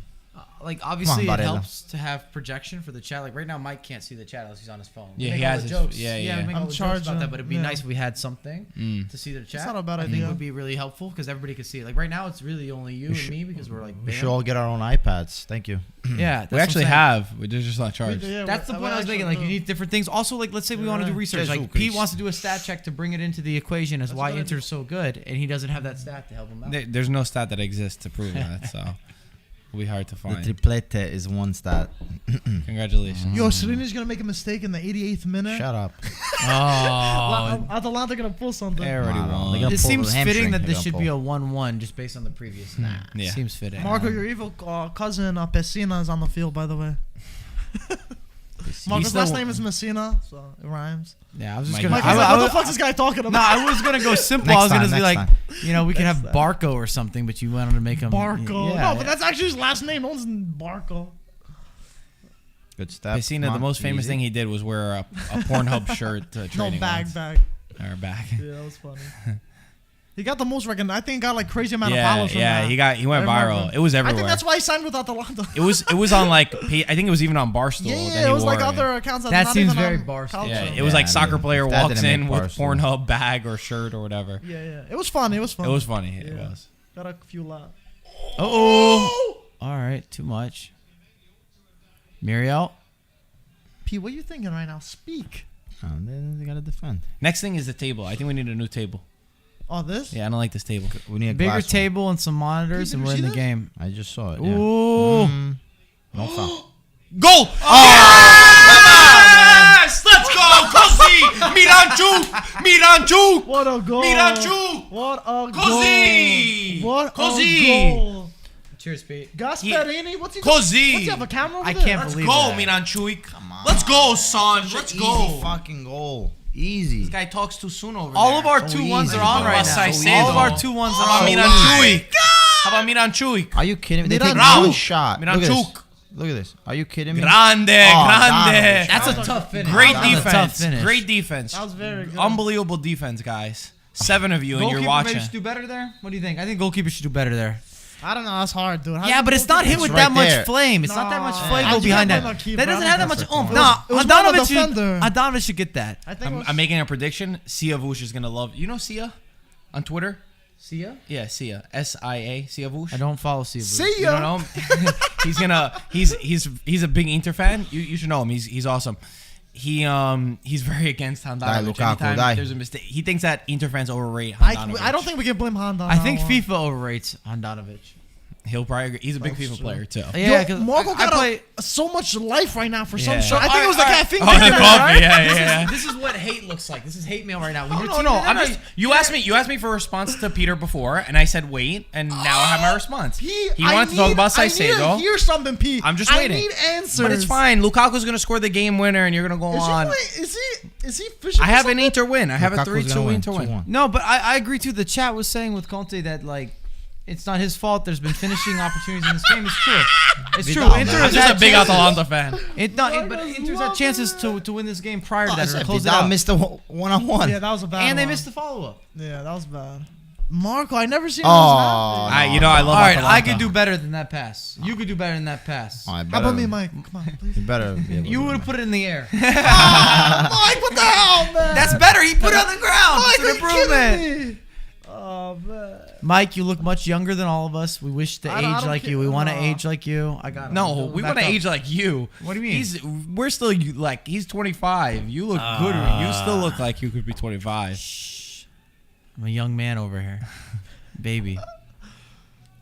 Like obviously it Barella. helps to have projection for the chat. Like right now, Mike can't see the chat unless he's on his phone. We Yeah, make he all has the his- jokes. yeah, we yeah. make I'm all the jokes charging, about that. But it'd be yeah. nice if we had something to see the chat. not a bad I think idea. it would be really helpful because everybody could see it. Like right now, it's really only you and me because we're like. We bam. should all get our own iPads. Thank you. Yeah, that's We what I'm actually saying. have. We're just not charged. That's the point I was making. Like, you need different things. Also, like, let's say we want to do research. Like, Jesus Pete Christ. wants to do a stat check to bring it into the equation as why a good Inter's so good, and he doesn't have that stat to help him out. There's no stat that exists to prove that, so it'll be hard to The find. triplete is one stat. Congratulations. Yo, Sereni's gonna make a mistake in the 88th minute. Shut up. Oh, Atalanta gonna pull something. they already Wow. won. They got It pull seems the hamstring. fitting that They this got should pull. be a 1-1 just based on the previous. Nah, Yeah. seems fitting. Marco, your evil cousin Pessina is on the field, by the way. Marco's still- last name is Messina, so it rhymes. Yeah, I was just Mike- gonna. Mike I- was like, I what was- the fuck's this guy talking about? No, I was gonna go simple. Next I was gonna time, be next like, time. you know, we could have Next time. Barco or something, but you wanted to make him Barco. Yeah, No, but that's actually his last name. No one's Barco. Good step. Pessina, Come the on, most famous easy. thing he did was wear a Pornhub shirt to No, training bag. once. Or back. Yeah, that was funny. He got the most recognition. I think he got like crazy amount of Yeah, follows from yeah, that. he went I remember. viral. It was I everywhere. think that's why he signed with Atalanta. It was on like I think it was even on Barstool. yeah, that he it was like wore other accounts. That not seems even very on Barstool. culture. Yeah, it Yeah, was like I soccer mean, player if that walks didn't in make with Barstool. Pornhub bag or shirt or whatever. Yeah. It was fun. It was fun. It was funny. It Yeah. was. Got a few laughs. Oh. All right, too much. Muriel. P, what are you thinking right now? Speak. Oh, they gotta defend. Next thing is the table. I think we need a new table. Oh, this? Yeah, I don't like this table. We need a Bigger glass one. table and some monitors, Did and you we're in see the this? game. I just saw it. Yeah. Ooh. No foul. Goal! Yes! Let's go! Così! Miranchuk! What a goal. Miranchuk! What a Così! goal. What Così! a goal. Cheers, Pete. Gasperini, what's he Così! doing? What's he have a camera over I there? can't Let's believe go, that. Miranchuk. Come on. Let's go, son. Let's Easy go. fucking goal. Easy. This guy talks too soon over All there. of our So 2-1s easy. are on right So now. easy. All of our 2-1s How are about on. Miranchuk? How about Miranchuk? Are you kidding me? They take Miranchuk. one shot. Look at this. Miranchuk. Look at this. Are you kidding me? Grande, grande. That's a tough finish. Great That was a tough defense. finish. Great defense. That was very good. Unbelievable defense, guys. 7 of you, and you're Goalkeeper watching. maybe should do better there. What do you think? I think goalkeeper should do better there. I don't know. That's hard, dude. Yeah, but it's not him It's with right that much there. flame. It's not that much No. fuego You behind can't that. blame the keeper. That doesn't I have that think much that's oomph. the No, point. It was more the defender. Adamovich should get that. I think it was, I'm making a prediction. Sia Vush is gonna love. You know Sia on Twitter? Sia? Yeah, Sia. SIA. Sia Vush. I don't follow Sia. See You ya. don't know him? He's a big Inter fan. You should know him. He's awesome. He's very against Handanovic. Lukaku, Anytime die. there's a mistake, he thinks that Inter fans overrate I Handanovic. don't think we can blame Honda. on I that think one. FIFA overrates Handanovic. he'll probably agree. He's a big That's FIFA true. player too. Yeah, Yo, because Marco I got play. so much life right now for some Yeah. shit. I think it was the caffeine. Oh, the taking it, coffee. right? Yeah. This is what hate looks like. This is hate mail right now. When No, your no, team no. did I'm that, just. You asked me for a response to Peter before, and I said wait, and now I have my response. He wanted to talk about I need to Caicedo. hear something, P. I'm just waiting. I need answers. But it's fine. Lukaku's gonna score the game winner, and you're gonna go on. Is he fishing? I for have an something? Inter win. I have a Lukaku's gonna 3-2 win, Inter win. 2-1. No, but I agree too. The chat was saying with Conte that like it's not his fault. There's been finishing opportunities in this game. It's true. It's true. Vidal, Inter man. I'm has just a had big chances. Atalanta fan. But Inter's had chances to win this game prior to I that or said close it Vidal out. missed the one-on-one. Yeah, that was a bad. And they one. missed the follow up. Yeah, that was bad. Marco, I never seen Oh, this happen. I love All right, Atalanta. I could do better than that pass. You could do better than that pass. I How better- about me, Mike? Come on, please. You better be able You to would do have put it in the air. Mike, what the hell, man? That's better. He put it on the ground. Mike, It's an are you improvement. kidding me? Oh man. Mike, you look much younger than all of us. We wish to I don't age like care. you. We want to No. age like you. I got it. No, Go we back want to up. age like you. What do you mean? We're still like he's 25. You look good. You still look like you could be 25. I'm a young man over here. Baby.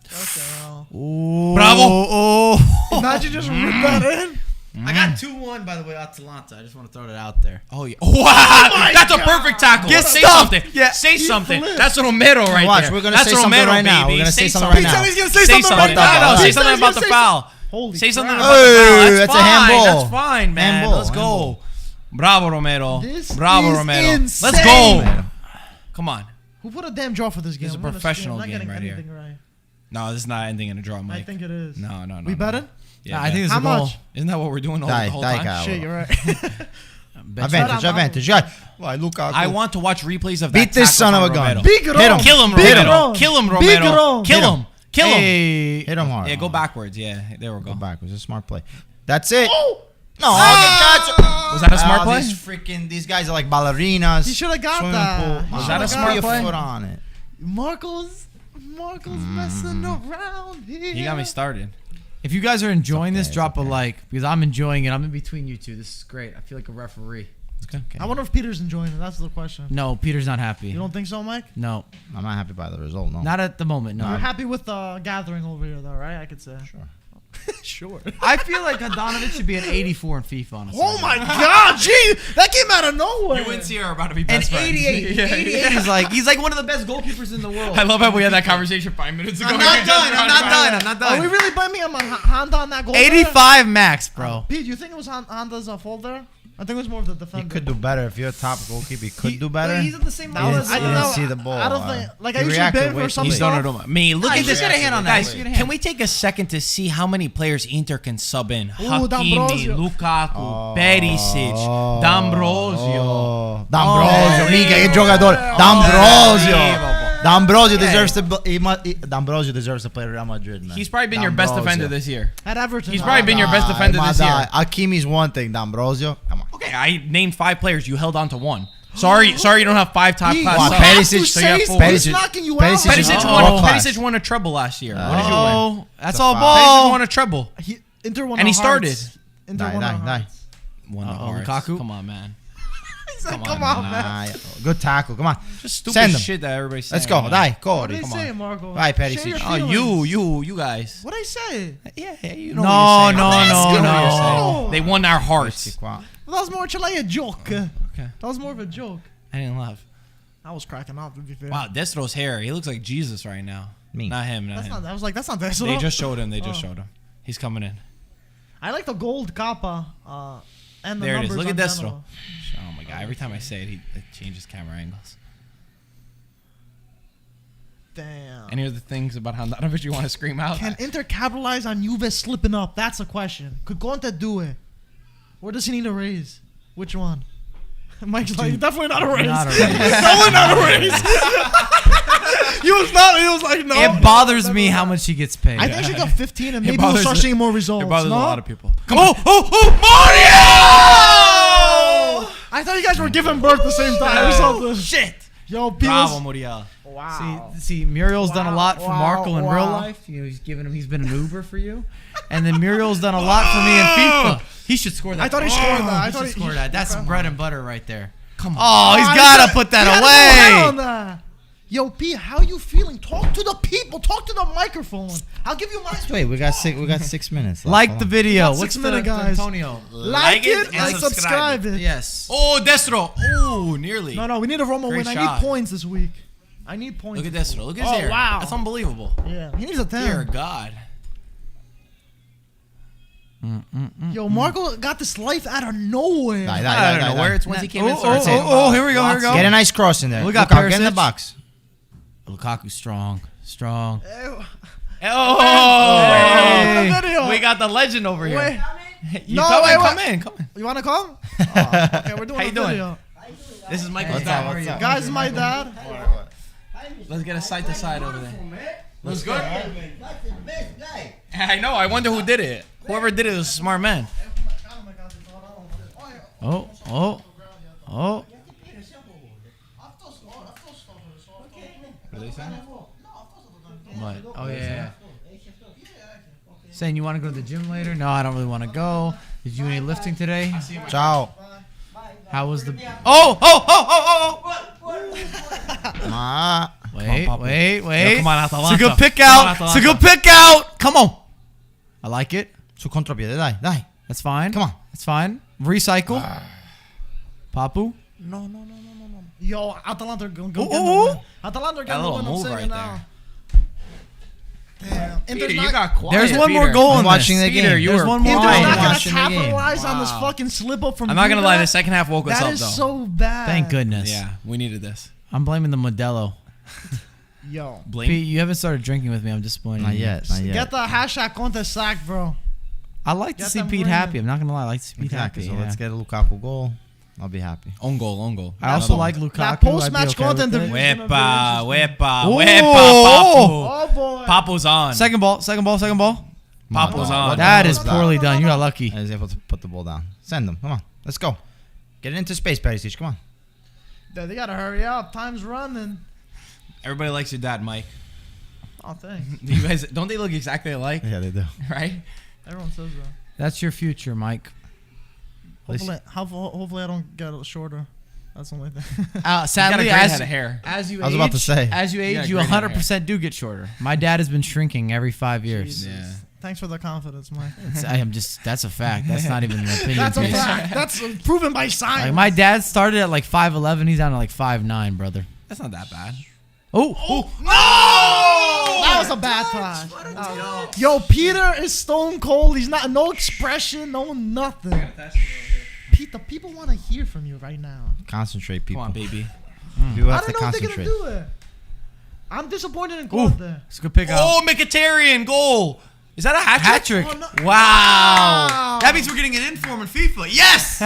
Okay, well. Ooh. Bravo. Oh. Imagine just rip that in. I got 2-1, by the way, Atalanta. I just want to throw that out there. Oh yeah! Wow, that's a perfect tackle. Get say stuffed. something. Yeah. Say something. flipped. That's Romero right Watch, there. we're gonna That's say something Romero, right now. baby. We're gonna say something something. right now. He's gonna Say something. right now. No, say He's something gonna about the say foul. Holy Say something crap. about the foul. Hey, That's that's a fine. handball. That's fine, man. Handball, Let's go. handball. Bravo, Romero. This Bravo, is Romero. insane. Let's go. Come on. Who put a damn draw for this game? This is a I'm gonna professional scream. I'm game not right getting here. anything right. No, this is not ending in a draw, Mike. I think it is. No. We betting? Yeah, I think it's How a goal. much? Isn't that what we're doing the Die, whole die, time? Kyle. Shit, you're right. Advantage. Yeah. Why, Lukaku? I want to watch replays of that. Beat this tackle son of from a gun. Romero. Big Hit him. wrong. Kill him, Big Romero. wrong. Kill him, Big Romero. wrong. Kill Hit him. Kill him. Hey. Hit him hard. Yeah, go backwards. Yeah, there we Go go. backwards. It's a smart play. That's it. No, Was that a smart play? These guys are like ballerinas. He should have got Swimming that. pool. He Was shoulda that a got smart it. play? Foot on it. Marco's messing around here. He got me started. If you guys are enjoying okay, this, it's drop a okay. like because I'm enjoying it. I'm in between you two. This is great. I feel like a referee. Okay. I wonder if Peter's enjoying it. That's the question. No, Peter's not happy. You don't think so, Mike? No, I'm not happy by the result. No. not at the moment. No. You're happy with the gathering over here, though, right? I could say. Sure. Sure. I feel like Handanovic should be an 84 in FIFA. Honestly. Oh my God, gee, that came out of nowhere. You and Sia are about to be And best friends. 88, 88 is like he's like one of the best goalkeepers in the world. I love how we had that conversation 5 minutes ago. I'm not done. I'm not done. I'm not Are we done. really blaming him on Honda on that goal? there? 85 max, bro. Pete, you think it was Honda's fault there? I think it was more of the defender. He could do better. If you're a top goalkeeper, he could do better. But he's at the same That level was, as I He don't didn't know. see the ball. I don't think. Like, He I usually reacted ban way for too some He's stuff. done. Me, look Nah, at you this. just get a hand on that. Guys, You get a hand. can we take a second to see how many players Inter can sub in? Hakimi, D'Ambrosio. Lukaku, Perisic, D'Ambrosio. D'Ambrosio, mica che giocatore. D'Ambrosio. D'Ambrosio deserves to. D'Ambrosio deserves to play Real Madrid, man. He's probably been your best defender this year. At Everton. He's probably been your best defender this year. Hakimi's one thing. D'Ambrosio, come on. Okay, I named 5 players. You held on to 1. Sorry, you don't have 5 top class. Wow, subs. Perisic, So you have 4. He's knocking you out. Perisic won a treble last year. What did you win? That's all Perisic ball. won a treble. Inter won And he our hearts. started. Inter won our Die. hearts. Won Lukaku? Come on, man. He said, come on, man. Good tackle. Come on. Just stupid Send him. shit that everybody's saying. Let's go. man. Die. Go. What did Come they say, on. Marco? Right, Share Perisic. your Oh, feelings. you guys. What did I say? Yeah, you know No, what you're saying. no, I'm no, asking no. what you're saying. They won our hearts. Well, that was more like a joke. Okay. That was more of a joke. I didn't laugh. I was cracking up, to be fair. Wow, Destro's hair. He looks like Jesus right now. Me. Not him. That's not, I was like, that's not Destro. They just showed him. Oh. He's coming in. I like the gold kappa and the There it is. numbers Look at on Destro. general. Oh my god! Every time I say it, it changes camera angles. Damn. Any other things about Handanovic you want to scream out? Can Inter capitalize on Juve slipping up? That's a question. Could Conte do it? Or does he need a raise? Which one? Mike's like, definitely not a raise. Not a raise. Definitely not a raise. He was like, no. It bothers me how much he gets paid. I think he should go 15 and maybe we'll bothers- start seeing more results. It bothers no? a lot of people. Mario! I thought you guys were giving birth at the same time or something. Shit! Yo, Bravo, Beals. Muriel. Wow. See, Muriel's done a lot for Wow, Marco in wow. real life. You know, he's been an Uber for you, and then Muriel's done a lot for me in FIFA. He should score that. I thought he scored that. I He thought should he score that. That's okay. bread and butter right there. Come on. Oh, he's I gotta said- put you gotta that go ahead away. on that. Yo, P, how you feeling? Talk to the people. Talk to the microphone. I'll give you my. Wait, we got 6 minutes. Left. Like Come the on. video. We got 6 What's the minutes, guys. Antonio? Like it and subscribe it. Yes. Oh, Destro. Oh, nearly. No, we need a Roma Great win. I shot. need points this week. I need points. Look at Destro. Look at his Oh, hair. wow. That's unbelievable. Yeah, he needs a 10. Dear God. Yo, Marco got this life out of nowhere. Die. I don't know where it's once he came in. started saying, Here we go. Get a nice cross in there. We got Lukaku, get in the Perisic. box. Lukaku strong. Oh, Hey. Video. we got the legend over here. Wait, You No, come wait, in, wait. come in, come in. you want to come? Oh, okay, we're doing How a you doing? video. This is Michael's What's dad. up, what's up? Guys, this is my dad. Let's get a side to side over there. Looks good. That's the best guy. I know. I wonder who did it. Whoever did it was a smart man. Oh. What? Oh yeah. Saying you want to go to the gym later? No, I don't really want to go. Did you do any lifting today? Ciao. How was the? Oh! Ma. Wait. Yo, come on, Atalanta. It's a good pick Come on, out. It's a good pick out. Come on. I like it. Su contropiede, dai. That's fine. Come on. That's fine. Recycle. Papu. No. Yo, Atalanta gonna go Ooh, get the ooh. win. Atalanta That gonna little win. I'm move saying right it now. Damn. Peter, Inter's you not, got quiet. There's one more Peter. goal I'm in watching this. the Peter, game. you There's were one more Inter's goal. quiet. not gonna watching the game. capitalize on this Wow. fucking slip up from I'm not gonna lie. The Vidal. second half woke us That up, is though. so bad. Thank goodness. Yeah, we needed this. I'm blaming the Modelo. Yo. Blame. Pete, you haven't started drinking with me. I'm disappointed. Not in you. yet. Not yet. Get the hashtag Conte sack, bro. I like to Get see them Pete winning. happy. I'm not gonna lie. I like to see Pete Exactly. happy. So yeah. let's get a Lukaku goal. I'll be happy. Own goal. I also Another like one. Lukaku. That post-match I'd be okay content with it. division. Wepa, Oh. Oh boy. Papu's on. Second ball. Papu's on. That is poorly done. You got lucky. I was able to put the ball down. Send them. Come on. Let's go. Get it into space, Perisic. Come on. They gotta hurry up. Time's running. Everybody likes your dad, Mike. Oh, thanks. You guys, don't they look exactly alike? Yeah, they do. Right? Everyone says that. That's your future, Mike. Hopefully I don't get shorter. That's the only thing. Sadly, you got a great head of hair. as you I was about to say. as you got age, a you great head of 100% do get shorter. My dad has been shrinking every 5 years. Yeah. Thanks for the confidence, Mike. I am just. That's a fact. That's not even an opinion That's a piece. fact. That's proven by science. Like my dad started at like 5'11". He's down to like 5'9", brother. That's not that bad. Oh, That was a bad pass. Yo, Peter is stone cold. He's not no expression, no nothing. Pete, the people want to hear from you right now. Concentrate, Come people. on, baby. You I have to don't know if they're gonna concentrate. do it. I'm disappointed in Conte. it's a good pick out. Oh, Mkhitaryan goal. Is that a hat trick? Hat-trick. Oh, no. Wow. That means we're getting an inform in FIFA. Yes.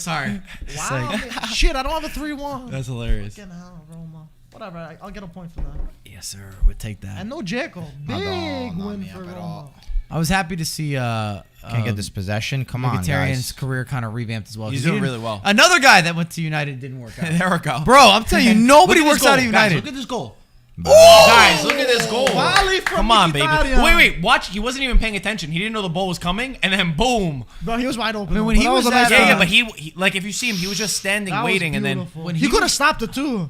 Sorry. Wow. Shit, I don't have a 3-1. That's hilarious. Fucking hell, Roma. Whatever. I'll get a point for that. Yes, sir. We'll take that. And no Dzeko. Not Big me win up for at Roma. all. I was happy to see Can't get this possession. Come on, Mkhitaryan's guys. career kind of revamped as well. He's 'cause he doing didn't- really well. Another guy that went to United didn't work out. There we go. Bro, I'm telling you, nobody Look at this works out goal. at Guys, United. look at this goal. Guys, look at this goal. Volley from Come on, baby. Mkhitaryan. Wait. Watch. He wasn't even paying attention. He didn't know the ball was coming, and then boom. Bro, he was wide open. I mean, when But he that was a nice at- Yeah, pass. but he like if you see him, he was just standing, That was waiting, and then beautiful. When he he could have was- stopped it too.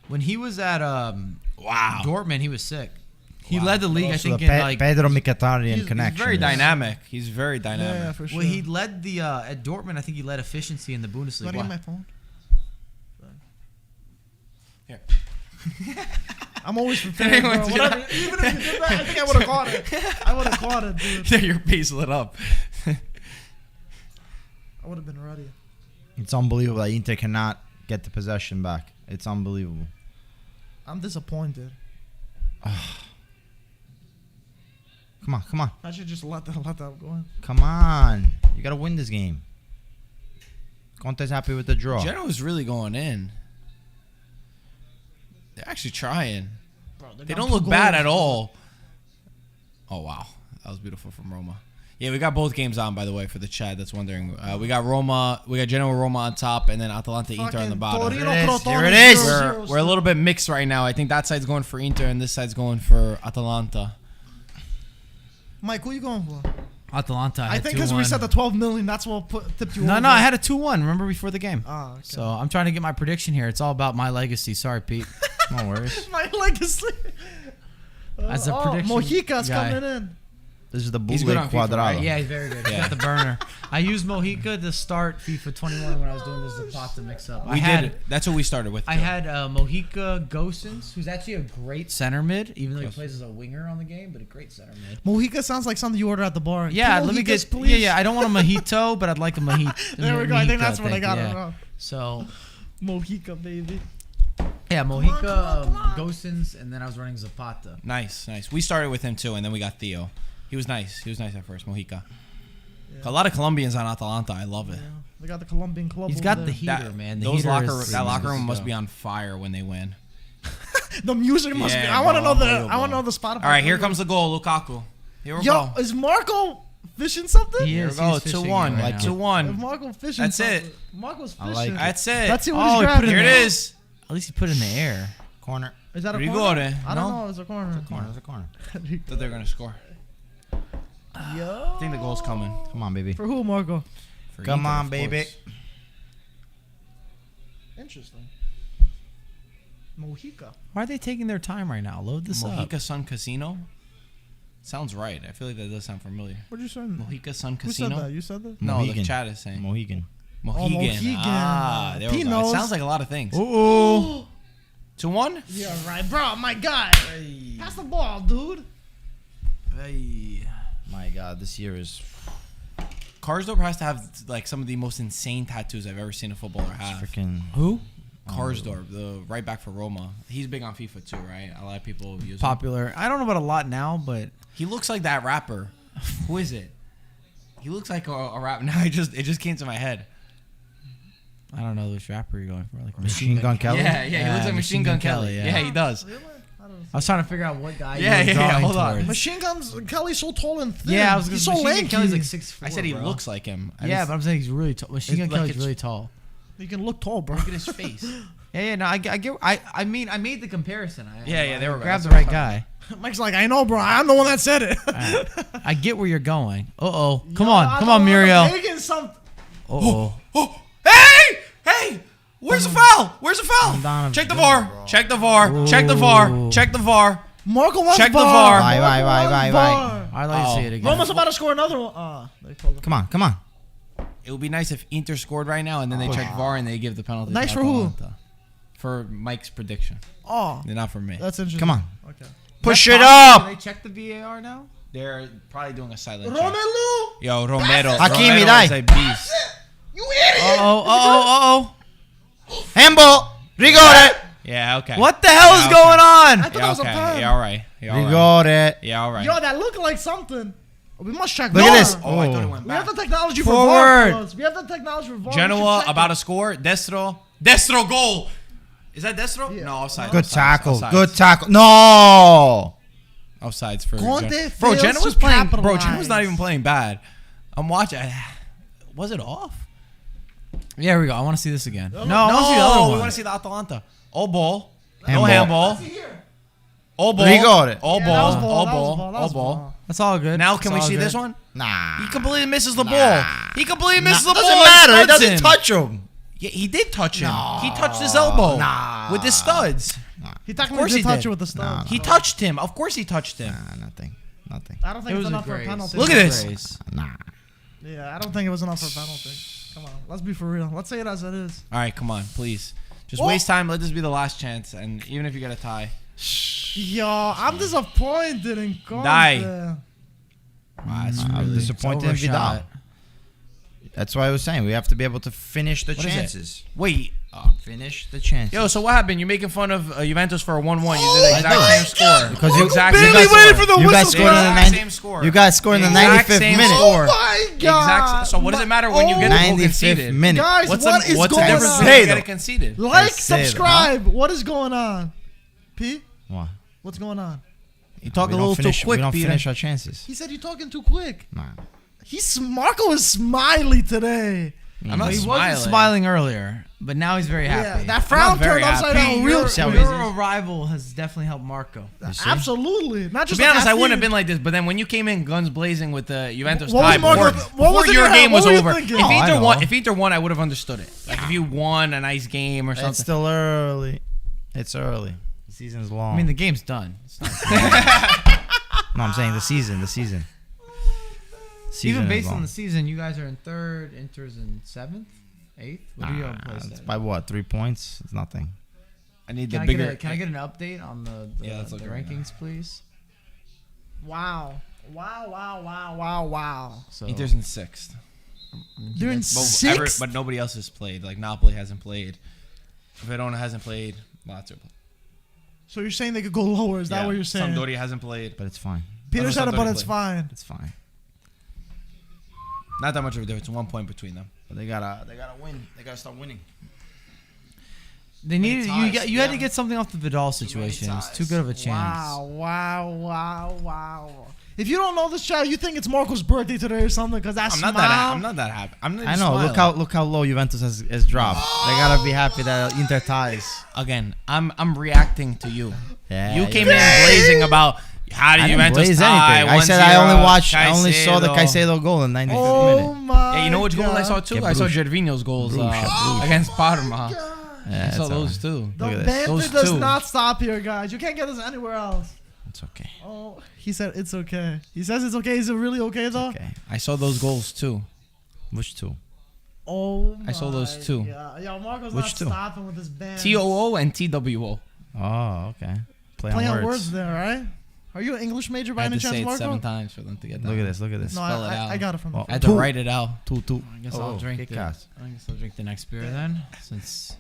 When he was at wow. Dortmund, he was sick. He led the league, I Also, think, the in like. Pedro Mkhitaryan He's connection. very is- dynamic. He's very Yeah, dynamic. for sure. Well, he led the at Dortmund. I think he led efficiency in the Bundesliga. Gotta get my phone. Here. I'm always prepared, bro. Anyone do Whatever. that? Even if you did that, I think I would have caught it. I would have caught it, dude. Your face lit up. I would have been ready. It's unbelievable that Inter cannot get the possession back. It's unbelievable. I'm disappointed. Come on. I should just let that go in. Come on. You got to win this game. Conte's happy with the draw. Genoa's really going in. They're actually trying. Bro, They don't look bad at all. Oh, wow. That was beautiful from Roma. Yeah, we got both games on, by the way, for the chat that's wondering. We got Genoa Roma on top, and then Atalanta Inter on the bottom. There it is. We're a little bit mixed right now. I think that side's going for Inter, and this side's going for Atalanta. Mike, who you going for? Atalanta. I think because we said the 12 million, that's what tipped you over. No, I had a 2-1. Remember before the game. Ah, okay. So I'm trying to get my prediction here. It's all about my legacy. Sorry, Pete. No worries. My legacy. As a prediction Mojica's guy. coming in. This is the He's good bootleg on FIFA, Cuadrado. right? Yeah, he's very good. He's Yeah. got the burner. I used Mojica to start FIFA 21 when I was doing this Zapata mix-up. We did. That's what we started with. I too. had Mojica Gosens, who's actually a great center mid, even though he plays as a winger on the game, but a great center mid. Mojica sounds like something you order at the bar. Yeah, Two let me Mojicas, get. please. Yeah. I don't want a mojito, but I'd like a mojito. There we go. I think that's what I got it wrong. So, Mojica, baby. yeah, Mojica, come on. Gosens, and then I was running Zapata. Nice. We started with him too, and then we got Theo. He was nice at first, Mojica. A lot of Colombians on Atalanta. I love it. Yeah, they got the Colombian club. He's over got there. the heater, man. The Those heater that locker room is must go. be on fire when they win. The music must be. Yeah, I want to bro, know the. unbelievable. I want to know the Spotify. All right, here comes the goal, Lukaku. Here we Yo, go. is Marco fishing something? He Here we is. go. He's fishing 2-1. right Like now. 2-1. If Marco fishing That's something. it. Marco's I fishing. like it. That's it. Let's see what Oh, he's he put grabbing. it Here it in. is. At least he put it in the air. Corner. Is that a Rigore. corner? I don't No? know. It's a corner. Corner. It's a corner. Thought they're gonna score. Yo. I think the goal's coming. Come on, baby. For who, Marco? For Come Inter, on, of baby. course. Interesting. Mojica. Why are they taking their time right now? Load this up. Mojica Sun Casino. Sounds right. I feel like that does sound familiar. What'd you say? Mojica Sun Who said that? Casino. You said that? No, the Mohegan. chat is saying Mohegan. Mohegan. Mohegan. Ah, there we He go. It knows. sounds like a lot of things. Ooh. 2-1. Yeah, right, bro. My guy. Pass the ball, dude. My God, this year is Karsdorp has to have like some of the most insane tattoos I've ever seen a footballer have. freaking. Who? Karsdorp, the right back for Roma. He's big on FIFA too, right? A lot of people use him. Popular. I don't know about a lot now, but He looks like that rapper. Who is it? He looks like a rapper. Now it just came to my head. I don't know which rapper you're going for. Like Machine Gun Kelly? Yeah, he looks like Machine Gun Kelly. yeah. Yeah, he does. Really? I don't know. I was trying to figure out what guy. Yeah, you were yeah, drawing hold on. towards. Machine Guns Kelly's so tall and thin. Yeah, I was He's gonna so Machine Gun lanky. Kelly's like 6'4". I said he bro. looks like him. Yeah, but I'm saying he's really tall. Machine Gun It's like Kelly's it's- really tall. You can look tall, bro. look at his face. Yeah, no, I get. I mean, I made the comparison. Yeah, there we go. Grab That's the what right I'm guy. Mike's like, I know, bro. I'm the one that said it. I get where you're going. Uh-oh. Come Yo, I on, don't Muriel. wanna take in something. Uh-oh. Oh, hey! Where's the foul? Where's the foul? Donovan Check the good, VAR. bro. Check the VAR. Check the VAR. Check the VAR. Marco wants Check the VAR. VAR. Bye, Marco bye, bye, wants bye, VAR. I'd like to see it again. Roma's about to score another one. They called it. Come on, come on. It would be nice if Inter scored right now and then they check VAR and they give the penalty. Nice to for who? Atalanta. For Mike's prediction. Oh, Not for me. that's interesting. Come on. Okay. Push That's it possible. up. Can they check the VAR now? They're probably doing a silent check. Romelu, Yo, Romero. Hakimi, Romero die. is a beast. you idiot. Uh-oh. Handball. Rigore. Yeah, okay. What the hell is Yeah, going I on? thought that Yeah, was a okay. pen. Yeah, all right. Yeah, all right. Rigore. Yeah, all right. Yo, that looked like something. We must check Look at VAR. this. Oh, I thought it went We have back. the technology for Forward. VAR. fellas. We have the technology for VAR. We Genoa should check about it. to score. Destro. Destro goal. Is that Destro? Yeah. No, offside. Good offsides, tackle. offsides. Good tackle. No. Offsides for Conte Bro, fails Genoa's to playing. Bro, capitalize. Genoa's not even playing bad. I'm watching. Was it off? Yeah, here we go. I want to see this again. No, I No, want to see the other we one. want to see the Atalanta. All ball. Handball. No handball. All ball. Rigore. All Yeah, that ball. was ball, All that was ball. ball, that All was ball. ball. That's all good. Now That's can we all see good. this one? Nah. He completely misses the ball. He completely misses the ball. Doesn't and matter. It studs doesn't him. touch him. Yeah, he did touch him. He touched his elbow with his studs. He Of technically course did he touch did. it with the stone. He touched him. Of course he touched him. Nah, nothing. I don't think It it's was a enough for a grace. penalty. Look at this. Grace. Nah. Yeah, I don't think it was enough for a penalty. Come on, let's be for real. Let's say it as it is. All right, come on, please. Just Whoa. waste time. Let this be the last chance. And even if you get a tie. Yo, I'm disappointed in Conte. Die. I'm disappointed in overshot. Vidal. That's why I was saying we have to be able to finish the What is it? chances. Wait. Finish the chances. Yo, so what happened? You're making fun of Juventus for a 1-1. You did the exact same score. Because you exact barely same waited score. for the You guys whistle. scored in the Exact 90 same score. You guys scored in the Exact 95th same minute. score. Oh my god! Exact. So what does it matter when you get a goal 95th conceded? minute. Guys, What's what the is what's the going difference on? when you Say get though. it conceded? Like, Say that, subscribe. What is going on? P? What? What's going on? You talk We a don't little finish, too quick, we don't Peter. finish our chances. He said you're talking too quick. Nah. Marco is smiley today. I'm not He smiling. wasn't smiling earlier, but now he's very happy. Yeah, that frown very turned upside happy. down real your, quick. your arrival has definitely helped Marco. Absolutely. Not To just be honest, I caffeine. wouldn't have been like this. But then when you came in guns blazing with the Juventus What was tie Marco- before, what was in your your game head? was What were you over, thinking? if Oh, I Inter know. won, I would have understood it. Like if you won a nice game or something. It's still early. It's early. The season's long. I mean, the game's done. It's not no, I'm saying the season. even Season based is on long. the season, you guys are in third, Inter's in seventh, eighth. What do you have Nah, placed it's at? by what? 3 points? It's nothing. I need Can the I, bigger. can I get an update on the Yeah, let's look the right rankings, please? Wow. Wow. So Inter's in sixth. They're in But sixth. but nobody else has played. Like Napoli hasn't played. Verona hasn't played. Lazio. So you're saying they could go lower? Is that what you're saying? Sampdoria hasn't played. But it's fine. Peter Unless said it, but Sampdoria it's played. fine. It's fine. Not that much of a difference. 1 point between them. But they gotta win. They gotta start winning. they needed ties. you had to get something off the Vidal situation. It's too good of a chance. Wow. If you don't know this child, you think it's Marco's birthday today or something because that's I'm not that happy. I'm not I even know. smiling. Look how low Juventus has dropped. They gotta be happy that Inter ties. Again, I'm reacting to you. Yeah, You came yeah. in blazing about how did I didn't Juventus blaze tie. anything. I said 1-0, I only saw the Caicedo. Caicedo goal in 95th Oh minute. my Yeah, you know which goal I saw too? Yeah, I saw Bruges. Gervinho's goals Bruges. against Parma. Yeah, I saw it's those alright. too. The Look at this. banter Those does two. not stop here, guys. You can't get this anywhere else. It's okay. Oh, he said it's okay. He says it's okay. Is it really okay though? Okay. I saw those goals too. Which two? Oh, I saw those my two. God. Yo, Marco's Which not two? stopping with his band. TOO and TWO. Oh, okay. Play Play on on words. words there, right? Are you an English major I by had any to say chance, it Marco? 7 times for them to get that. Look at this. Look at this. No, Spell it out. I got it from. Oh, I had to Two. write it out. 2-2. I guess I'll drink kick the. ass. I guess I'll drink the next beer then, since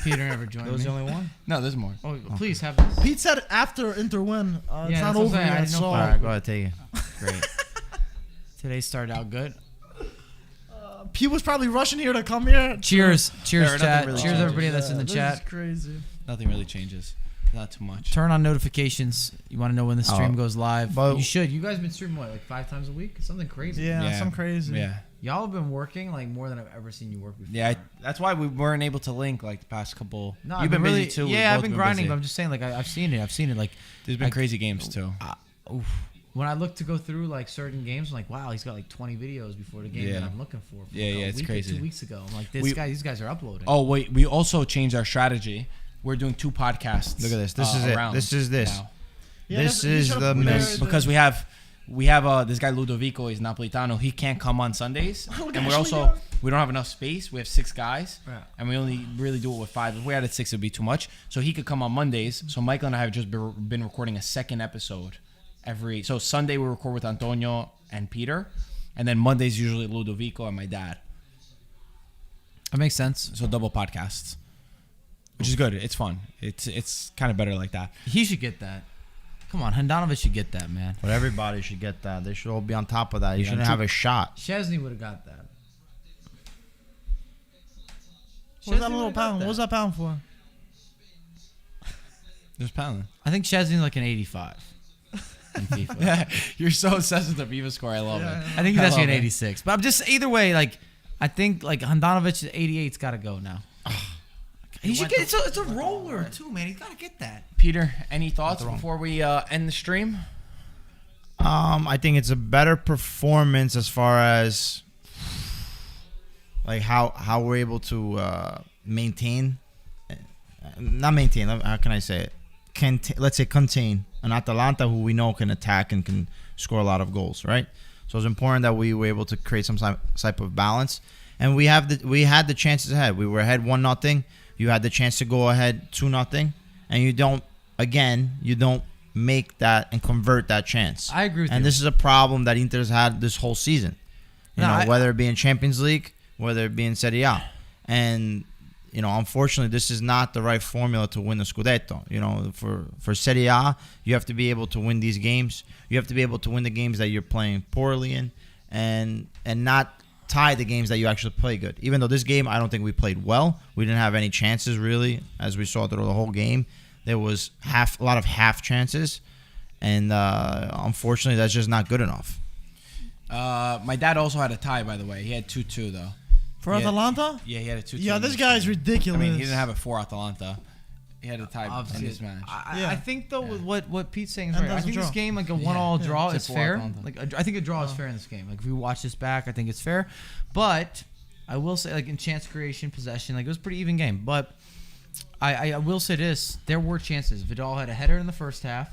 Peter never joined That was me. the only one? No, there's more. Oh, please have this. Pete said after Inter win, it's Yeah, not that's what I'm over saying. I yet. didn't know So All right, go ahead. Take it. Great. Today started out good. Pete was probably rushing here to come here. Cheers, There, nothing chat. really Cheers, changes. everybody that's in the This chat. is crazy. Nothing really changes. Not too much. Turn on notifications. You want to know when the stream Oh, goes live. but- You should. You guys been streaming what, like 5 times a week? Something crazy. Yeah, some crazy. Yeah. Y'all have been working like more than I've ever seen you work before. Yeah, that's why we weren't able to link like the past couple. No, You've I've been really, busy too. We've Yeah, I've both been grinding, busy. but I'm just saying, like, I've seen it. I've seen it. Like, There's been crazy games too. when I look to go through like certain games, I'm like, wow, he's got like 20 videos before the game Yeah. that I'm looking for. Yeah, like, yeah, a it's week or crazy. 2 weeks ago, I'm like, these guys are uploading. Oh wait, we also changed our strategy. We're doing 2 podcasts. Look at this. This is it. around This is this. now. Yeah, This you is should've the put mess. there Because we have this guy Ludovico is Napolitano. He can't come on Sundays, Look and at we're also Ashley. we don't have enough space. We have 6 guys, Yeah. and we only really do it with 5. If we had 6, it'd be too much. So he could come on Mondays. So Michael and I have just been recording a second episode every. So Sunday we record with Antonio and Peter, and then Mondays usually Ludovico and my dad. That makes sense. So double podcasts, which is good. It's fun. It's kind of better like that. He should get that. Come on, Handanovic should get that, man. But everybody should get that. They should all be on top of that. You Yeah, shouldn't have a shot. Chesney would have got that. What's that Chesney little would've got pound? that. What's that pound for? There's Palin. I think Chesney's like an 85 in FIFA. Yeah, you're so obsessed with the FIFA score. I love it. I think he's I actually love an it. 86. But I'm just either way, like I think like Handanovic 88's got to go now. He should get it's a roller too, man. He's got to get that. Peter, any thoughts before we end the stream? I think it's a better performance as far as like how we're able to maintain, not maintain. How can I say it? Let's say contain an Atalanta who we know can attack and can score a lot of goals, right? So it's important that we were able to create some type of balance, and we had the chances ahead. We were ahead 1-0. You had the chance to go ahead 2-0, and you don't make that and convert that chance. I agree with you. And this is a problem that Inter's had this whole season. Whether it be in Champions League, whether it be in Serie A. And, unfortunately, this is not the right formula to win the Scudetto. For Serie A, you have to be able to win these games. You have to be able to win the games that you're playing poorly in and not tie the games that you actually play good. Even though this game, I don't think we played well. We didn't have any chances, really, as we saw through the whole game. There was a lot of half chances, and unfortunately, that's just not good enough. My dad also had a tie, by the way. He had 2-2 though. For Yeah. Atalanta? Yeah, he had a 2-2. Yeah, in this guy's game. ridiculous. I mean, he didn't have it for Atalanta. He had a tie in this match. I think though with what Pete's saying is And right. I that's a think this draw. game like a 1-all draw is Except for fair. Atalanta. Like I think a draw is fair in this game. Like if we watch this back, I think it's fair. But I will say like in chance creation, possession, like it was a pretty even game. But I will say this: there were chances. Vidal had a header in the first half.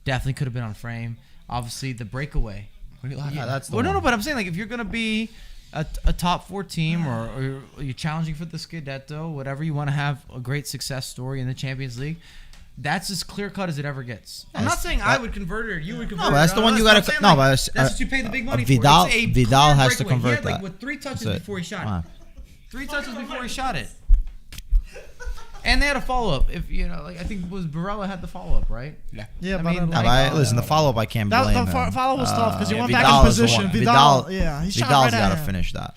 Definitely could have been on frame. Obviously, the breakaway. What are you laughing at? That's the Well, one. no, but I'm saying like if you're gonna be a top 4 team or you're challenging for the Scudetto, whatever you want to have a great success story in the Champions League. That's as clear cut as it ever gets. I'm not saying I would convert it or you would convert it. No, but that's the one you what I'm gotta. saying, No, like, but that's what you pay the big money Vidal. for. It's a Vidal clear has to breakaway. convert He had, like, that. with 3 touches That's it. before he shot Wow. it. 3 touches before he shot it. And they had a follow up. If like I think it was Barella had the follow up, right? Yeah. Yeah, I but mean, Listen, the follow-up I can't blame that him. follow was tough because he went back Vidal in is the position. one. Vidal, yeah, he shot Vidal's right got at to him. finish that.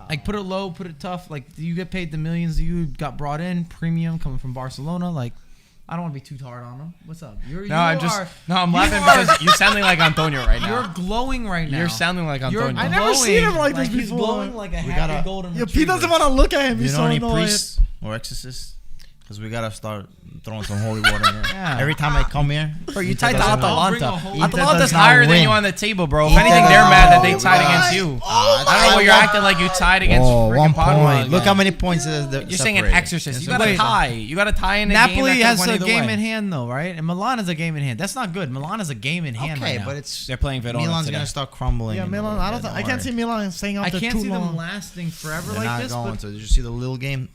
Like put it low, put it tough. Like you get paid the millions that you got brought in, premium coming from Barcelona. Like I don't want to be too hard on him. What's up? I'm laughing because you're sounding like Antonio right now. You're glowing right now. You're sounding like You're Antonio. I never seen him like this he's before. glowing like a happy gotta- golden Yeah, retriever. Pete doesn't want to look at him. You He's know so any annoyed. priests or exorcists? Because we gotta start throwing some holy water in here. Yeah. Every time I come here, Bro, you tied to doesn't- Atalanta. holy- Atalanta's does not higher than win. you on the table, bro. If anything, they're mad that they tied against you. I don't know why you're acting like you tied against Oh, freaking 1 Padua point. Look again. how many points it is. You're saying an exorcist. You got to tie. You got to tie in a game Napoli that has could a win either game way. in hand though, right? And Milan has a game in hand. That's not good. Milan has a game in hand Okay, right now. but it's They're playing Verona Milan's today. gonna start crumbling. Yeah, in a Milan. little I don't. bit, I can't see worry. Milan staying up I there can't too see long. them lasting forever They're like not this. going But to. Did you see the little game?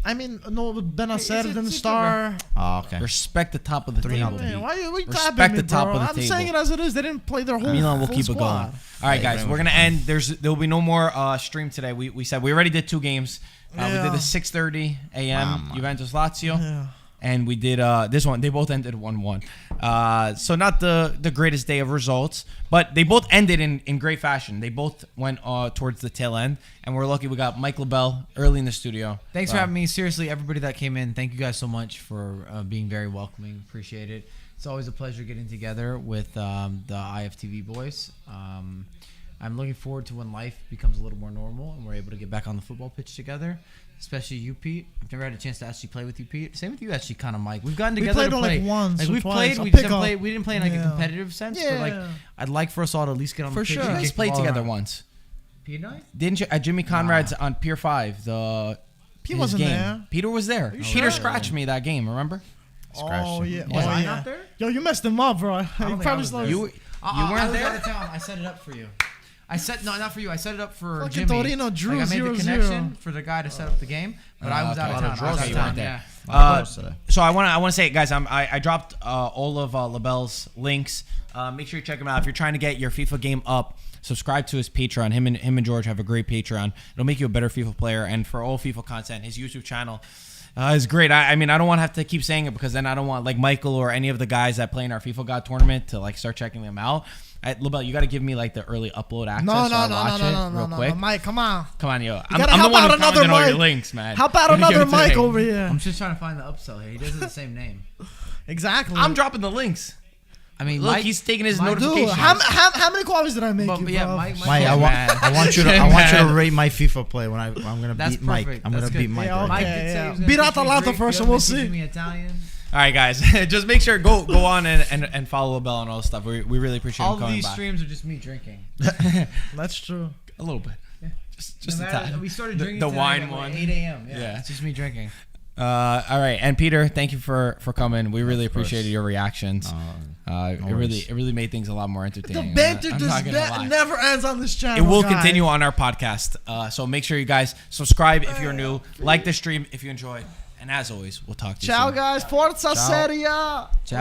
I mean, no, Benacer It's- didn't it's star. Oh, okay. Respect the top of the 3-0. table. Man, Pete. why are we Respect tapping me, the top bro? of the I'm table. saying it as it is. They didn't play their whole. Milan will full keep it going. squad. All right, guys, we're gonna end. There will be no more stream today. We said we already did 2 games. We did Yeah. the 6:30 a.m. Juventus Lazio, Yeah. and we did this one. They both ended 1-1. So not the greatest day of results, but they both ended in great fashion. They both went towards the tail end, and we're lucky we got Mike LaBelle early in the studio. thanks for having me. Seriously, everybody that came in, thank you guys so much for being very welcoming. Appreciate it. It's always a pleasure getting together with the IFTV boys. I'm looking forward to when life becomes a little more normal and we're able to get back on the football pitch together. Especially you, Pete. I've never had a chance to actually play with you, Pete. Same with you, actually, kind of, Mike. We've gotten We together played to only play. like once Like or we've twice. played, I'll we just pick haven't up. played. We didn't play in like a Yeah. competitive sense, but like Yeah. I'd like for us all to at least get on For the pitch. sure. and You kick guys the played ball together around. once, Pete and I? didn't you? At Jimmy Conrad's on Pier 5. He His wasn't game. there. Peter was there. Peter sure? scratched me that game. Remember? Oh yeah. Was Oh, I yeah. not there? Yo, you messed him up, bro. He think I probably was still. there. You I weren't was there. out of town. I set it up for you. I set no, not for you. I set it up for Fucking Jimmy. Torino drew like I made the 0-0. connection for the guy to set up the game, but I was okay. out A of lot town. of draws I was you out weren't of there. town. Yeah. So I want to say, guys, I dropped all of LaBelle's links. Make sure you check him out if you're trying to get your FIFA game up. Subscribe to his Patreon. Him and George have a great Patreon. It'll make you a better FIFA player. And for all FIFA content, his YouTube channel is great. I mean, I don't want to have to keep saying it because then I don't want like Michael or any of the guys that play in our FIFA God tournament to like start checking them out. LaBelle, you got to give me like the early upload access. No, so I no, watch no, it no, no, real no, quick. no, Mike, come on. Come on, yo. I'm gotta the help one out who another commented all your Mike. links, man. Help out You gotta give another it to Mike me. over here. I'm just trying to find the upsell here. He does have the same name. Exactly. I'm dropping the links. I mean, Look, Mike, he's taking his Mike- Dude, notifications. how many copies did I make But, you, yeah, bro? Mike, Mike, I want you to rate my FIFA play when I'm gonna That's beat Mike. perfect. I'm That's gonna good. beat Mike. Yeah, right Mike okay, did say yeah. he was gonna Beat teach me Atalanta Greek, first the and we'll other teaching see. me Italian. All right, guys. Just make sure go on and follow LaBelle and all this stuff. We really appreciate All him of coming these by. streams are just me drinking. That's true. A little bit. Just No a matter- tad. We started drinking the tonight wine at one. 8 a.m. Yeah, Yeah. it's just me drinking. All right, and Peter, thank you for coming. We really Of course. appreciated your reactions. It worries. really made things a lot more entertaining. The banter I'm not gonna lie. never ends on this channel. It will guys. continue on our podcast. So make sure you guys subscribe if you're new, like the stream if you enjoy, and as always, we'll talk to you Ciao, soon. guys. Forza Serie A. Ciao.